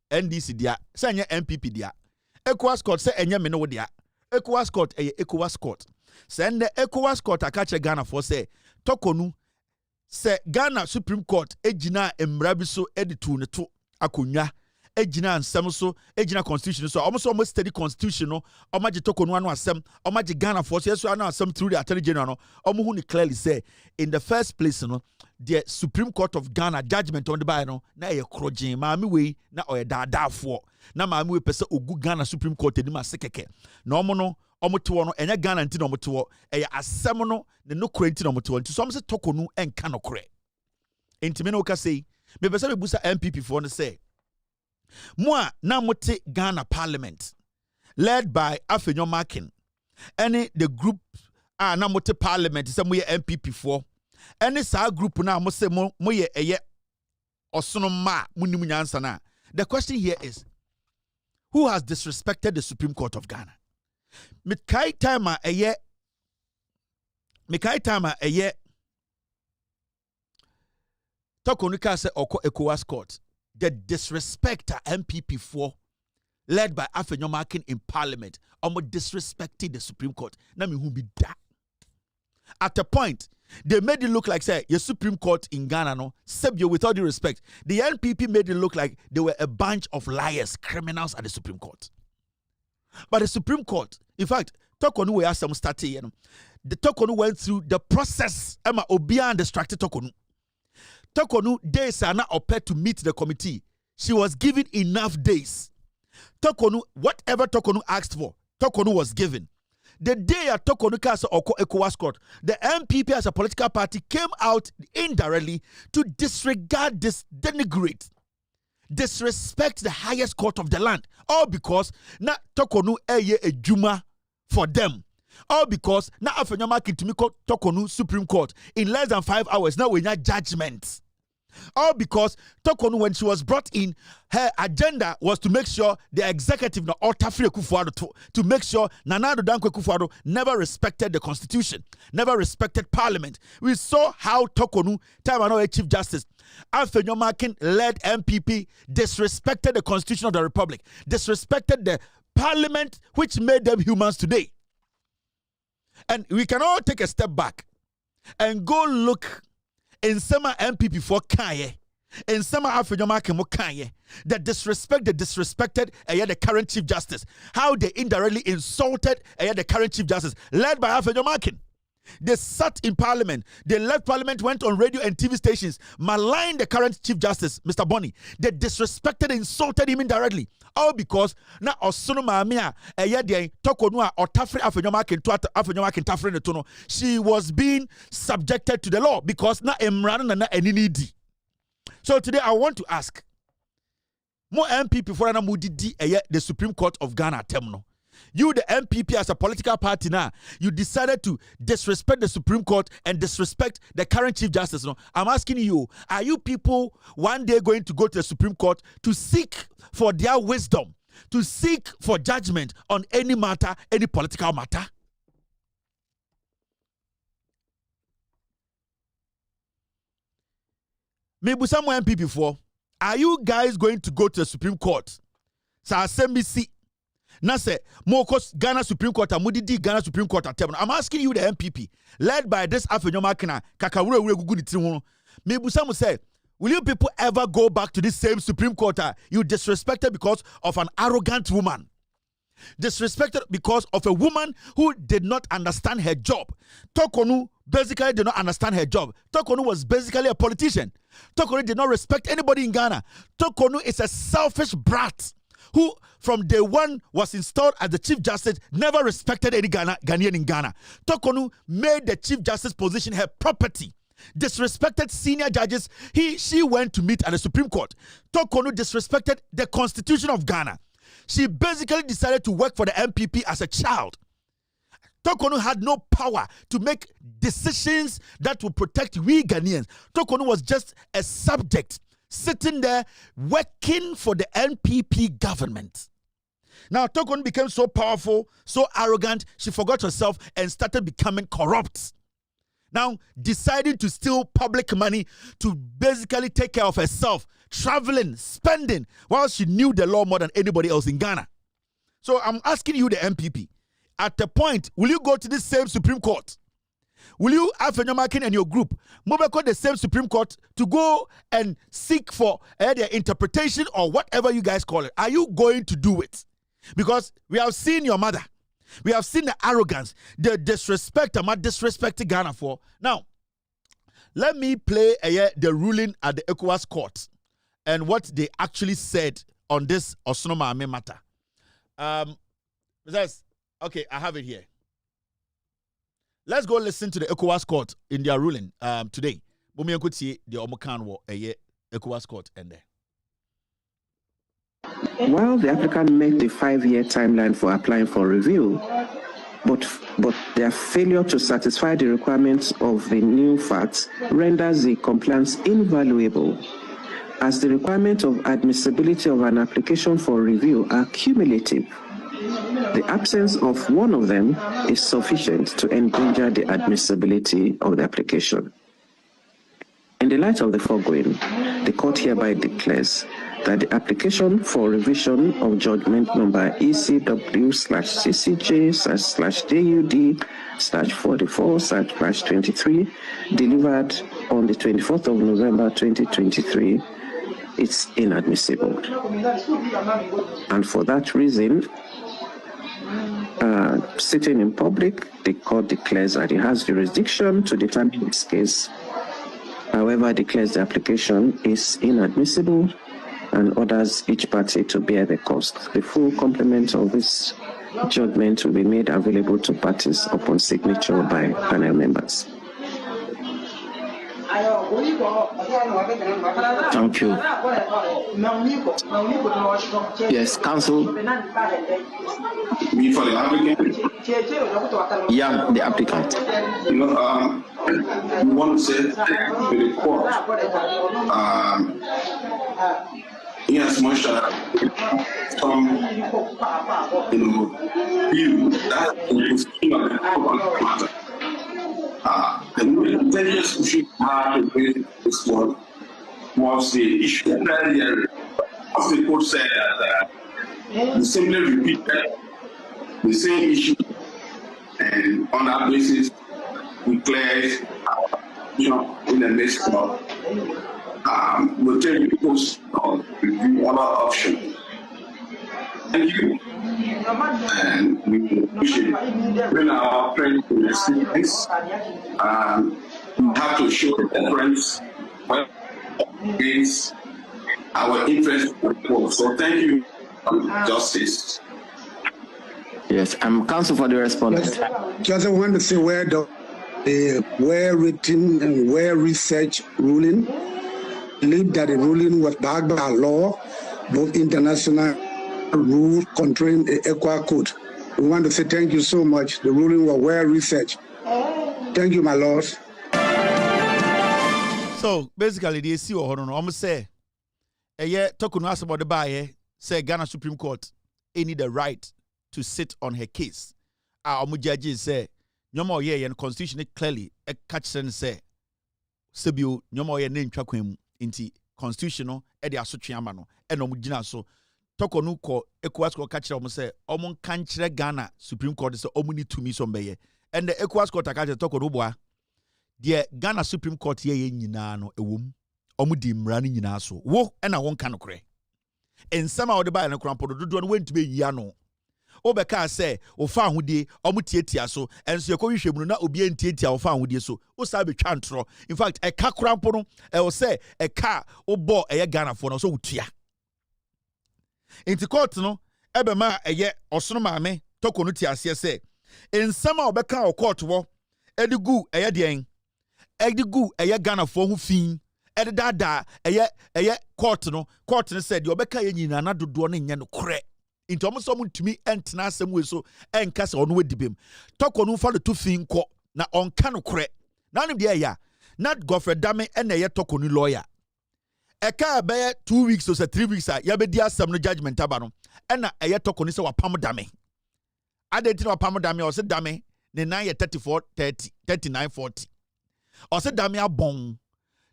NDC dia se enye MPP dia ECOWAS court se enye me no dia ECOWAS court ECOWAS court se ende ECOWAS court aka kire Ghana for se Toko no se Ghana Supreme Court ejina emra bi so editu ne to akonwa ejina nsem so ejina constitution so almost study constitution no omaje Toko no anu asem omaje Ghana for so anu asem through the Attorney General no omo hu ni clearly say in the first place no the Supreme Court of Ghana judgment on the by no na krogen maami we na dadafo na maami we pese ogu Ghana Supreme Court enim asekeke na omo no omoto no enya Ghana nti no omoto asem no ne no kwenti no omoto nti so se Toko no enka no kre enti me no ka sei me pese be busa MPP for no say Moi, na mote Ghana Parliament, led by Afenyo Makin, any the group na mote Parliament, some we MPP for, any sa group na mo se mo ye eye osono ma munimu nyansa na. The question here is, who has disrespected the Supreme Court of Ghana? Mikai time a ye Tokonuka se oko ECOWAS court. The disrespecter MPP 4 led by Afenyo Makin in Parliament almost disrespected the Supreme Court. Na mi be that. At a point, they made it look like say your Supreme Court in Ghana no, Sebio, with all due respect, the NPP made it look like they were a bunch of liars, criminals at the Supreme Court. But the Supreme Court, in fact, Tokonu we have some started, the Tokonu went through the process. Emma Obian distracted Tokonu. Tokonu days are not prepared to meet the committee. She was given enough days. Tokonu, whatever Tokonu asked for, Tokonu was given. The day at Tokonu Kasa or ECOWAS court, the MPP as a political party came out indirectly to disregard, denigrate, disrespect the highest court of the land. All because na Tokonu eye a juma for them. All because na Afenyo Makin to me Tokonu Supreme Court in less than 5 hours. Now we need judgment. All because Tokonu, when she was brought in, her agenda was to make sure the executive na Otafri Kufuado to make sure Nana Addo Dankwa Kufuado never respected the constitution, never respected parliament. We saw how Tokonu, time and Chief Justice, Afenyo Makin led MPP, disrespected the constitution of the republic, disrespected the parliament which made them humans today. And we can all take a step back and go look in some MPP for Kaye, in some Afenyo Makin Kaye, the disrespected the current Chief Justice, how they indirectly insulted the current Chief Justice, led by Afenyo Makin. They sat in Parliament. They left Parliament, went on radio and TV stations, maligned the current Chief Justice, Mr. Boni. They disrespected and insulted him indirectly. All because na osono maamia de Tokonu or Tafri Afenyo Makin to Afenyo Makin Tafri Netono. She was being subjected to the law because na emrana na enini. So today I want to ask, more MPP for an mudidi the Supreme Court of Ghana terminal. You, the MPP, as a political party now, you decided to disrespect the Supreme Court and disrespect the current Chief Justice. No? I'm asking you, are you people one day going to go to the Supreme Court to seek for their wisdom, to seek for judgment on any matter, any political matter? Maybe some MPP for, are you guys going to go to the Supreme Court? So I send me see. Now say, Ghana Supreme Court, Mudidi Ghana Supreme Court at I'm asking you, the MPP, led by this Afenyo Makin, Kakawure, maybe some will say, will you people ever go back to this same Supreme Court you disrespected because of an arrogant woman? Disrespected because of a woman who did not understand her job. Tokonu basically did not understand her job. Tokonu was basically a politician. Tokonu did not respect anybody in Ghana. Tokonu is a selfish brat who from day one was installed as the Chief Justice, never respected any Ghanaian in Ghana. Tokonu made the Chief Justice position her property, disrespected senior judges. She went to meet at the Supreme Court. Tokonu disrespected the Constitution of Ghana. She basically decided to work for the MPP as a child. Tokonu had no power to make decisions that would protect we Ghanaians. Tokonu was just a subject sitting there working for the NPP government. Now, Tokonu became so powerful, so arrogant, she forgot herself and started becoming corrupt. Now, deciding to steal public money to basically take care of herself, traveling, spending, while she knew the law more than anybody else in Ghana. So I'm asking you, the MPP, at the point, will you go to this same Supreme Court? Will you, Afenyo Makin and your group, move to the same Supreme Court to go and seek for their interpretation or whatever you guys call it? Are you going to do it? Because we have seen your mother. We have seen the arrogance, the disrespect, I'm not disrespecting Ghana for. Now, let me play the ruling at the ECOWAS court and what they actually said on this Osono Maame matter. Okay, I have it here. Let's go listen to the ECOWAS court in their ruling today. Bumi Nkuti, the Omokan ECOWAS court and there. while the applicant met the 5-year timeline for applying for review, but their failure to satisfy the requirements of the new facts renders the compliance invaluable, as the requirement of admissibility of an application for review are cumulative. The absence of one of them is sufficient to endanger the admissibility of the application. In the light of the foregoing, the court hereby declares that the application for revision of judgment number ECW/CCJ/JUD/44/23 delivered on the 24th of November 2023 is inadmissible. And for that reason, sitting in public, the court declares that it has jurisdiction to determine this case. However, declares the application is inadmissible and orders each party to bear the cost. The full complement of this judgment will be made available to parties upon signature by panel members. Thank you. Yes, counsel. Me for the applicant? Yeah, the applicant. You know, we want to say to the court, yes, much some, view that is the matter. The intelligence issue had to raise this one was the issue earlier. As the court said that we simply repeated the same issue, and on that basis, we declared in the midst of we'll tell you post on review other options. Thank you. And we appreciate when our friends will see this. We have to show the difference against our interest. So thank you, Justice. Yes, I'm counsel for the respondent. Just want to say where the well-written and well-researched ruling. Believe that the ruling was backed by law, both international rules controlling the Equa Code. We want to say thank you so much. The ruling was well-researched. Thank you, my lord. So basically, they see what almost say. Talk to us about the buyer. Say Ghana Supreme Court need the right to sit on her case. Our judges say no more and constitution clearly a catch and say Sebio no more name traquim inti constitutional edi asotweama no e no mugina so toko no ko ECOWAS ko catch them say omon kanchire Ghana Supreme Court say omuni tumi so mbeye and the ECOWAS court catch toko no boa the Ghana Supreme Court ye nyina no ewom omudi mmra no nyina so wo e na won ka no kore ensama wo de ba no krampo dodo no wentube yia no Obeka say ofa ahudie omutietia so enso yekohwehwem no na obi entietia ofa ahudie so o sa betwa ntro in fact e ka krampo no e o say e ka obo eye Ghana fo no so wutua enti court no ebema eye osono maame toko no tiase say ensama obeka o court wo edigu eye den edigu eye Ghana fo hu fin edada eye court no said obeka ye nyina na dodo no nya no kore into almost someone to me and Tenasem way so and cast on with him. Talk on who follow to think na on cano cre. None of the ya not Godfrey Dame and a talk on lawyer. A car bear 2 weeks or 3 weeks. Yabedia some no judgment tabano and a yet talk on this or Pamo Dame. I didn't know Pamo Dame or said Dame, the 9 34 30 39 40. Or said Dame a bon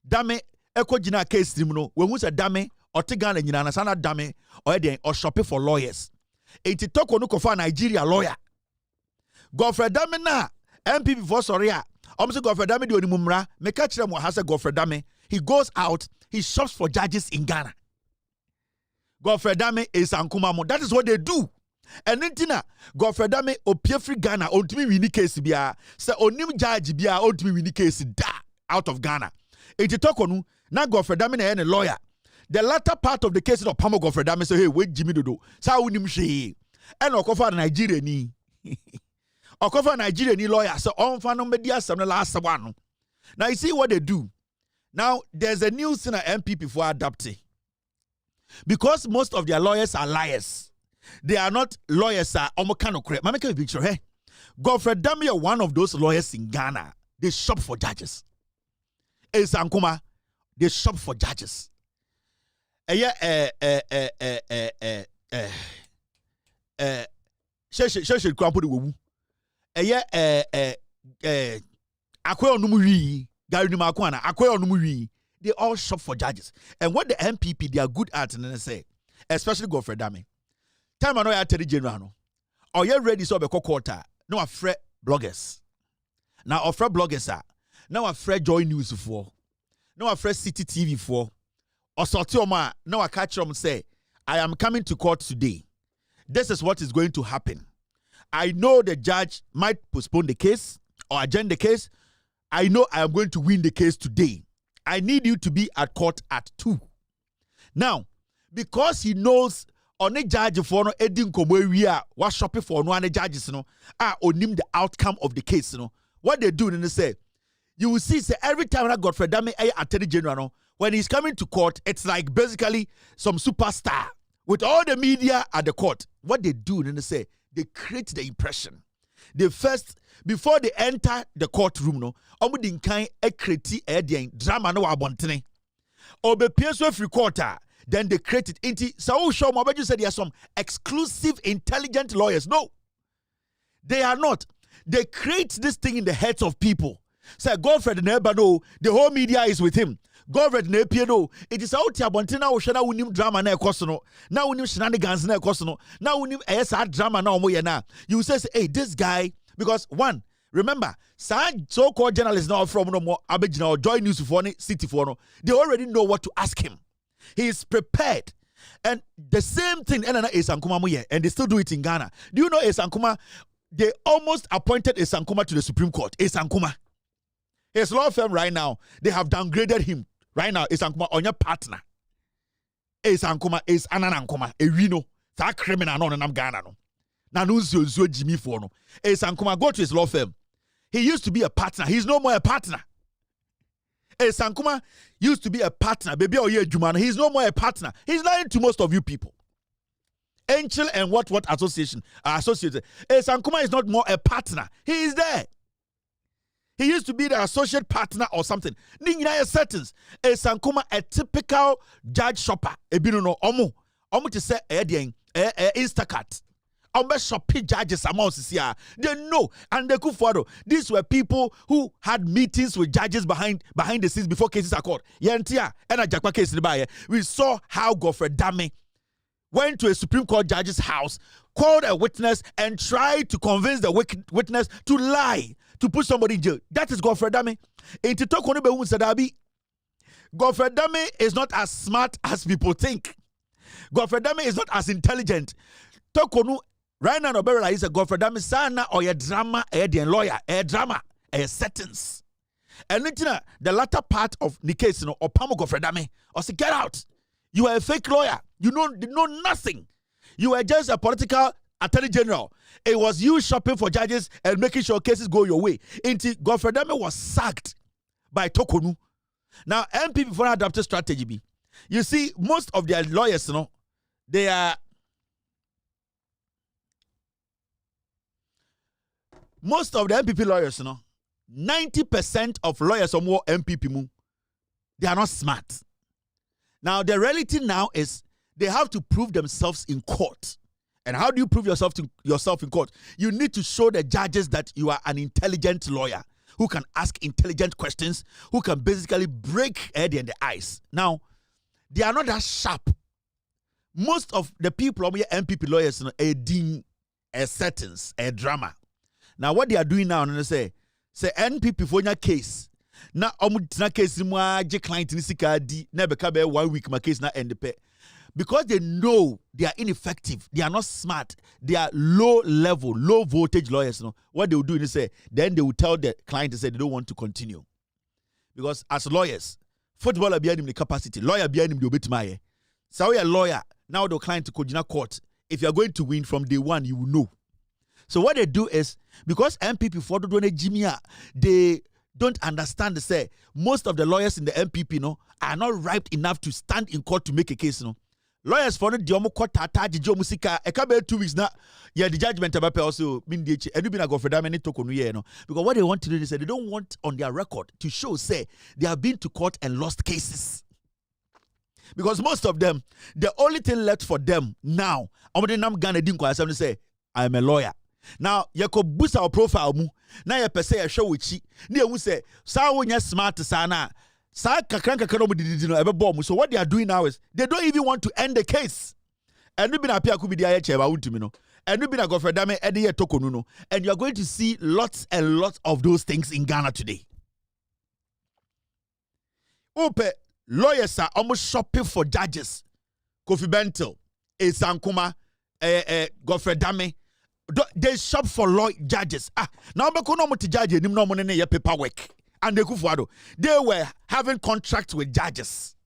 Dame Echo Gina case criminal when we said Dame. Or Tigana and Yanasana Dame or shopping for lawyers. Iti toko no kofa Nigeria lawyer. Godfrey Dame na MPP for Soria. Almost Godfrey Dame di onimumra. Me catch them what has a Godfrey Dame. He goes out, he shops for judges in Ghana. Godfrey Dame is Ankumamo. That is what they do. And then Godfrey Dame opie free Ghana ultimately win case bia. Say onim judge bia ultimately win case da out of Ghana. Iti toko no na Godfrey Dame na a lawyer. The latter part of the case of Pamo Godfrey Dame say, hey, wait, Jimmy Dodo. Sa unim she. And Okofa Nigeria ni. Okofa Nigeria ni lawyer. So on fan media some last one. Now you see what they do. Now there's a new senior MPP for adopting. Because most of their lawyers are liars. They are not lawyers. Mama can picture hey. Godfrey Dame, one of those lawyers in Ghana. They shop for judges. Esankuma, they shop for judges. Sheshe kwampo de wowu. Akwe onumuwi, gari ni makwana, akwe onumuwi. They all shop for judges. And what the MPP they are good at, and they say, especially Godfrey Dame. Time I know you tell general no. Or you ready so be quarter. No afraid bloggers. Now afraid bloggers are. Now afraid Joy News for. Now afraid City TV for. Or Sotioma. Now I catch them say, I am coming to court today. This is what is going to happen. I know the judge might postpone the case or adjourn the case. I know I am going to win the case today. I need you to be at court at 2. Now, because he knows on a judge for no edin komwe what shopping for no and judges no onim the outcome of the case no. What they do and they say, you will see say every time that Godfrey Dame attorney general no, when he's coming to court, it's like basically some superstar with all the media at the court. What they do and they say, they create the impression. They first, before they enter the courtroom, no, omudinkan create drama no abontene. Obe PSO free quarter, then they create it into so show you said there are some exclusive intelligent lawyers. No, they are not. They create this thing in the heads of people. Say Godfrey Nebano, the whole media is with him. Godfrey Nepiano, it is out here Bontina Oshana unim drama na ekosono. Now unim shenanigans na ekosono. Now unim ESA drama na omoyena. You say, hey, this guy, because one, remember, so-called journalists now from no more Abidjan or Joy News for City for no, they already know what to ask him. He is prepared. And the same thing Esankuma muye, and they still do it in Ghana. Do you know Esankuma? They almost appointed Esankuma to the Supreme Court. Esankuma. His law firm right now, they have downgraded him. Right now, Esankuma on your partner. Esankuma is Ananankuma, a rino. That criminal no nam Ghana no. Nanunzio Jimmy for no. Esankuma go to his law firm. He used to be a partner. He's no more a partner. Esankuma used to be a partner. Baby Oye Jumano. He's no more a partner. He's lying to most of you people. Angel and what association are associated. Esankuma is not more a partner. He is there. He used to be the associate partner or something. Ningina settings. Esankuma a typical judge shopper. Ebino no omu to say Instacart. Shopping judges among they know and they could follow. These were people who had meetings with judges behind the scenes before cases are called. Yentia and a Jakwa case we saw how Godfrey Dame went to a Supreme Court judge's house, called a witness, and tried to convince the witness to lie, to put somebody in jail. That is Godfrey Dame. Godfrey Dame is not as smart as people think. Godfrey Dame is not as intelligent. Tokonu right now, Nobel is a Godfrey Dame sana or a drama, a lawyer, a drama, a sentence. And the latter part of the case, or Pamo Godfrey Dame, or say, get out. You are a fake lawyer. You know nothing. You are just a political attorney general. It was you shopping for judges and making sure cases go your way. Until Godfrey Dame was sacked by Tokonu. Now, MPP before adopted strategy B. You see, most of their lawyers, they are most of the MPP lawyers, 90% of lawyers or more MPP, they are not smart. Now, the reality now is they have to prove themselves in court. And how do you prove yourself in court? You need to show the judges that you are an intelligent lawyer who can ask intelligent questions, who can basically break head in the eyes. Now, they are not that sharp. Most of the people of your MPP lawyers, a ding, a sentence, a drama. Now, what they are doing now, they say NPP for your case. Now, na case moi je client ni sika di na beka be 1 week my case na end pe. Because they know they are ineffective, they are not smart, they are low level, low voltage lawyers. What they will do is say, then they will tell the client to say they don't want to continue. Because as lawyers, footballer behind him the capacity, lawyer behind him the obetimaye. So a lawyer, now the client to Kojina court. If you are going to win from day one, you will know. So what they do is, because MPP for the Jimmy, they don't understand, say, most of the lawyers in the MPP, are not ripe enough to stand in court to make a case, lawyers for no diomo kota jijo musika e ka be 2 weeks na yeah the judgment about also mean the edu been go for that many tokonu here no because what they want to do is they don't want on their record to show say they have been to court and lost cases. Because most of them, the only thing left for them now, say, I'm a lawyer. Now, you could boost our profile. Now, you per se a show with you. You say, so smart sana. So what they are doing now is they don't even want to end the case. And we've been appear could be the IHM, and we've been a go for dame and you are going to see lots and lots of those things in Ghana today. Ope. Lawyers are almost shopping for judges. Kofi Bentil, Esankuma, Godfrey Dame. They shop for judges. Now we no to judge him no money in paperwork. And they were having contracts with judges.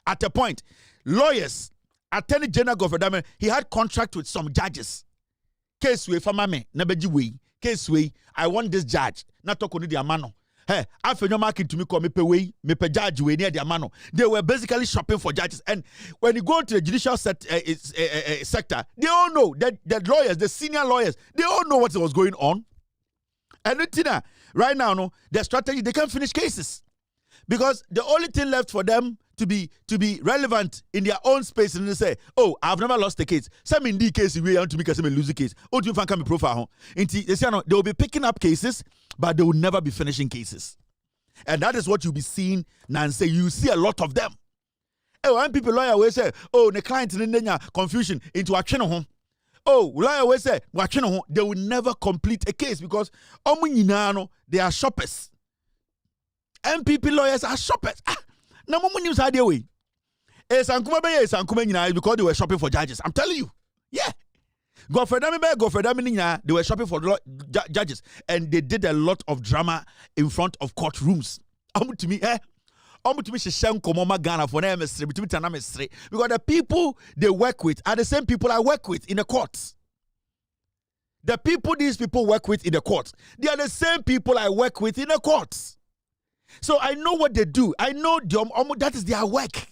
At a point, lawyers, Attorney General Godfrey Dame, he had contract with some judges. Case way for mame, nebeji way. Case way, I want this judge. Not talk on the amano. Hey, after your market to me call me pay way, me pay judge way near their mano. They were basically shopping for judges. And when you go to the judicial sector, they all know that the lawyers, the senior lawyers, they all know what was going on. And right now, no, their strategy, they can't finish cases. Because the only thing left for them to be relevant in their own space, and they say, oh, I've never lost a case. Some in the case we want to make us lose a case. Oh, do you find come profile? They say no, they will be picking up cases, but they will never be finishing cases. And that is what you'll be seeing now. And say you see a lot of them. When people lawyer will say, oh, the client in confusion into action home. Oh, lawyer will say, they will never complete a case because they are shoppers. MPP lawyers are shoppers. No more news idea way. Because they were shopping for judges. I'm telling you. Yeah. Go for them, they were shopping for judges. And they did a lot of drama in front of courtrooms. To me, because the people they work with are the same people I work with in the courts. The people these people work with in the courts, they are the same people I work with in the courts. So I know what they do. I know that is their work.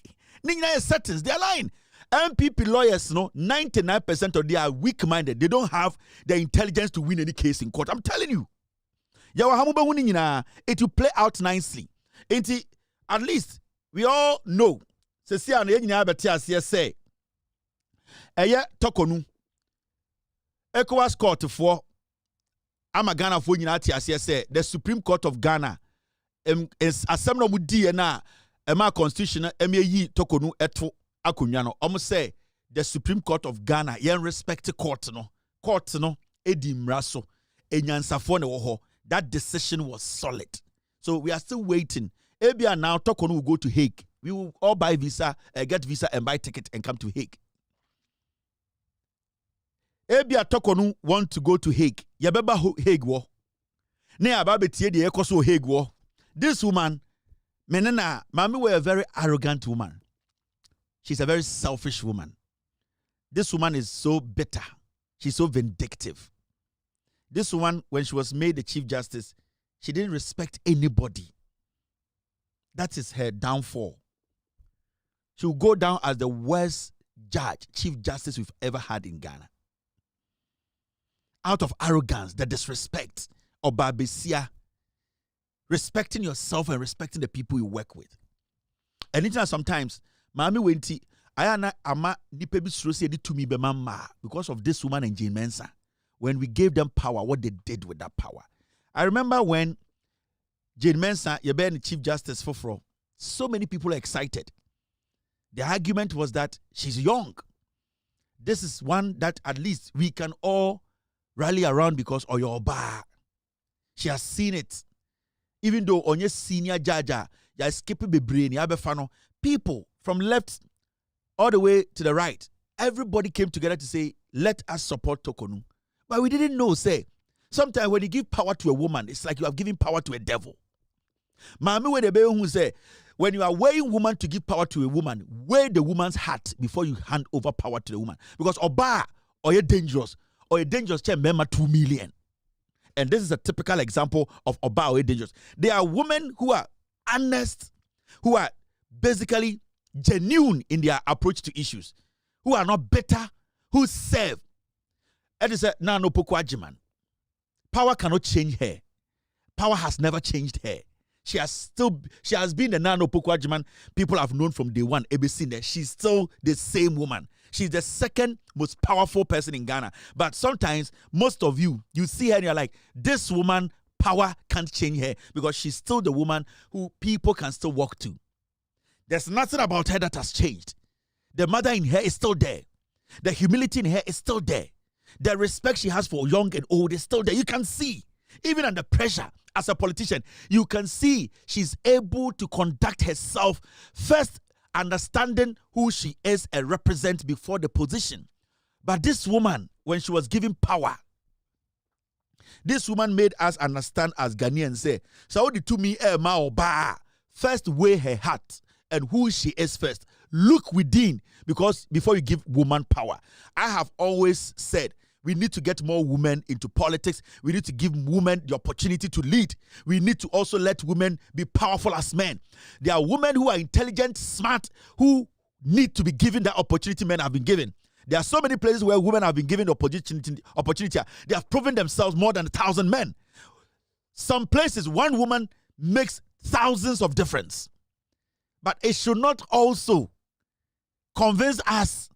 Settings, they are lying. MPP lawyers, 99% of them are weak-minded. They don't have the intelligence to win any case in court. I'm telling you. It will play out nicely. At least we all know. Say, Tokonu. ECOWAS court for Ghana for the Supreme Court of Ghana. Assembly mudi na ema constitution yi tokonu eto akonwa no omo say the Supreme Court of Ghana yen respect court no edi mraso enyansafo ne wo ho. That decision was solid. So we are still waiting. Ebia now tokonu will go to Hague. We will all buy visa, get visa and buy ticket and come to Hague. Ebia tokonu want to go to Hague. Yabeba Hague wo. Ne ababe tie de ekoso Hague wo. This woman, Menena, Mami were a very arrogant woman. She's a very selfish woman. This woman is so bitter. She's so vindictive. This woman, when she was made the Chief Justice, she didn't respect anybody. That is her downfall. She will go down as the worst Chief Justice we've ever had in Ghana. Out of arrogance, the disrespect, or barbesia, respecting yourself and respecting the people you work with. And sometimes, Mami Wenti, Ayana Ama Nipebi Srosi to me Bemama because of this woman and Jane Mensah. When we gave them power, what they did with that power. I remember when Jane Mensah, the Chief Justice Foforo, so many people are excited. The argument was that she's young. This is one that at least we can all rally around because of your bar. She has seen it. Even though on your senior judge, you skipping the brain, people from left all the way to the right, everybody came together to say, let us support Tokonu. But we didn't know, say, sometimes when you give power to a woman, it's like you have given power to a devil. Mami we the baby who say, when you are weighing woman to give power to a woman, weigh the woman's heart before you hand over power to the woman. Because Oba, or you're dangerous, member 2 million. And this is a typical example of Oba or dangerous. There are women who are honest, who are basically genuine in their approach to issues, who are not bitter, who serve. It is a Nana Opoku Agyeman. Power cannot change her. Power has never changed her. She has been the Nana Opoku Agyeman people have known from day one. She's still the same woman. She's the second most powerful person in Ghana. But sometimes, most of you see her and you're like, this woman, power can't change her, because she's still the woman who people can still walk to. There's nothing about her that has changed. The mother in her is still there. The humility in her is still there. The respect she has for young and old is still there. You can see, even under pressure as a politician, you can see she's able to conduct herself, first understanding who she is and represent before the position. But this woman, when she was given power, this woman made us understand as Ghanaians say, so to me, first weigh her heart and who she is first. Look within, because before you give woman power, I have always said, we need to get more women into politics. We need to give women the opportunity to lead. We need to also let women be powerful as men. There are women who are intelligent, smart, who need to be given the opportunity men have been given. There are so many places where women have been given the opportunity. They have proven themselves more than 1,000 men. Some places, one woman makes thousands of difference. But it should not also convince us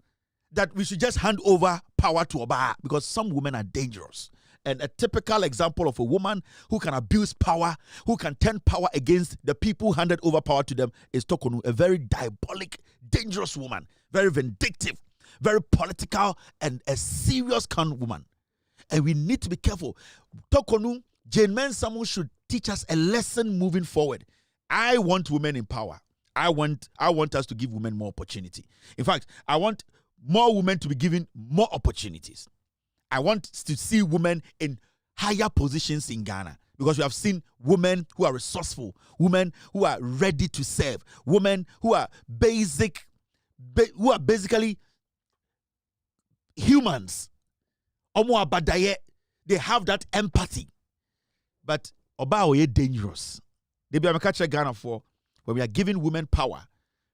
that we should just hand over power to Oba, because some women are dangerous. And a typical example of a woman who can abuse power, who can turn power against the people who handed over power to them, is Tokonu, a very diabolic, dangerous woman, very vindictive, very political, and a serious kind of woman. And we need to be careful. Tokonu, Jane Mensamu should teach us a lesson moving forward. I want women in power. I want us to give women more opportunity. In fact, I want more women to be given more opportunities. I want to see women in higher positions in Ghana, because we have seen women who are resourceful, women who are ready to serve, women who are basically humans. They have that empathy. But Oba dangerous. They be a Ghana for when we are giving women power.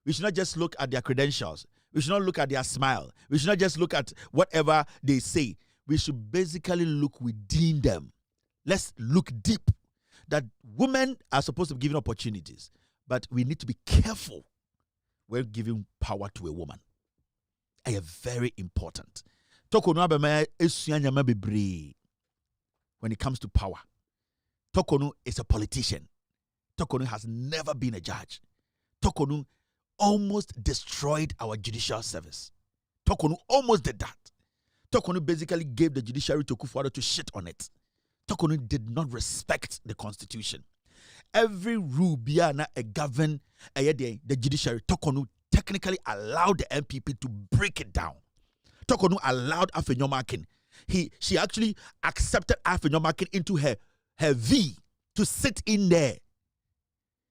We should not just look at their credentials. We should not look at their smile. We should not just look at whatever they say. We should basically look within them. Let's look deep. That women are supposed to be given opportunities, but we need to be careful when giving power to a woman. They are very important. When it comes to power, Tokonu is a politician. Tokonu has never been a judge. Tokonu almost destroyed our judicial service. Tokonu almost did that. Tokonu basically gave the judiciary to Kufuor to shit on it. Tokonu did not respect the constitution. Every rule biana a govern the judiciary, Tokonu technically allowed the MPP to break it down. Tokonu allowed Afenyomakin. She actually accepted Afenyomakin into her V to sit in there.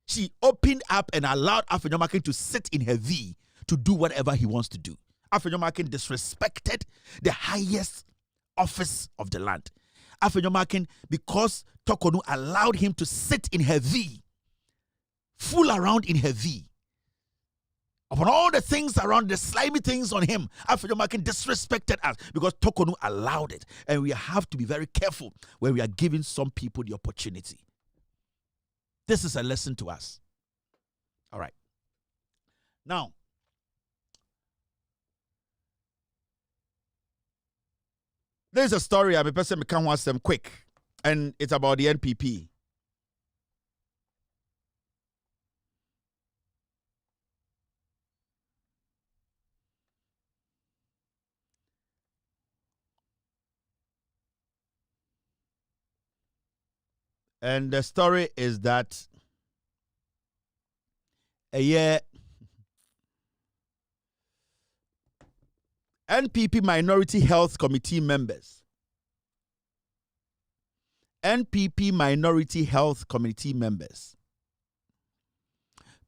She opened up and allowed Afenyomakin to sit in her V to do whatever he wants to do. Afenyomakin disrespected the highest office of the land. Afenyomakin, because Tokonu allowed him to sit in her V, fool around in her V, upon all the things around, the slimy things on him, Afenyomakin disrespected us because Tokonu allowed it. And we have to be very careful when we are giving some people the opportunity. This is a lesson to us. All right. Now, there's a story I'm a person can watch them quick, and it's about the NPP. And the story is that NPP Minority Health Committee members. NPP Minority Health Committee members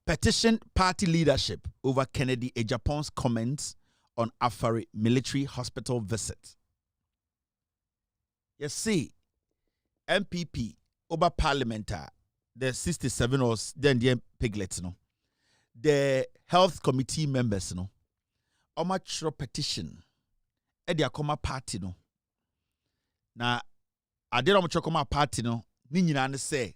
petitioned party leadership over Kennedy Agyapong's comments on Afari military hospital visit. You see, NPP over parliamentar, the 67 or then the piglets, no. the health committee members no omachro petition e dia koma party no na ade no koma party no ni nyina ne say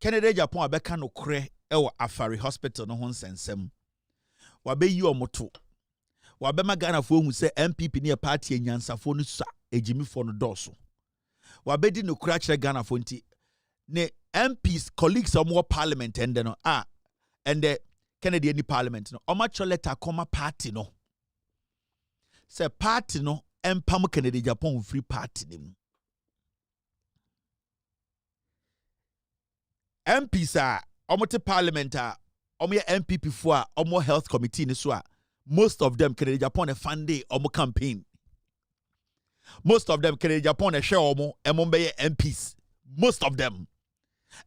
Kennedy Japan abeka no kre e wo Afari Hospital no ho nsensem wabeyi omoto wabema Ghana fo hu say MPP ne party enyansafo no sa ejimifo no doso wabedi no kra kire Ghana fo nti ne MPs colleagues of parliament and no and the Kennedy any parliament no omacho letter koma party no say party no empam Kennedy Japan free party nim MPs are omote parliament omo MPP for omo health committee ni so most of them Kennedy Japan fund omo campaign most of them Kennedy Japan share omo be MPs most of them.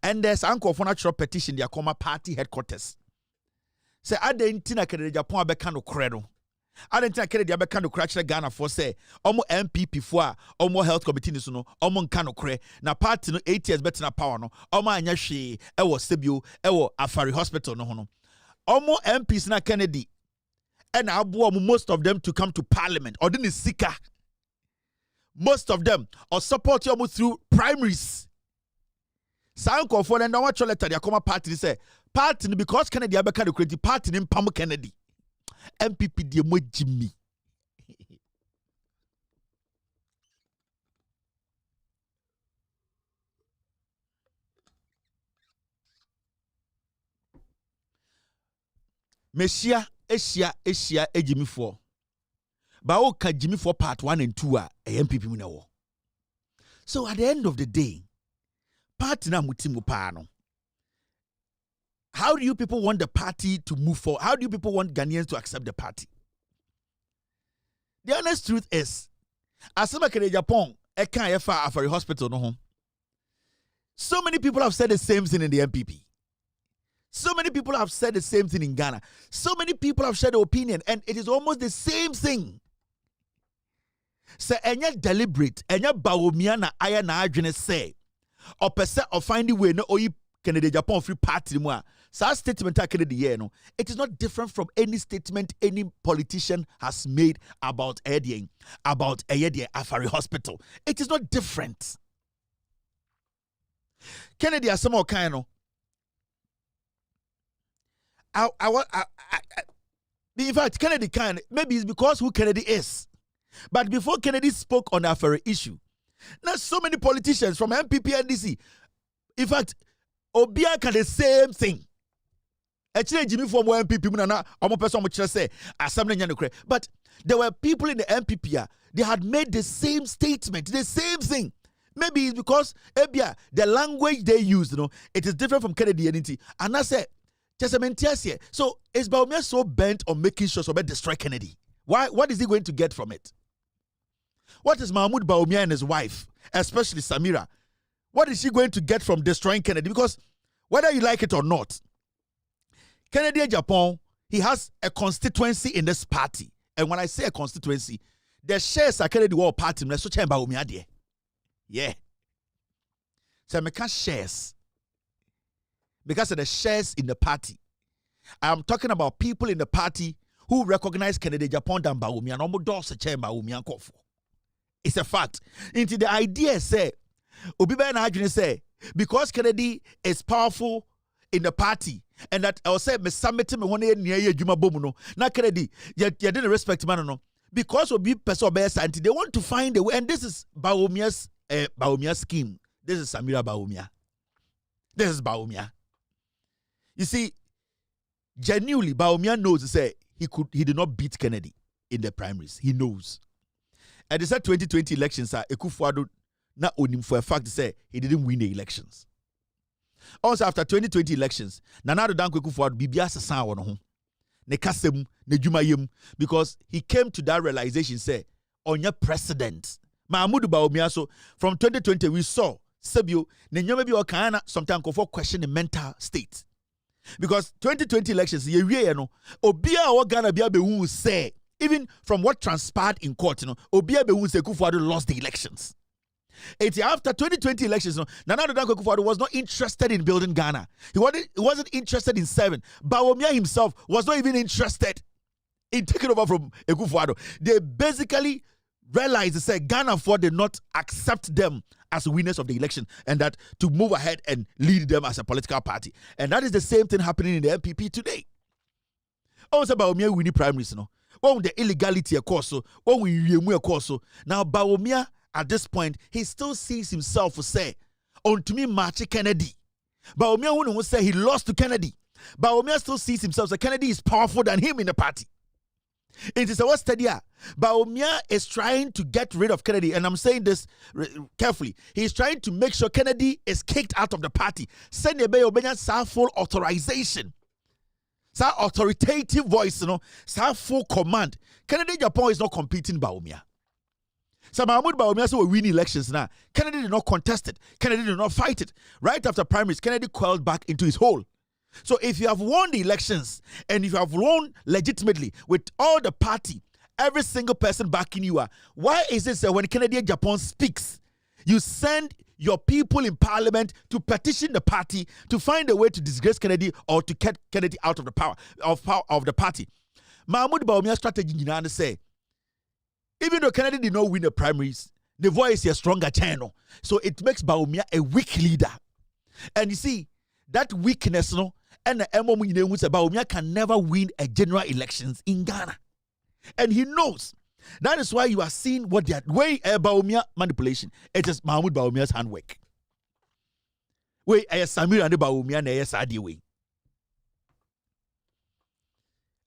And there's uncle for natural petition their comma party headquarters. Say I didn't think Kennedy Japan abeka credo. I didn't think Kennedy abeka crash Ghana for say omo MPP for omo health committee so no omo nka kre na party no 8 years better na power no omo anya hwe e wo Sebio e wo Afari Hospital no ho no. Omo MPs na Kennedy and abo most of them to come to parliament or didn't sika. Most of them or support you through primaries. Sanko for and what letter they come party say party because Kennedy abeka the credit party in Pam Kennedy MPP de mo Jimmy Mesia Asia Jimmy 4 ba o ka Jimmy 4 part 1 and 2 MPP mu na wo. So at the end of the day party na mutimu pa no. How do you people want the party to move forward? How do you people want Ghanaians to accept the party? The honest truth is, Asama Kennedy Japan, Eka Efa Afari Hospital no home. So many people have said the same thing in the MPP. So many people have said the same thing in Ghana. So many people have shared their opinion, and it is almost the same thing. So, enya deliberate, enya bawumia na aya na adwene say. Or percent or finding way no oyi Kennedy Japan free party mo sa statement Kennedy here no it is not different from any statement any politician has made about Afari Hospital. It is not different. Kennedy as some kind of in fact Kennedy kind maybe it's because who Kennedy is, but before Kennedy spoke on the Afari issue. Now, so many politicians from MPP and DC, in fact, Obia can the same thing. Actually, Jimmy from MPP, say, but there were people in the MPP, they had made the same statement, the same thing. Maybe it's because the language they use, it is different from Kennedy unity. And I said, so is Bawumia so bent on making sure so destroy Kennedy? Why? What is he going to get from it? What is Mahmoud Bawumia and his wife, especially Samira, what is she going to get from destroying Kennedy? Because whether you like it or not, Kennedy Japan, he has a constituency in this party. And when I say a constituency, the shares are Kennedy War Party. Yeah. So I can't shares. Because of the shares in the party. I am talking about people in the party who recognize Kennedy Japan than Bawumia. No more doors a chair Bawumia Kofu. It's a fact. Into the idea say, Obiba and Adrian say, because Kennedy is powerful in the party, and that I'll say, me summit me one near ye Juma Bomuno, na Kennedy, you didn't respect man no. Because Obi person be santi, they want to find a way, and this is Bawumia's scheme. This is Samira Bawumia. This is Bawumia. You see, genuinely, Bawumia knows, say he did not beat Kennedy in the primaries. He knows. And they said 2020 elections Ekufuado na onim for a fact say he didn't win the elections. Also after 2020 elections, Nana Addo Dankwa Ekufuado bibia sesa wo no ho. Ne kasem, ne dwumayem because he came to that realization say onya president. Mahmoud Bawumia so from 2020 we saw Sebio ne nyoma bi o kan na sometimes go for question the mental state. Because 2020 elections ye wie no obia o Ghana bia be hu say even from what transpired in court, Obia Bewuse Kufuado lost the elections. After 2020 elections, Nana Addo Dankwa Akufo-Addo was not interested in building Ghana. He wasn't interested in serving. Bawumia himself was not even interested in taking over from Akufo-Addo. They basically realized that Ghana did not accept them as winners of the election and that to move ahead and lead them as a political party. And that is the same thing happening in the NPP today. Also, Bawumia winning primaries, the illegality, of course, now Bawumia, at this point, he still sees himself say, on to me, March Kennedy. Bawumia wouldn't say he lost to Kennedy. Bawumia still sees himself as Kennedy is powerful than him in the party. It is a study. Bawumia is trying to get rid of Kennedy, and I'm saying this carefully. He's trying to make sure Kennedy is kicked out of the party. Send a full authorization. Authoritative voice, full command. Kennedy Japan is not competing Bawumia. So Mahmoud Bawumia said we win elections now. Kennedy did not contest it. Kennedy did not fight it. Right after primaries, Kennedy coiled back into his hole. So if you have won the elections and if you have won legitimately with all the party, every single person backing you, why is it that when Kennedy Japan speaks, you send your people in parliament to petition the party to find a way to disgrace Kennedy or to get Kennedy out of the power of the party? Mahmoud Bawumia's strategy, say, even though Kennedy did not win the primaries, the voice is a stronger channel. So it makes Bawumia a weak leader. And you see, that weakness, and the Bawumia can never win a general elections in Ghana. And he knows. That is why you are seeing what they are way Bawumia manipulation. It is Mahmoud Bawumia's handwork. Way Samir and Bawumia and Sadi way.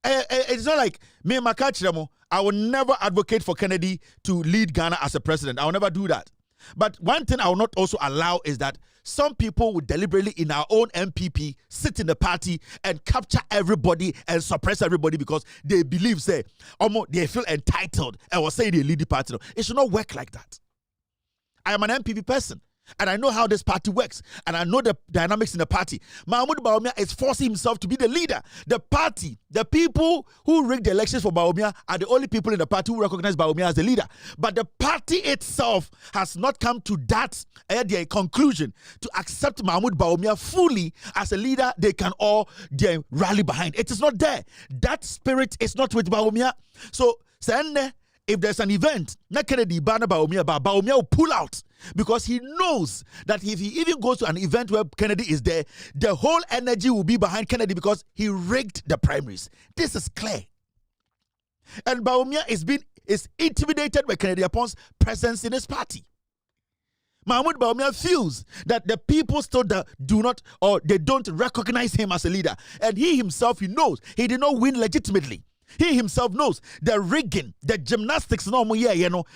It's not like me, Makachiramo. I will never advocate for Kennedy to lead Ghana as a president. I will never do that. But one thing I will not also allow is that some people would deliberately in our own MPP sit in the party and capture everybody and suppress everybody because they believe, they feel entitled and will say they lead the party. It should not work like that. I am an MPP person. And I know how this party works. And I know the dynamics in the party. Mahmoud Bawumia is forcing himself to be the leader. The party, the people who rigged the elections for Bawumia are the only people in the party who recognize Bawumia as the leader. But the party itself has not come to that conclusion to accept Mahmoud Bawumia fully as a leader they can all rally behind. It is not there. That spirit is not with Bawumia. So, if there's an event, Bawumia will pull out because he knows that if he even goes to an event where Kennedy is there, the whole energy will be behind Kennedy because he rigged the primaries. This is clear. And Bawumia is intimidated by Kennedy Japan's presence in his party. Mahmoud Bawumia feels that the people still do not or they don't recognize him as a leader. And he himself, he knows he did not win legitimately. He himself knows the rigging, the gymnastics,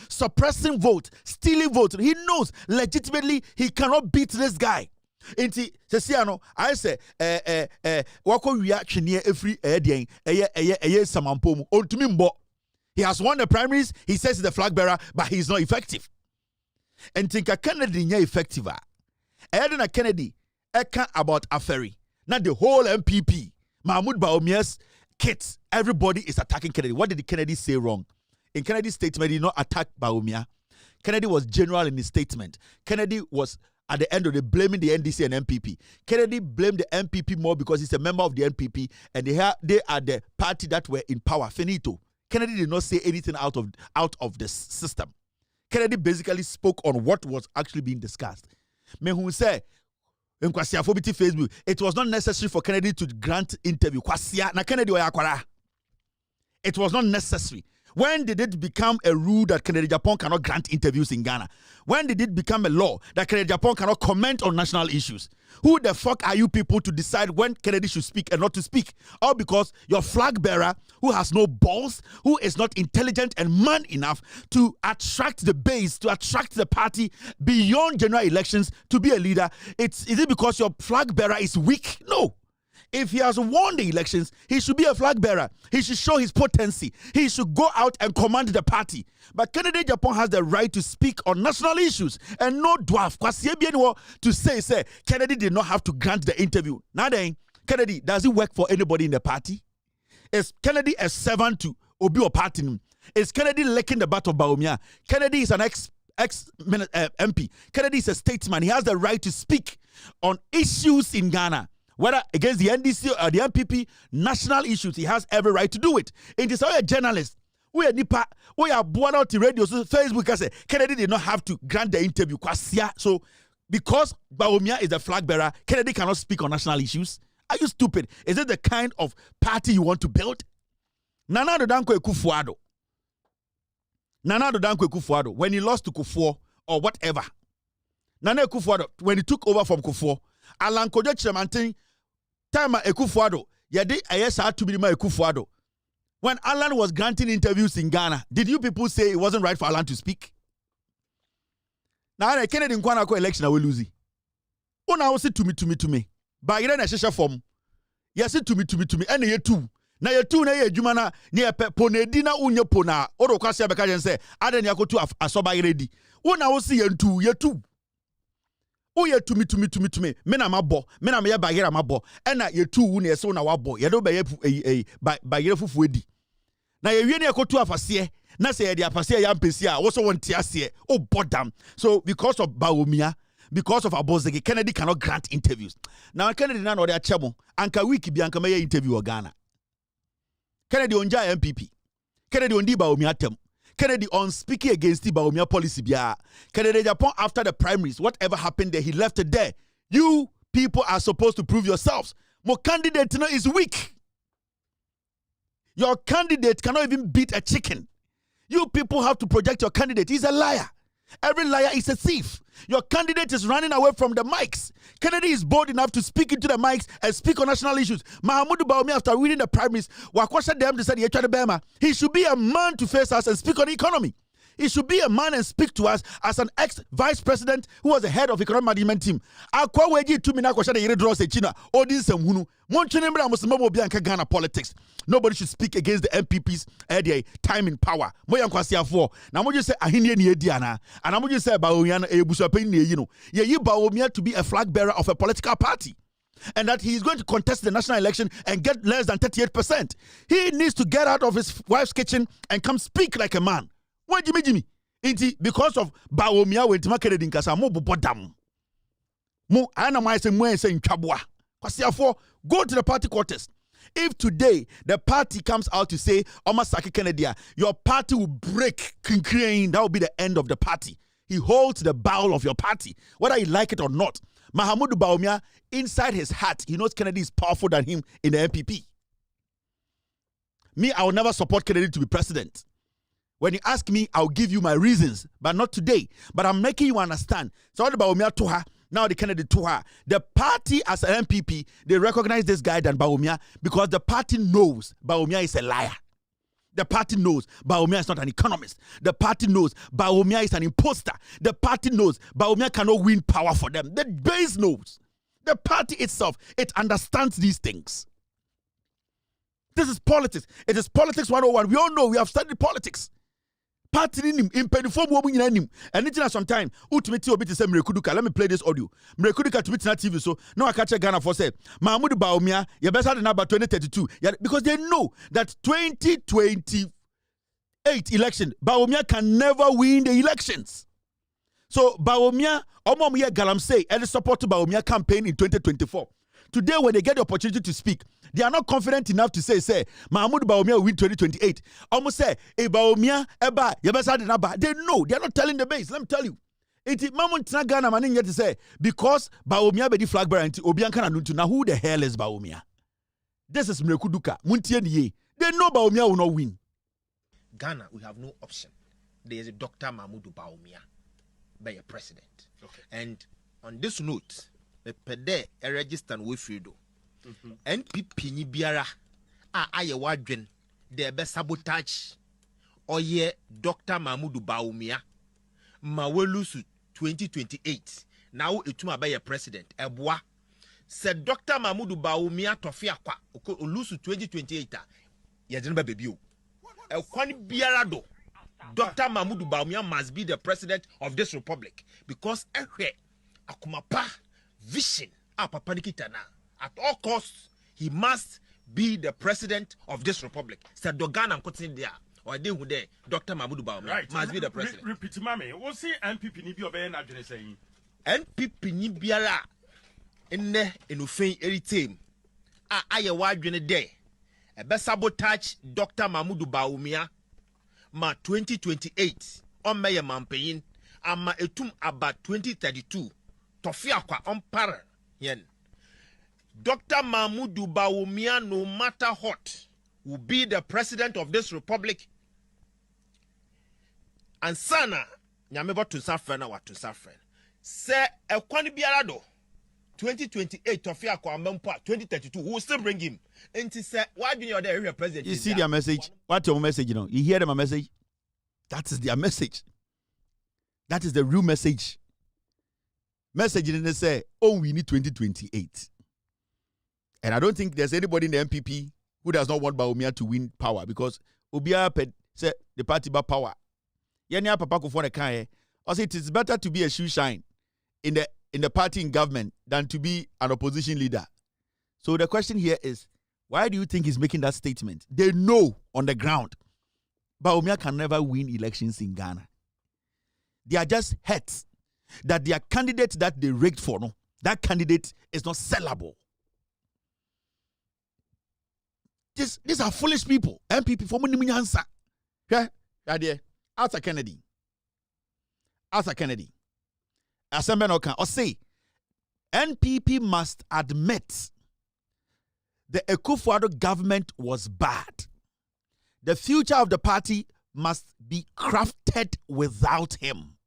suppressing vote, stealing vote. He knows legitimately he cannot beat this guy. Inti sesiano I say wako reaction here every samampomu ontumi mbo. He has won the primaries. He says he's the flag bearer, but he's not effective. And think a Kennedy nya effective. Edna Kennedy eka about Aferi. Not the whole MPP. Mahmoud Bawumia's kids. Everybody is attacking Kennedy. What did Kennedy say wrong? In Kennedy's statement, he did not attack Bawumia. Kennedy was general in his statement. Kennedy was, at the end of the day, blaming the NDC and MPP. Kennedy blamed the MPP more because he's a member of the MPP and they are the party that were in power. Finito. Kennedy did not say anything out of the system. Kennedy basically spoke on what was actually being discussed. Me who say, Facebook, it was not necessary for Kennedy to grant interview. It was not necessary. When did it become a rule that Kennedy Japan cannot grant interviews in Ghana? When did it become a law that Kennedy Japan cannot comment on national issues? Who the fuck are you people to decide when Kennedy should speak and not to speak? All because your flag bearer, who has no balls, who is not intelligent and man enough to attract the base, to attract the party beyond general elections to be a leader. Is it because your flag bearer is weak? No. If he has won the elections, he should be a flag bearer. He should show his potency. He should go out and command the party. But Kennedy Japan has the right to speak on national issues and no dwarf. To say Kennedy did not have to grant the interview. Now then, Kennedy, does it work for anybody in the party? Is Kennedy a servant to Obi or party? Is Kennedy licking the butt of Bawumia? Kennedy is an MP. Kennedy is a statesman. He has the right to speak on issues in Ghana, whether against the NDC or the MPP, national issues. He has every right to do it. It is a journalist. We are nipa. We are born out in radio. So Facebook, I say Kennedy did not have to grant the interview. So because Bawumia is the flag bearer, Kennedy cannot speak on national issues. Are you stupid? Is it the kind of party you want to build? Nana Addo Dankwa Akufo-Addo. Nana Addo Dankwa Akufo-Addo, when he lost to Kufuor or whatever. Nana Akufo-Addo, when he took over from Kufuor, Alan Kojo Chiremanten, time Akufo-Addo, yede ayesa to be my Akufo-Addo. When Alan was granting interviews in Ghana, did you people say it wasn't right for Alan to speak? Now, Kennedy Nkwana ko election I will lose. Una was to me. Ba ire na hyehyɛ fam. Yesi to me ene ye tu. Na ye tu na ye adwuma na ne pe ponedi na unye pona. Odo kwase abeka jen say ade ne akotu asoba ire di. Una wo se ye tu. O ye to me. Me na mabo. Me na me ye ba ire mabo. Ena ye tu wu na yesi una wabo. Ye do be ye ba ire fufu edi. Na ye wie ne akotu afase. Na say ye di afase ya mpesi a wo so won ti ase. O bodam. So because of Bawumia, because of Abozege, Kennedy cannot grant interviews. Now Kennedy na no de achemo anka week bi anka me interview o Ghana. Kennedy onja MPP. Kennedy ondi Bawumia tem. Kennedy on speaking against the Bawumia policy bia. Kennedy Japan after the primaries, whatever happened there, he left it there. You people are supposed to prove yourselves. Mo candidate is weak. Your candidate cannot even beat a chicken. You people have to project your candidate. He's a liar. Every liar is a thief. Your candidate is running away from the mics. Kennedy is bold enough to speak into the mics and speak on national issues. Mahamudu Bawumia, after reading the primaries, he should be a man to face us and speak on the economy. He should be a man and speak to us as an ex-vice president who was the head of economic management team. Ghana politics. Nobody should speak against the MPP's time in power. Now, what you say, and I'm going to say Bawumia to be a flag bearer of a political party. And that he is going to contest the national election and get less than 38%. He needs to get out of his wife's kitchen and come speak like a man. Why Jimmy? Because of Bawumia when Kennedy in Kasa mo bodam. Mo ana mai se mo say ntwaboa. Kwasiafo go to the party quarters. If today the party comes out to say Omasaki Kennedy, your party will break. That will be the end of the party. He holds the bowel of your party, whether you like it or not. Mahamudu Bawumia, inside his heart, he knows Kennedy is powerful than him in the MPP. Me, I will never support Kennedy to be president. When you ask me, I'll give you my reasons, but not today. But I'm making you understand. So what about Bawumia to her? Now the Kennedy to her. The party as an MPP, they recognize this guy than Bawumia because the party knows Bawumia is a liar. The party knows Bawumia is not an economist. The party knows Bawumia is an imposter. The party knows Bawumia cannot win power for them. The base knows. The party itself, it understands these things. This is politics. It is politics 101. We all know, we have studied politics. Party in him, in penifom woman in him. And it's not sometime. Ultimately, obi to say Mrekuduka. Let me play this audio. Mrekuduka to na TV. So now I catch a Ghana for say Mahamudu Bawumia. You better than about 2032. Yeah, because they know that 2028 election, Bawumia can never win the elections. So Bawumia, Omomuye Galamsey, and support Bawumia campaign in 2024. Today, when they get the opportunity to speak, they are not confident enough to say, Mahamudu Bawumia will win 2028. Almost say, Bawumia, Eba, they know. They are not telling the base. Let me tell you. Ghana maning yet to say, because Bawumia be the flag bearer, Obianka Nuntu. Now, who the hell is Bawumia? This is Mrekuduka. They know Bawumia will not win. Ghana, we have no option. There is a Dr. Mahamudu Bawumia by a president. Okay. And on this note, the pede a register with Fredo. NPP ni biara aye wadwen de be sabotage oye Dr. Mahamudu Bawumia ma welusu 2028 now etuma be your president eboa said Dr. Mahamudu Bawumia tofi akwa olusu 2028 ye de ba bebi o ekwan biara do Dr. Mahamudu Bawumia must be the president of this republic because ehwe akumapa vision papa nikita na. At all costs, he must be the president of this republic. Said Dogan and continue there. or they who there, Dr. Mahmoud Bawumia must be the president. Repeat, Mammy. We'll see NPP ni bi obey na dwene saying. NPP ni biara enne enufin eritem a aye wadwene de e be sabotage Dr. Mahmoud Bawumia ma 2028 on meye mampanyin ama etum aba 2032 tofia kwa ompare yen. Dr. Mahmoud Bawumia, no matter what, will be the president of this republic. And sana nyamebo to suffer na what to suffer. Say a kwani biarado 2028 tofia kwa mempo 2032 we will still bring him. And he say why do you the area president? You see their message? What's your message? You know, you hear them a message? That is their message. That is the real message. Message didn't say, oh, we need 2028. And I don't think there's anybody in the MPP who does not want Bawumia to win power because Obia said the party about power. Yenya papa ko for the kan I say it is better to be a shoe shine in the party in government than to be an opposition leader. So the question here is, why do you think he's making that statement? They know on the ground Bawumia can never win elections in Ghana. They are just hurt that their candidate that they rigged for, no, that candidate is not sellable. These are foolish people. MPP for money answer. Yeah, idea. Arthur Kennedy. Assembly no can or say NPP must admit the Akufo-Addo government was bad. The future of the party must be crafted without him.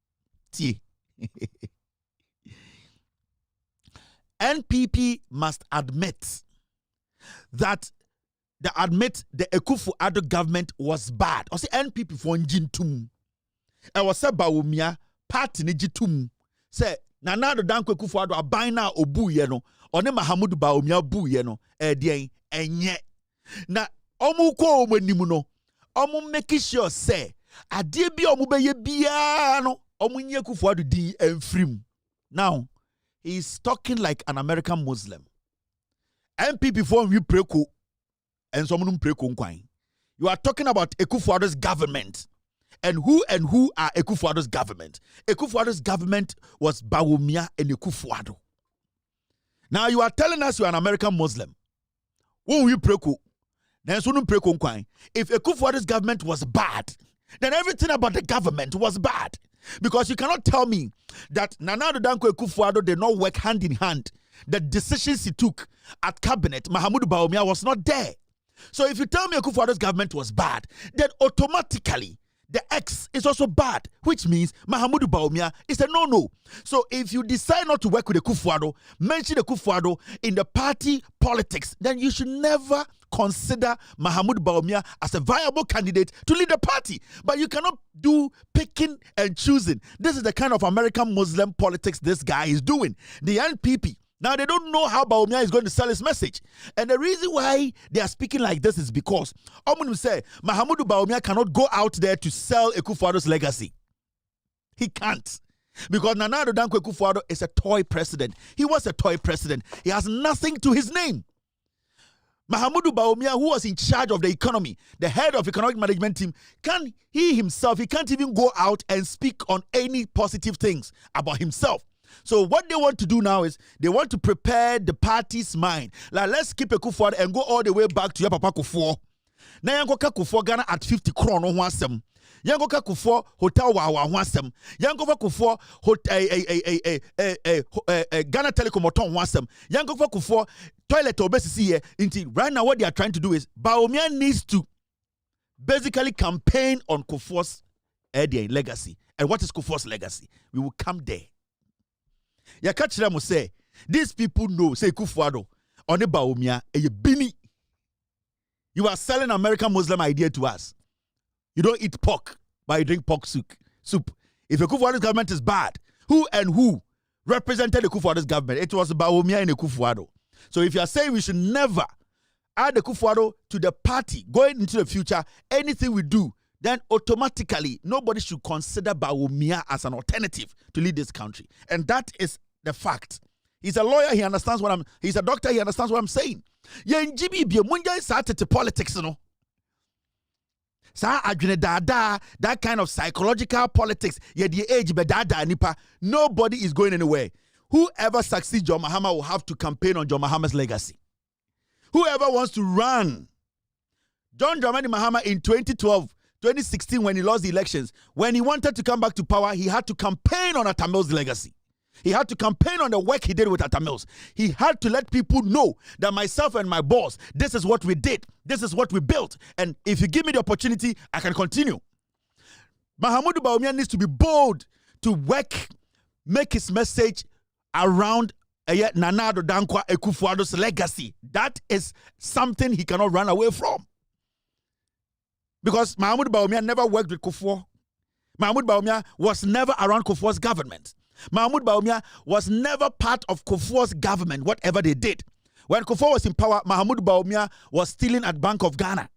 NPP must admit that the Akufo-Addo government was bad. I say NPP for njintum. I was say Bawumia party ni jitum. Say Nana do Dankwa Akufo-Addo aban na obu ye no. One Mahmoud Bawumia bu ye no. Dien enye. Na omu ko omu nimu no. Omu make sure say adie bi omu beye bia no. Omu nye Akufo-Addo di enfrim. Now he is talking like an American Muslim. NPP for we preko. And someone pray. You are talking about Akufo-Addo's government. And who are Akufo-Addo's government? Akufo-Addo's government was Bawumia and Akufo-Addo. Now you are telling us you are an American Muslim. Who you pray? Then someone pray. If Akufo-Addo's government was bad, then everything about the government was bad. Because you cannot tell me that Nana Addo Dankwa Akufo-Addo did not work hand in hand. The decisions he took at cabinet, Mahmoud Bawumia was not there. So if you tell me Akufo-Addo's government was bad, then automatically the X is also bad, which means Mahmoud Bawumia is a no-no. So if you decide not to work with Akufo-Addo, mention Akufo-Addo in the party politics, then you should never consider Mahmoud Bawumia as a viable candidate to lead the party. But you cannot do picking and choosing. This is the kind of American Muslim politics this guy is doing. The NPP, now, they don't know how Bawumia is going to sell his message. And the reason why they are speaking like this is because Omunum say Mahmoud Bawumia cannot go out there to sell Akufo-Addo's legacy. He can't. Because Nana Addo Dankwa Akufo-Addo is a toy president. He was a toy president. He has nothing to his name. Mahmoud Bawumia, who was in charge of the economy, the head of economic management team, he can't even go out and speak on any positive things about himself. So what they want to do now is they want to prepare the party's mind. Like, let's keep Akufo-Addo and go all the way back to your Papa Kufuor. Now Yango Kufuor Ghana at 50 crore no wasem. Yango Kufuor hotel wa wasem. Yango Kufuor Ghana Telecom oton wasem. Yango Kufuor toilet obesity here. Right now what they are trying to do is Bawumia needs to basically campaign on Kufuor's legacy. And what is Kufuor's legacy? We will come there. Ya kachira mo say these people know say Akufo-Addo on the Bawumia e bini. You are selling American Muslim idea to us. You don't eat pork, but you drink pork soup. If Akufo-Addo's government is bad, who represented Akufo-Addo's government? It was Bawumia and Akufo-Addo. So if you are saying we should never add Akufo-Addo to the party going into the future, anything we do, then automatically nobody should consider Bawumia as an alternative to lead this country. And that is the fact. He's a lawyer, he understands he's a doctor, he understands what I'm saying. Politics, you know. Sa adwene dada, that kind of psychological politics, yeah, the age be dada nipa, nobody is going anywhere. Whoever succeeds John Mahama will have to campaign on John Mahama's legacy. Whoever wants to run John Dramani Mahama in 2012, 2016, when he lost the elections, when he wanted to come back to power, he had to campaign on Atta Mills' legacy. He had to campaign on the work he did with Atta Mills. He had to let people know that myself and my boss, this is what we did. This is what we built. And if you give me the opportunity, I can continue. Mahamudu Bawumia needs to be bold to work, make his message around Nana Addo Dankwa Akufo-Addo's legacy. That is something he cannot run away from. Because Mahamudu Bawumia never worked with Kufuor. Mahamudu Bawumia was never around Kufuor's government. Mahamudu Bawumia was never part of Kufuor's government, whatever they did. When Kufuor was in power, Mahamudu Bawumia was stealing at Bank of Ghana.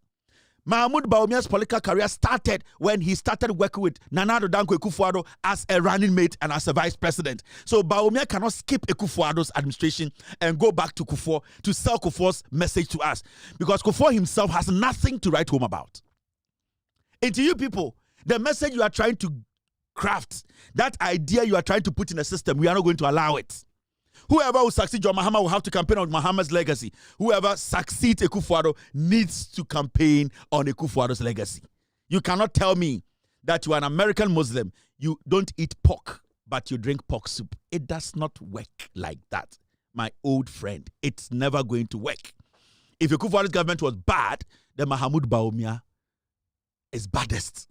Mahamudu Bawumia's political career started when he started working with Nana Addo Dankwa Akufo-Addo as a running mate and as a vice president. So Bawumia cannot skip Akufo-Addo's administration and go back to Kufuor to sell Kufuor's message to us. Because Kufuor himself has nothing to write home about. And to you people, the message you are trying to craft, that idea you are trying to put in a system, we are not going to allow it. Whoever will succeed John Mahama will have to campaign on Mahama's legacy. Whoever succeeds Akufo-Addo needs to campaign on Akufo-Addo's legacy. You cannot tell me that you are an American Muslim, you don't eat pork, but you drink pork soup. It does not work like that, my old friend. It's never going to work. If Akufo-Addo's government was bad, then Mahamudu Bawumia is baddest.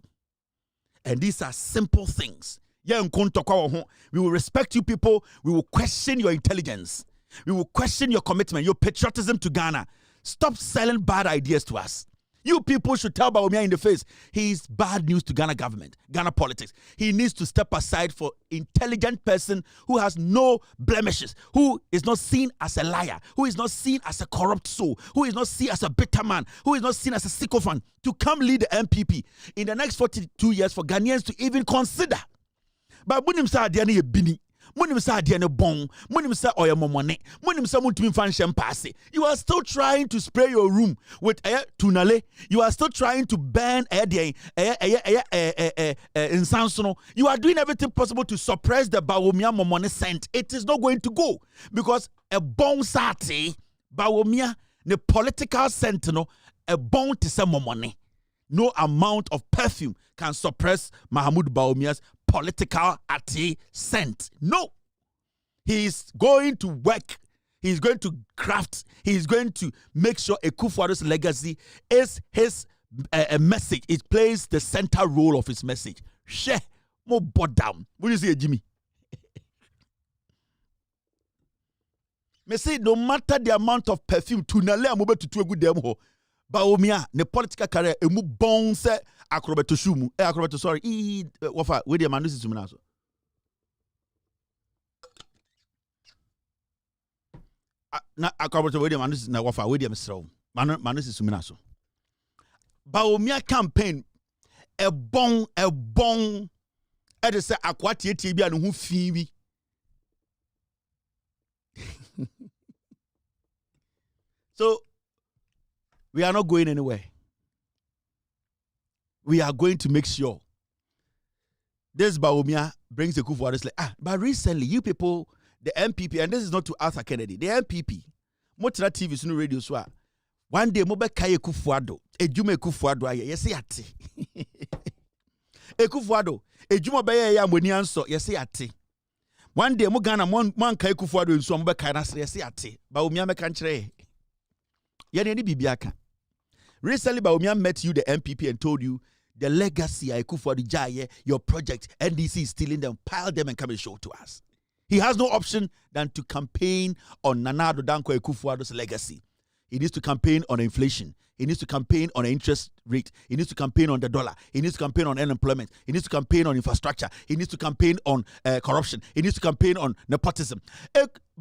And these are simple things. We will respect you people. We will question your intelligence. We will question your commitment, your patriotism to Ghana. Stop selling bad ideas to us. You people should tell Bawumia in the face, he is bad news to Ghana government, Ghana politics. He needs to step aside for intelligent person who has no blemishes, who is not seen as a liar, who is not seen as a corrupt soul, who is not seen as a bitter man, who is not seen as a sycophant, to come lead the MPP in the next 42 years for Ghanaians to even consider. But munim sa adia ne bini, munim sa adia ne bon, munim sa oya momone, munim sa muntumi fan shempase. You are still trying to spray your room with tunale. You are still trying to burn insansono. You are doing everything possible to suppress the Bawumia momone scent. It is not going to go because a bon sati Bawumia ne political sentinel a bon to some momone. No amount of perfume can suppress Mahamudu Bawumia's political scent. No. He is going to work. He is going to craft. He is going to make sure Akufo-Addo's legacy is his message. It plays the center role of his message. Share more down. What do you say, Jimmy? Me say no matter the amount of perfume tunale amobe tutu egu dem ho. Bawumia ne political career emu bon se akrobeto shumu akrobeto sorry wafa we dey manu sisu na so na akrobeto we dey manu sisu na wafa we dey mesrew manu sisu na so Bawumia campaign e bon e de se akwati etie bia ne ho fi bi so we are not going anywhere. We are going to make sure this Bawumia brings the Akufo-Addo like, but recently, you people, the MPP, and this is not to Arthur Kennedy, the MPP, Motira TV, Sunu Radio, so one day, Mobe Kaye Akufo-Addo, Ejume Akufo-Addo, yes, yati. Akufo-Addo, Ejuma Beye ya Monianso, yes, yati. One day, Mogana, man Kaye Akufo-Addo, and so Mobe Kaye, yes, yati. Bawumia me kanchre. Yani bibiaka. Recently, Bawumia met you, the MPP, and told you the legacy Akufo-Addo Jaye, your project, NDC is stealing them, pile them and come and show to us. He has no option than to campaign on Nana Addo Dankwa Akufo-Addo's legacy. He needs to campaign on inflation. He needs to campaign on the interest rate. He needs to campaign on the dollar. He needs to campaign on unemployment. He needs to campaign on infrastructure. He needs to campaign on corruption. He needs to campaign on nepotism.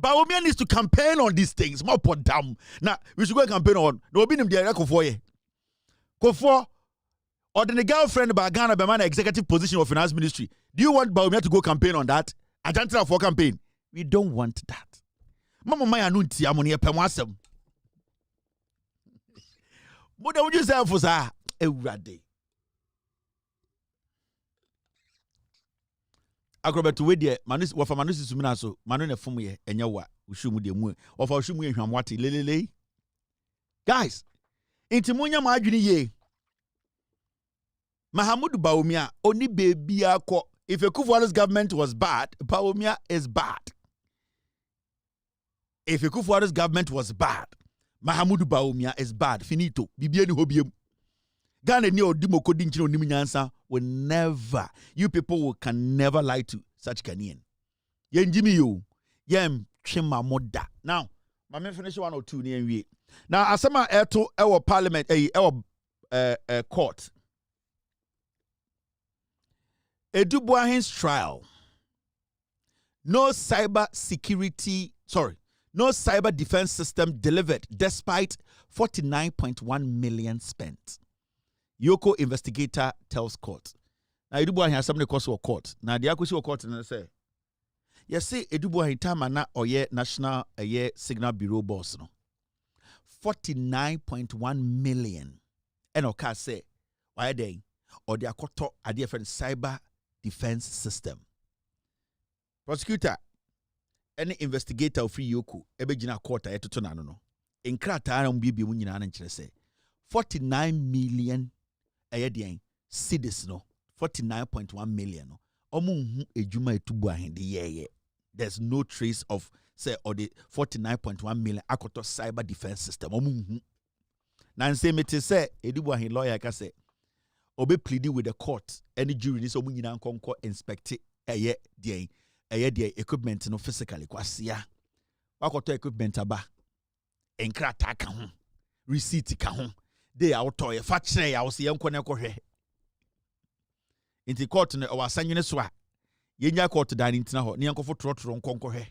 Bawumia needs to campaign on these things. More put down. Now, we should go and campaign on. No, be him the Kufuor. Kufuor, or the girlfriend by Ghana by man executive position of finance ministry. Do you want Bawumia to go campaign on that? Agenda for campaign. We don't want that. Mama Maya Nunti Amoni Pemwasem. What would you say for that? Every day. Acrobat to Widia, Manus, or for Manus Suminaso, Manuna Fumye, and Yawa, Ushumu de Mu, or for Shumu and Hamwati, Lele. Guys, into Munya Margini ye. Mahamudu Baumia, only baby. If a Kufuor's government was bad, Baumia is bad. If a Kufuor's government was bad, Mahamudu Baumia is bad. Finito. Bibiani Hobium. Ghana ni odimo kodinchino ni munyansa will never. You people can never lie to such Ghanaian. Yen Jimmy you. Yen chima moda. Now, my men finish 1 or 2 near we. Now, asama eto our parliament our court. Edubuahin's trial. No cyber defense system delivered despite 49.1 million spent. Yoko investigator tells court. Now Edubuahin has somebody cause for court. Now the akusi court and say, yes, say Edubuahin tamana oye national signal bureau boss no. 49.1 million. And oka say, why they or the akoto a different cyber defense system. Prosecutor, any investigator of free Yoko, ebejina court a to no. In krata bibi munyina na say 49 million cedis no 49.1 million no. Omu ejuma etubuahin de there's no trace of say or the 49.1 million akoto cyber defense system. Omu na say mete say edubuahin lawyer ka say obe pleading with the court any jury ni so mu nyina nkonko inspect de equipment no physically kwasia wakoto equipment aba enkrata ka ho receipt ka ho dey auto ye fa kire ya wo se yenko ne kohwe inti court no wasanwene so a yenya court dan ntina ho ne yenkofo trotro nkonkohwe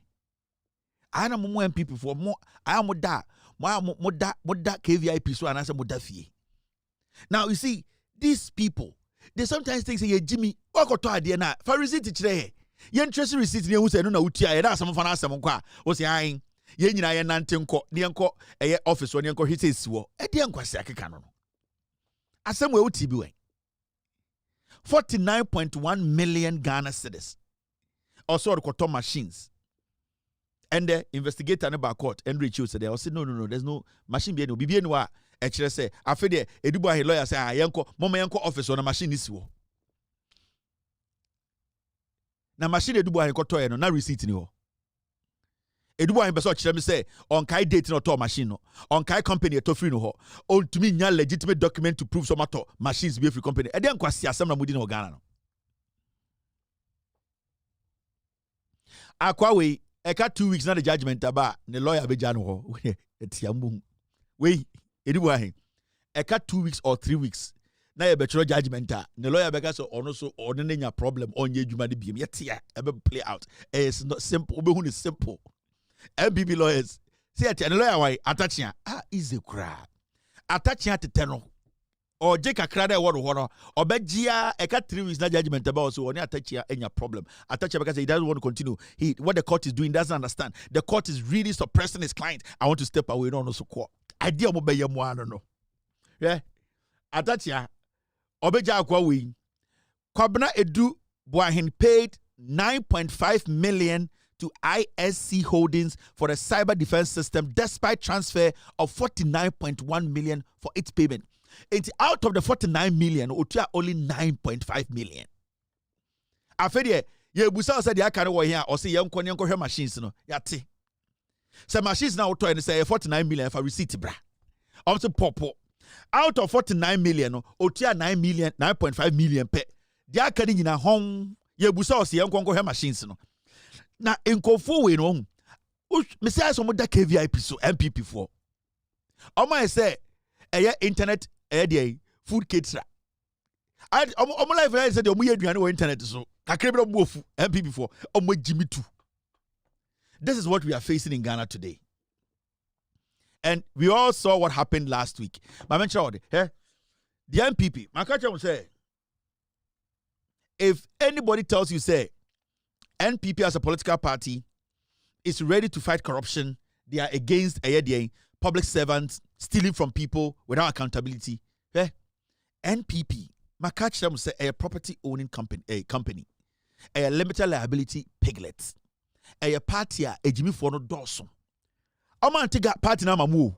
ana mo MPP for mo amoda moda KVIP so anase moda fie. Now you see these people, they sometimes think say ye Jimmy wakoto ade na fa receipt kire ye interest receipt ne hu say no na utia ye da asem fa na asem kwa wo say an ye nyina ye nante nko ne enko eye office ne enko hwese siwo e de enkwase akeka no asem we uti bi we 49.1 million Ghana cedis also the machines. And the investigator in the court, Henry Chiu said, I said, no, there's no machine being no BBNwa. Actually, say, I feel the Edubuahin lawyer say, I yanko, Mama yanko office on a machine is wo. Na machine Edubuahin ko toy no, na receipt ni wo. Edubuahin beso chire me say, on kai date no to machine no, on kai company to free no ho. On to me nya legitimate document to prove some to machines be free company. E dey nkwasi asem na mudi no Ghana no. Akwa we eka 2 weeks na the judgment aba the lawyer be jano ho etiambu we Edubuahin eka 2 weeks or 3 weeks na ye betro judgment the lawyer be so ono so ono nya problem onye adwuma de biem yetia e be play out it's not simple obe hu ni simple MPP lawyers say at the lawyer why attachia easy kra attachia teteno or je kakra da woro horo obejia eka 3 weeks na judgment about so oni attachia enya problem attachia because he doesn't want to continue what the court is doing doesn't understand the court is really suppressing his client. I want to step away no so court idea mo be yam ano no yeah attachia obeja akwa we Kwabena Edubuahin paid 9.5 million to ISC Holdings for the cyber defense system despite transfer of 49.1 million for its payment. And out of the 49 million, only 9.5 million. After ye busa said the akare wo here or say yenko machines no yate. Say machines now to and say 49 million for receipt bra. Also popo. Out of 49 million, otua 9.5 million pe. The akare nyina hon ye busa say yenko machines no. Na enkofo we no. Me say so mo da KVIP so MPP for. Omo say internet food caterer. Omo life I said omo aduane on internet so. Kakrebra bofu MPP for omo Jimmy too. This is what we are facing in Ghana today. And we all saw what happened last week. My mention the MPP, my culture will say, if anybody tells you say NPP as a political party is ready to fight corruption, they are against public servants stealing from people without accountability. NPP, my catch them say a property owning company. A limited liability piglet. A party a Jimmy for no dorsum. A man take a party na mamu.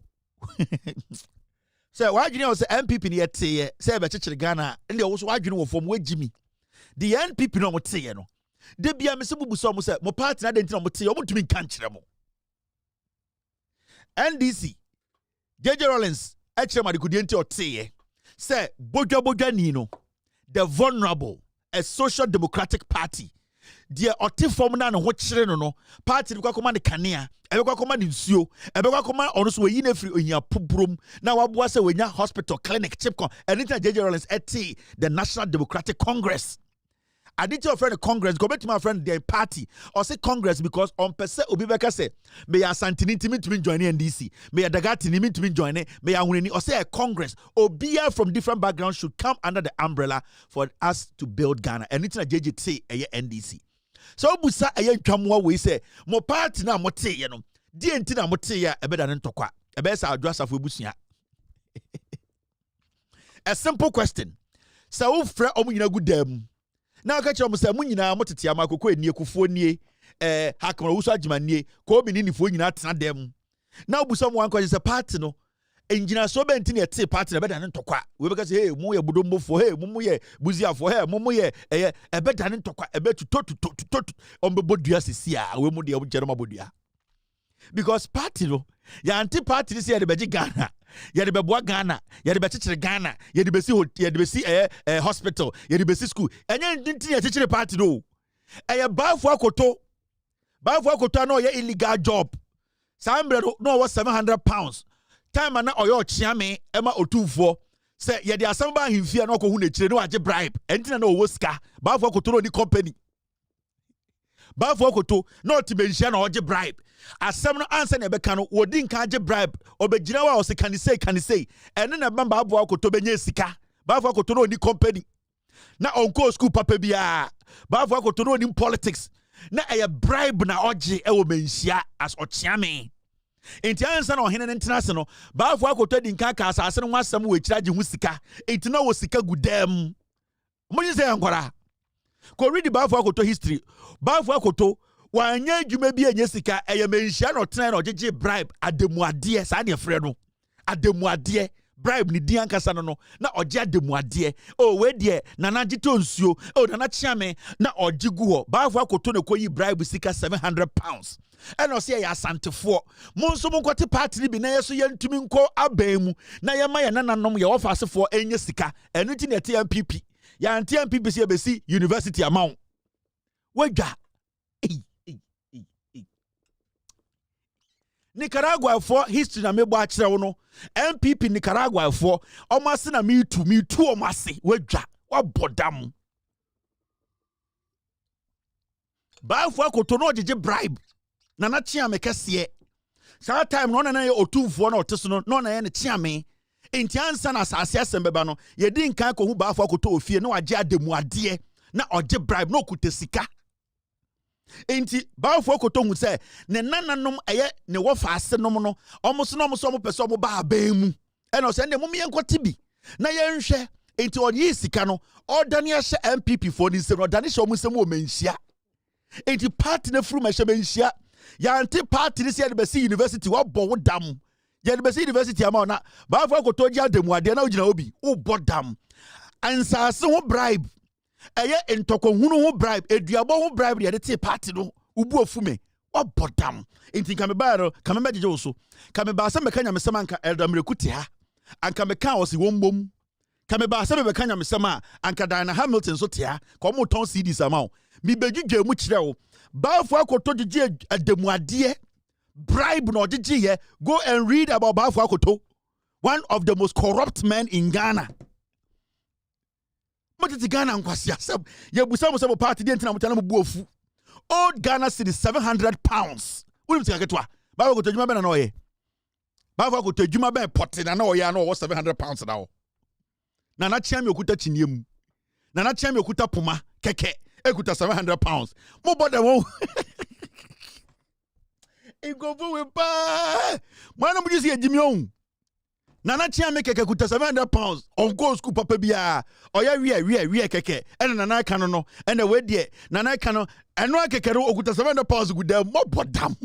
So why do you know say MPP ni say be Ghana and they also why do you know from where Jimmy. The NPP no mo say no. De bia me se bubu so mo say mo party na denti no mo say o mo tumi kan kire mo. NDC JJ Rollins actually ma de kudie nti o teye. Say bodwa ni no the vulnerable a social democratic party. The ote form na no ho kire no party kwa koma ne kanea ebekwa koma ne nsuo ebekwa koma ono so yi na free ohia pobrom na waboa se wenya hospital clinic chipcon anything JJ Rollins eti the National Democratic Congress. I did your friend the Congress, go back to my friend the party or say Congress because on per se obi beka say may ya Santini to join NDC, may ya Dagati to join it, may ya Hunini or say a Congress obia from different backgrounds should come under the umbrella for us to build Ghana. Anything that JJ say a NDC. So busa a young chamwa we say mo party na mo te ye no. Di enti na mo te ya ebe da ntokwa. Ebe sa address of busia. A simple question. So ufra omu nyina good dem. Now catch you say munyina motete amakoko enie kufuo nie hakama wuso agima nie ko bi ni fuo nyina tena dem. Now buso mo anko say party no engineer so benti ne te party na beda ne ntokwa we be say hey mu ye budombofo hey mu ye buziafo hey mu ye beda ne ntokwa ebe tuto ombebodua sisia we mu de objere mabodua because party no ya anti party this year de beji Ghana ya de beboa Ghana ya de bechichire Ghana ya de besi hospital ya de besi school enye ndinti ya chichire party no baafo akoto na ye illegal job sambre no was £700 time na oyo chiame ema otufo say ye de asamba himfia na okohu na chire no age bribe entina na owo sika baafo akoto no ni company baafo akoto na otibenhia na oge bribe asem no answer na ebeka no wodi nka age bribe obegina wa o se kan say ene na bamba baafo akoto benya sika baafo akoto no ni company na onko school papa bia baafo akoto no ni politics na eye bribe na oge e wo menhia as ochiame enti ansa na ohene ntina se no baafo akoto di nka ka asase no asem we kira je hu sika enti na wo sika gudam mo yi say ankora ko read baafo akoto history baafo akoto wanya adwuma bi enye sika eye menhia no tena na ojeje bribe ademuade sa de frɛ no ademuade bribe ni di ankasa no na oje ademuade o we de nana gito nsuo o nana chiame na oje gu ho baafo akoto ne koyi bribe sika £700 eno se ya asantefo mo nso mo kwete party ni bi na yeso ye ntumi nko abemu na ye ma ye nananom ye ofasefo enye sika enu ti na TMPP ya TMPP se besi university amount wega Nicaragua for history na mebo a kire wo no MPP Nicaragua for omase na me too omase wega wabodam ba for akoto no ojeje bribe na chiame kese saa time no na ye otumfo na oteso no na ye ne chiame enti ansa na asase asembeba no ye di nkan ko hu ba for akoto ofie na waje ademu ade na oje bribe na okutasika enti baafo akoto hu se ne nananom eye ne wofa ase nom no omoso no omoso pese omo ba abemu eno se ne mom ye nkote bi na ye nhwe enti onye sika no odane ye MPP for ni se no odane hye omo sem o manhia enti party na furu ma hye manhia ya anti party ni se de besi university wo bo wo dam ya de besi university ama na baafo akoto ji ademu ade na ogina obi wo bodam ansase ho bribe eye ntokohunu ho bribe eduabo ho bribe de te party no ubu ofume wabodam enti kan me ba ro kan me bejeje wo so kan me ba se me kanya me sema anka eldamrekuti ha anka me kan osi wombom kan me ba se me kanya me sema anka Diana Hamilton so te ha ko mo ton CDs ama mi begige mu kire wo baafo akoto gige ademuade bribe no gige ye go and read about baafo akoto, one of the most corrupt men in Ghana. Motiti Ghana nkwasi asem ye busa mo sebo party de ntina mo tana mo buofu old Ghana city £700 woni mtika ketwa ba ko tejuma be na no ye ba ko tejuma be pote na no ye na o £700 na o na chiam okuta chiniem na chiam okuta puma keke ekuta £700 mo bode wo e go fu we pa mo na mo jisi ejimi on Nana Chiame keke kuta 700 pounds on go school papa bia oya wie keke ene nana kano no ene we de nana kano eno keke ro okuta 700 pounds guda mo bodam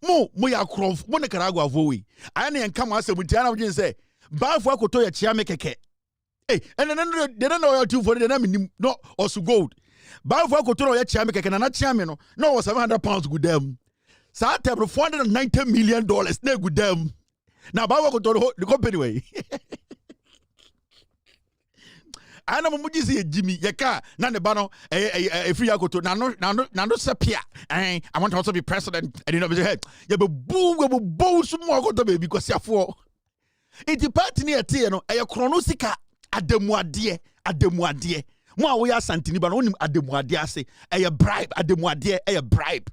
mo ya krof mo ne Karagwa vowi aya ne enka mo asem tia na wo gin say baafo akoto ya Chiame keke ene no de na oya tu for de na minim no osu gold baafo akoto ya Chiame keke nana Chiame no 700 pounds gudam sa table $490 million na gudam. Now, Baba go to the company way. I know Muji say Jimmy, Yaka, Nanebano, a free go to Nano Sapia. I want to also be president, and you know, head. You have a boo, some more go to baby because you're for it. The party near Tiano, a chronosika at the moadie. More we are Santini, but only at the moadia say, a bribe at the moadia, a bribe.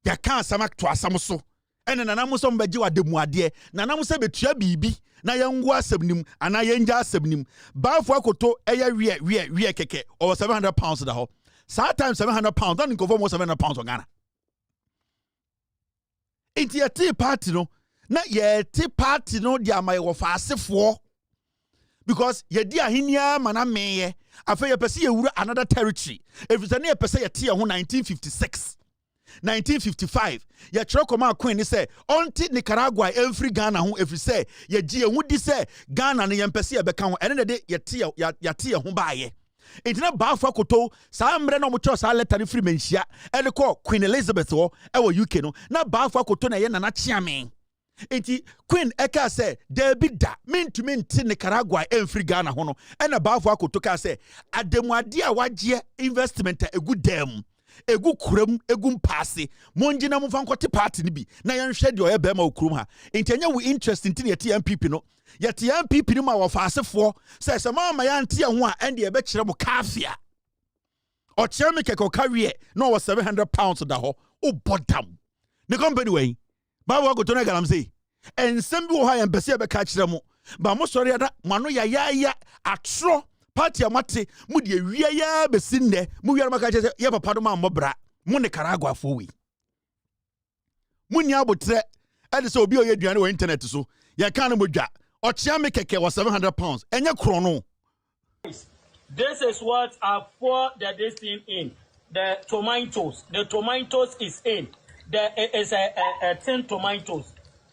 Yaka Samak to Asamoso. Ene nana mo so mbeji wa demu ade nana mo se betua bibi na yengu asebnim ana yenja asebnim baafo akoto eya wie keke over 700 pounds da ho saa time 700 pounds don go for more 700 pounds on Ghana enti ye tea party no na ye tea party no dia mai wo fa asefo because ye di ahenia mana meye afa ye pese ye wura another territory if ye pese ye tea ho 1956 1955 ya chirokoma queen ni say onti Nicaragua every Ghana ho every say ya gie hu di say Ghana ne yempese ye beka ho ene de ya tie ho baaye entina baafo akoto saa mre na mo cho saa letter ni free menhia ene ko Queen Elizabeth wo e wo UK no na baafo akoto na ye nana Chiame enti Queen eka say there be da mentumi nti Nicaragua every Ghana ho no ene baafo akoto ka say ademuade a wagye investment a good dem egu kuram egu mpase monjina mfa nkote party ni bi na yenhwe de oye bema okurum ha enti anya we interest nti ne TMPP no ye TMPP ni ma wo faasefo se mama ya nte ho a ende ye be kire mo kafia o Chiame keke kawie no was 700 pounds da ho o bodam ne company we ba wo go to na galam say ensem bi wo ha yempese be ka kire mo ba mo sori ada mano ya atro party amate mu de wiya ya besinne mu wiya maka che ye papa do ma mbobra mu ne Karagwa fo wi mu nya abotre e de se obi oye duane wo internet so ye kan no modwa o Chiame keke was 700 pounds enye kro no. This is what I pour this thing in. The tomatoes is in. There is a tin tomatoes.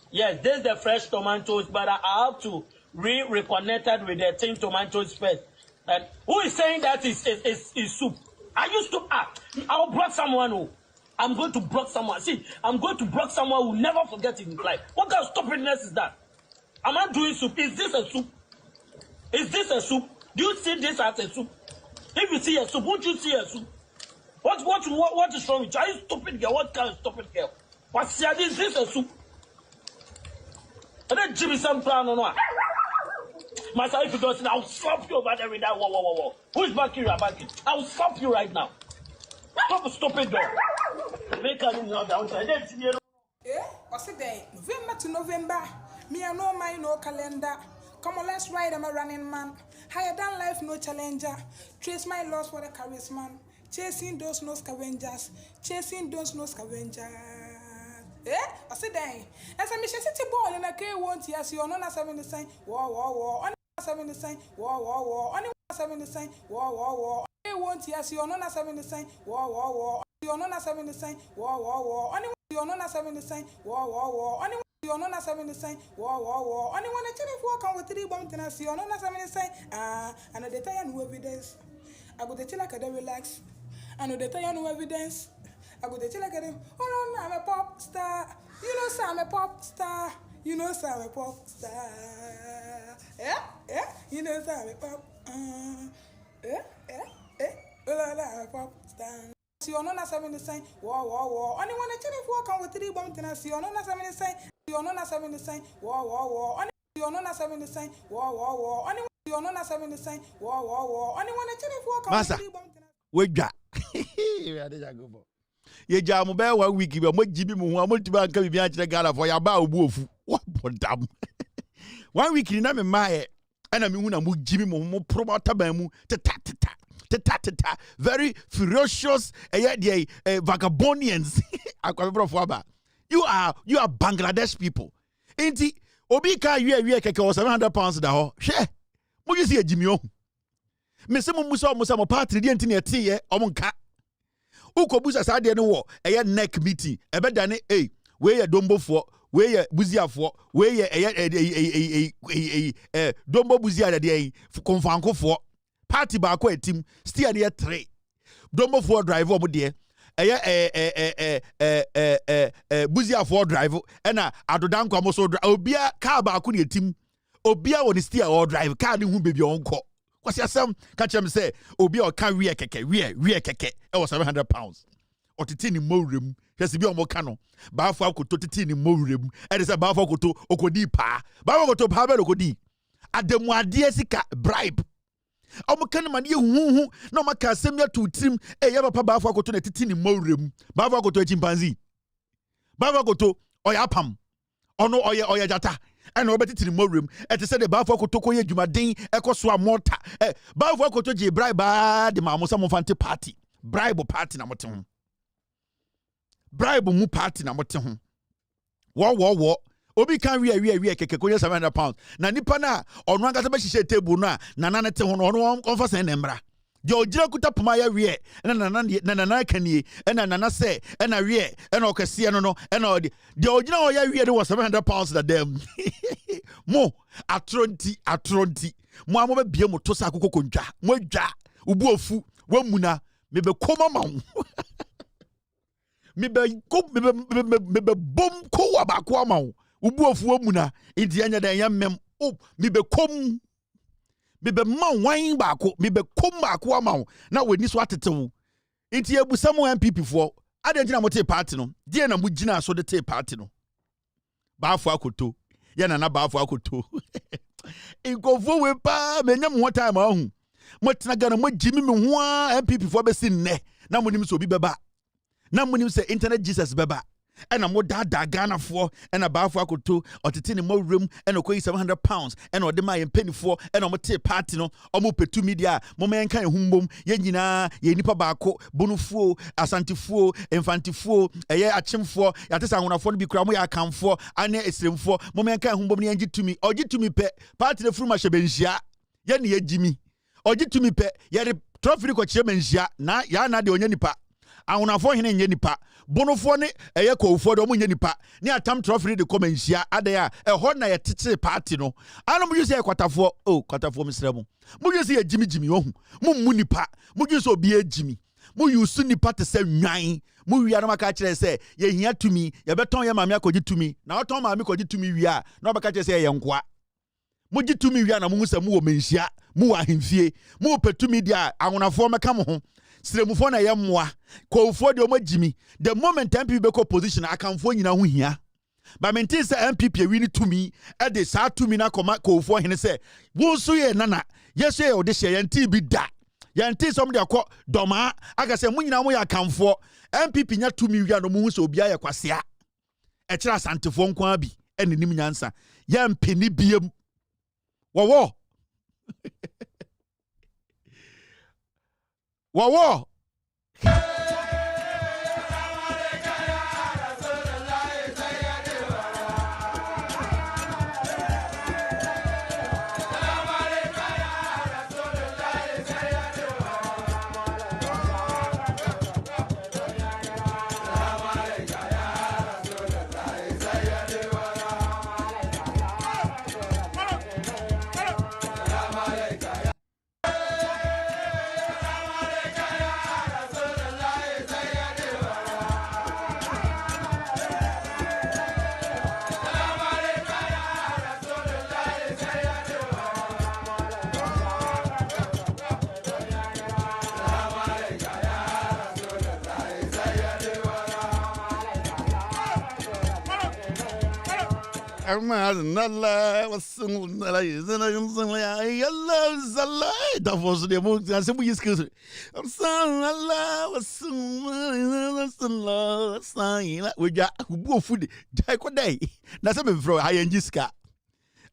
Yes, this is the fresh tomatoes, but I have to reconnected with the tin tomatoes first. And who is saying that is soup? I used to I'll block someone who I'm going to block someone. See, I'm going to block someone who will never forget in his life. What kind of stupidness is that? Am I doing soup? Is this a soup? Is this a soup? Do you see this as a soup? If you see a soup, won't you see a soup? What is wrong with you? Are you stupid girl? What kind of stupid girl? What's is this a soup? And then Jimmy some plan or not. Myself, if you don't see, I'll slap you over there with that. Whoa. Who is backing you? I'll slap you right now. Stop a stupid girl. Make her in the outside. What's it day? November to November. Me and no mind, no calendar. Come on, let's ride. I'm a running man. Higher than life, no challenger. Trace my loss for the charisma. Chasing those no scavengers. Chasing those no scavengers. I said, dang. As a mission city ball in a K won't yes, you're not 70 sign. War. Only 70 sign. War. Only 70 sign. War. Only won't yes, you're not 70 sign. War. You're not 70 sign. War. Only you're not 70 sign. War. Only you're not 70 sign. War. Only one actually walk on with 3 bombs and I see you're not 70 sign. And the detail no evidence. I go to chill like a relax. I know the detail no evidence. I go to chill like him. Oh no, I'm a pop star. You know, sir, I'm a pop star. You know, sir, I'm a pop star. Yeah. You know, sir, I'm a pop. I'm a pop star. See, you're not 70 sign. War. Only one actually walk on with 3 bombs and I see you're not 70 sign. You're not 70 sign. War. Only you're not 70 sign. War. Only you're not 70 sign. War. Only one actually walk on with 3 bombs. Wait, ye jamu be 1 week be mo jibi mu ho mo tiba nka bibia kire Ghana for ya ba obu ofu what bodam 1 week ni na me mae ana me hu na mo jibi mo promoter ban mu tata very ferocious vagabondians akwa brofo aba you are Bangladesh people Inti obi ka wie keke o 700 pounds da ho. Hwe. Mo yesi agimi o. Me se mo musa mo party de enti na ete ye o mo nka. Ukobusa sa de no wo eye neck meeting. Ebe dane we ye dombofo, we ye buziafo, we ye dombo buzia de konfankofo. Party ba ko etim still near 3. Dombofo drive o mo de buziafo drive na adodanko mo so obia car ba ko ne etim. Obia woni still or drive car ne hu baby onko. Kwasi asem ka chem say obi o kan wie keke e was 700 pounds. Otiti ni mowrem hwese bi o mo ka no baafo akoto titi ni mowrem e de say baafo akoto okodi pa baafo akoto pa be okodi ademu ade sika bribe o mo kan ma ne huhu na o maka asem ya tutrim ya papa baafo akoto na titi ni mowrem baafo akoto chimpanzee baafo akoto oyapam ono oye jata and obeti ni mowrem et say the baafo akoto koye dwumaden ekoso amota baafo akoto je bribe de ma mo sa mo fante party bribe party na mote ho bribe mu party na mote ho wo obi kan wie keke koye 700 pounds na nipa na ono anga se be hihye table no na nana te ho no ono onfa sen na mbra je ogira kuta poma ya wie na nana kanie na nana se na wie na okese no na odi je ogira o ya wie de 700 pounds na dem mo atronti mo amo be bie mo to sa akoko kontwa mo adwa ubu ofu wamuna mebe koma ma mebe bom ko wa ba ko ma ubu ofu wamuna idi anya da yamem mebe kom mebe ma wan ba ko mebe kom ba ko ma na wani so atetewu inti ebusam MPP fo adentina mo te party no die na mo gina so de te party no baafo akoto ya na baafo akoto inkofo we pa menya mo time ahu mo tena gana mo jimi me ho a MPP fo be sin ne na mo nim so bi beba na mo nim se internet Jesus beba ena mo dada Ghana fo ena baafo akoto otete ne mo room ena koyi 700 pounds ena ode ma yempani fo ena mo te party no omo petu media mo men kan humbom ye nyina ye nipa baako bonufuo asantifuo infantifuo eye achimfo yate sa nwonafo no bi kura mo ya kanfo ane esremfo mo men kan humbom ne yengitumi ogitumi pe party ne furu ma hyebenhia ye ne yegimi ogitumi pe ye de trophy ko hyebenhia na ya na de onya nipa ahunafo hene nye nipa bonofo ne eye kowfo de omunye nipa ne atam trophy de komanhia adaya ho na ye tete party no anom yu se kwatafo kwatafo misremu mu yu se ye jimi ohu mu nipa mu yu se obi ejimi mu yu su nipa te se nwan mu wi anama ka kire se ye hia tumi ye beton ye maame akogi tumi na oton maame kogi tumi wi a na obaka kire se ye nkoa mu gi tumi wi a na mu se mu wo menhia mu wa hemfie mu petumi dia ahunafo meka mo ho sremufo na yemmoa kowfo de omagimi the moment MPP be ko position akanfo nyina ho hia ba menti se MPP wi to me e de sa to me na koma kowfo hene se wo so ye nana yeso ye ode hye yenti bi da yenti som de akọ doma aga se munyina mo ya akanfo MPP nya to me wi no mu hu se obi aye kwasea e kira santefo nkwa bi enenim nyansa ya mpeni biem wo Wawo. That was the most I said we excuse it. I'm sorry, we got who food. Day. That's a bit for high and jiska.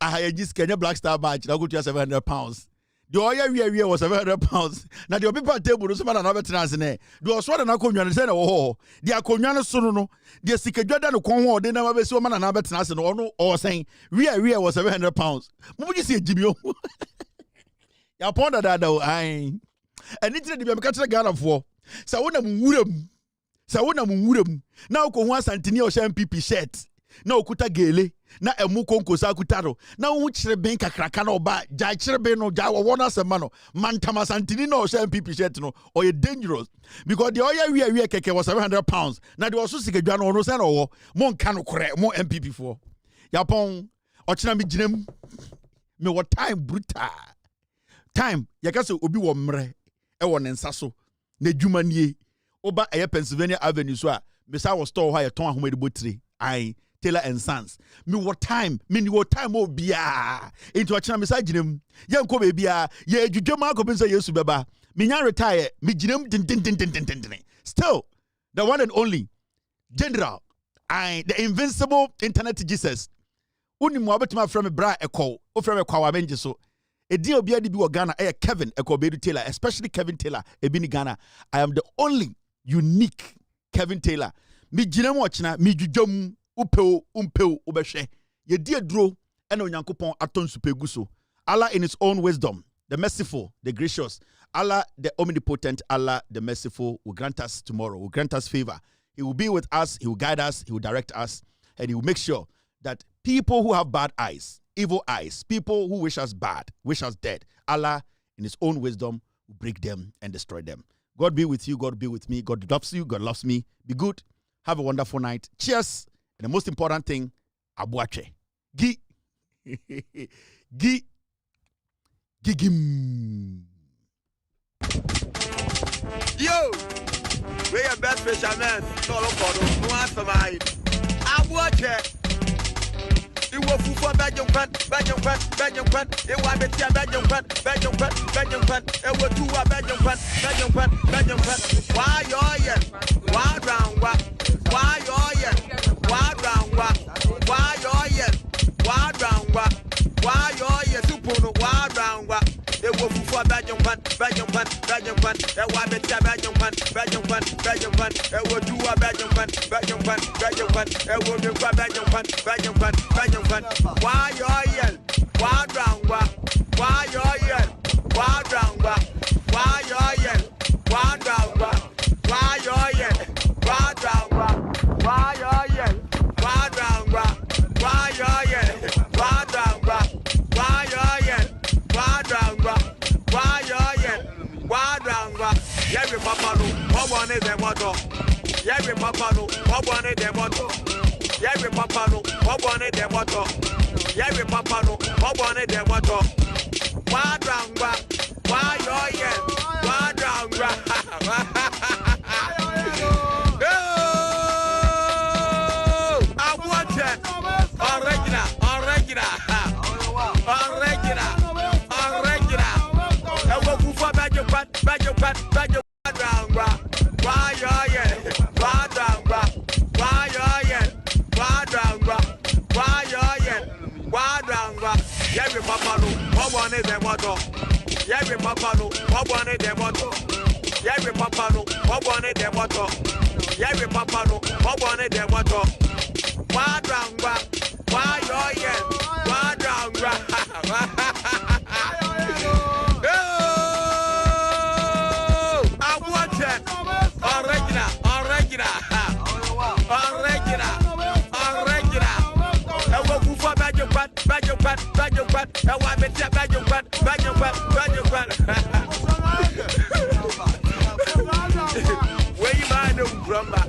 I hire jiska Black Star badge. I'll go to 700 pounds. The oil was 700 pounds. Now the people table no man another transne. The oswa na konwa say oh. The akonwa so no. The sikadwa no kon ho de na ba besi man another transne no or saying we was 700 pounds. Mo ji say jibio. Ya ponda that though ai. And it dey be ka tell Ghana for. Sa wona mwuram. Na ko ho asantini o sha MPP shirt. Na okuta gele. Na emu konkosa akutaro na wo kire ben kakraka na oba ja kire ben no ja wo na sema no mantama santini no sha MPP shirt no or dangerous because the oil we keke was 700 pounds na the also sikadwa no say no wo mo nka no kore mo MPP for yapon ochina mi ginem me what time brutal time yakase obi wo mre e wo ne nsa so na dwuma nie oba eye Pennsylvania Avenue so a me sa wo store ha ye ton ahoma de botire ai Taylor and Sons. Me what time oh bia. Into a channel message him. Young Kobe bia. Ye Jujama Kopinsa Yesu Baba. Me nyan retire. Me jinem din. Still, the one and only General. The invincible internet Jesus. Uni mwabetima from a bra echo. O from a kwawenje so. A deal be Ghana. Kevin Echo Bedu Taylor. Especially Kevin Taylor. Ebini Ghana. I am the only unique Kevin Taylor. Me jinem watchina. Me jujum. Upeo ubeshe ye die duro ena onyankopon aton supegu so. Allah in his own wisdom, the merciful, the gracious, Allah the omnipotent, Allah the merciful will grant us tomorrow, will grant us favor. He will be with us, he will guide us, he will direct us, and he will make sure that people who have bad eyes, evil eyes, people who wish us bad, wish us dead, Allah in his own wisdom will break them and destroy them. God be with you, God be with me, God loves you, God loves me. Be good, have a wonderful night. Cheers. And the most important thing, abuache. Gigim. Yo, we are best fishermen. No answer mine. Abuache. It was for Belgium. It was better Belgium. It was two Belgium. Why you why round what? Why you why round what? Why you why round what? Why you super why round what? It was for Belgium. It was better Belgium. It was two Belgium. Why you why round what? Why you why round what? Why you why round what? Why you why round what? Why you why round what? Why you why round what? Why you why round what? Why you why round what? Every papa no, what one is the motto? Every papa no, what one is the motto? Every papa no, what one is the motto? Every papa no, what one is the motto? Why round what? Why you why round what? Every papa no, what one is the motto? Every papa no, what one is the motto? Every papa no, what one is the motto? Every papa no, what one is the motto? Why you why I want it. Original. Where you mind, grumba.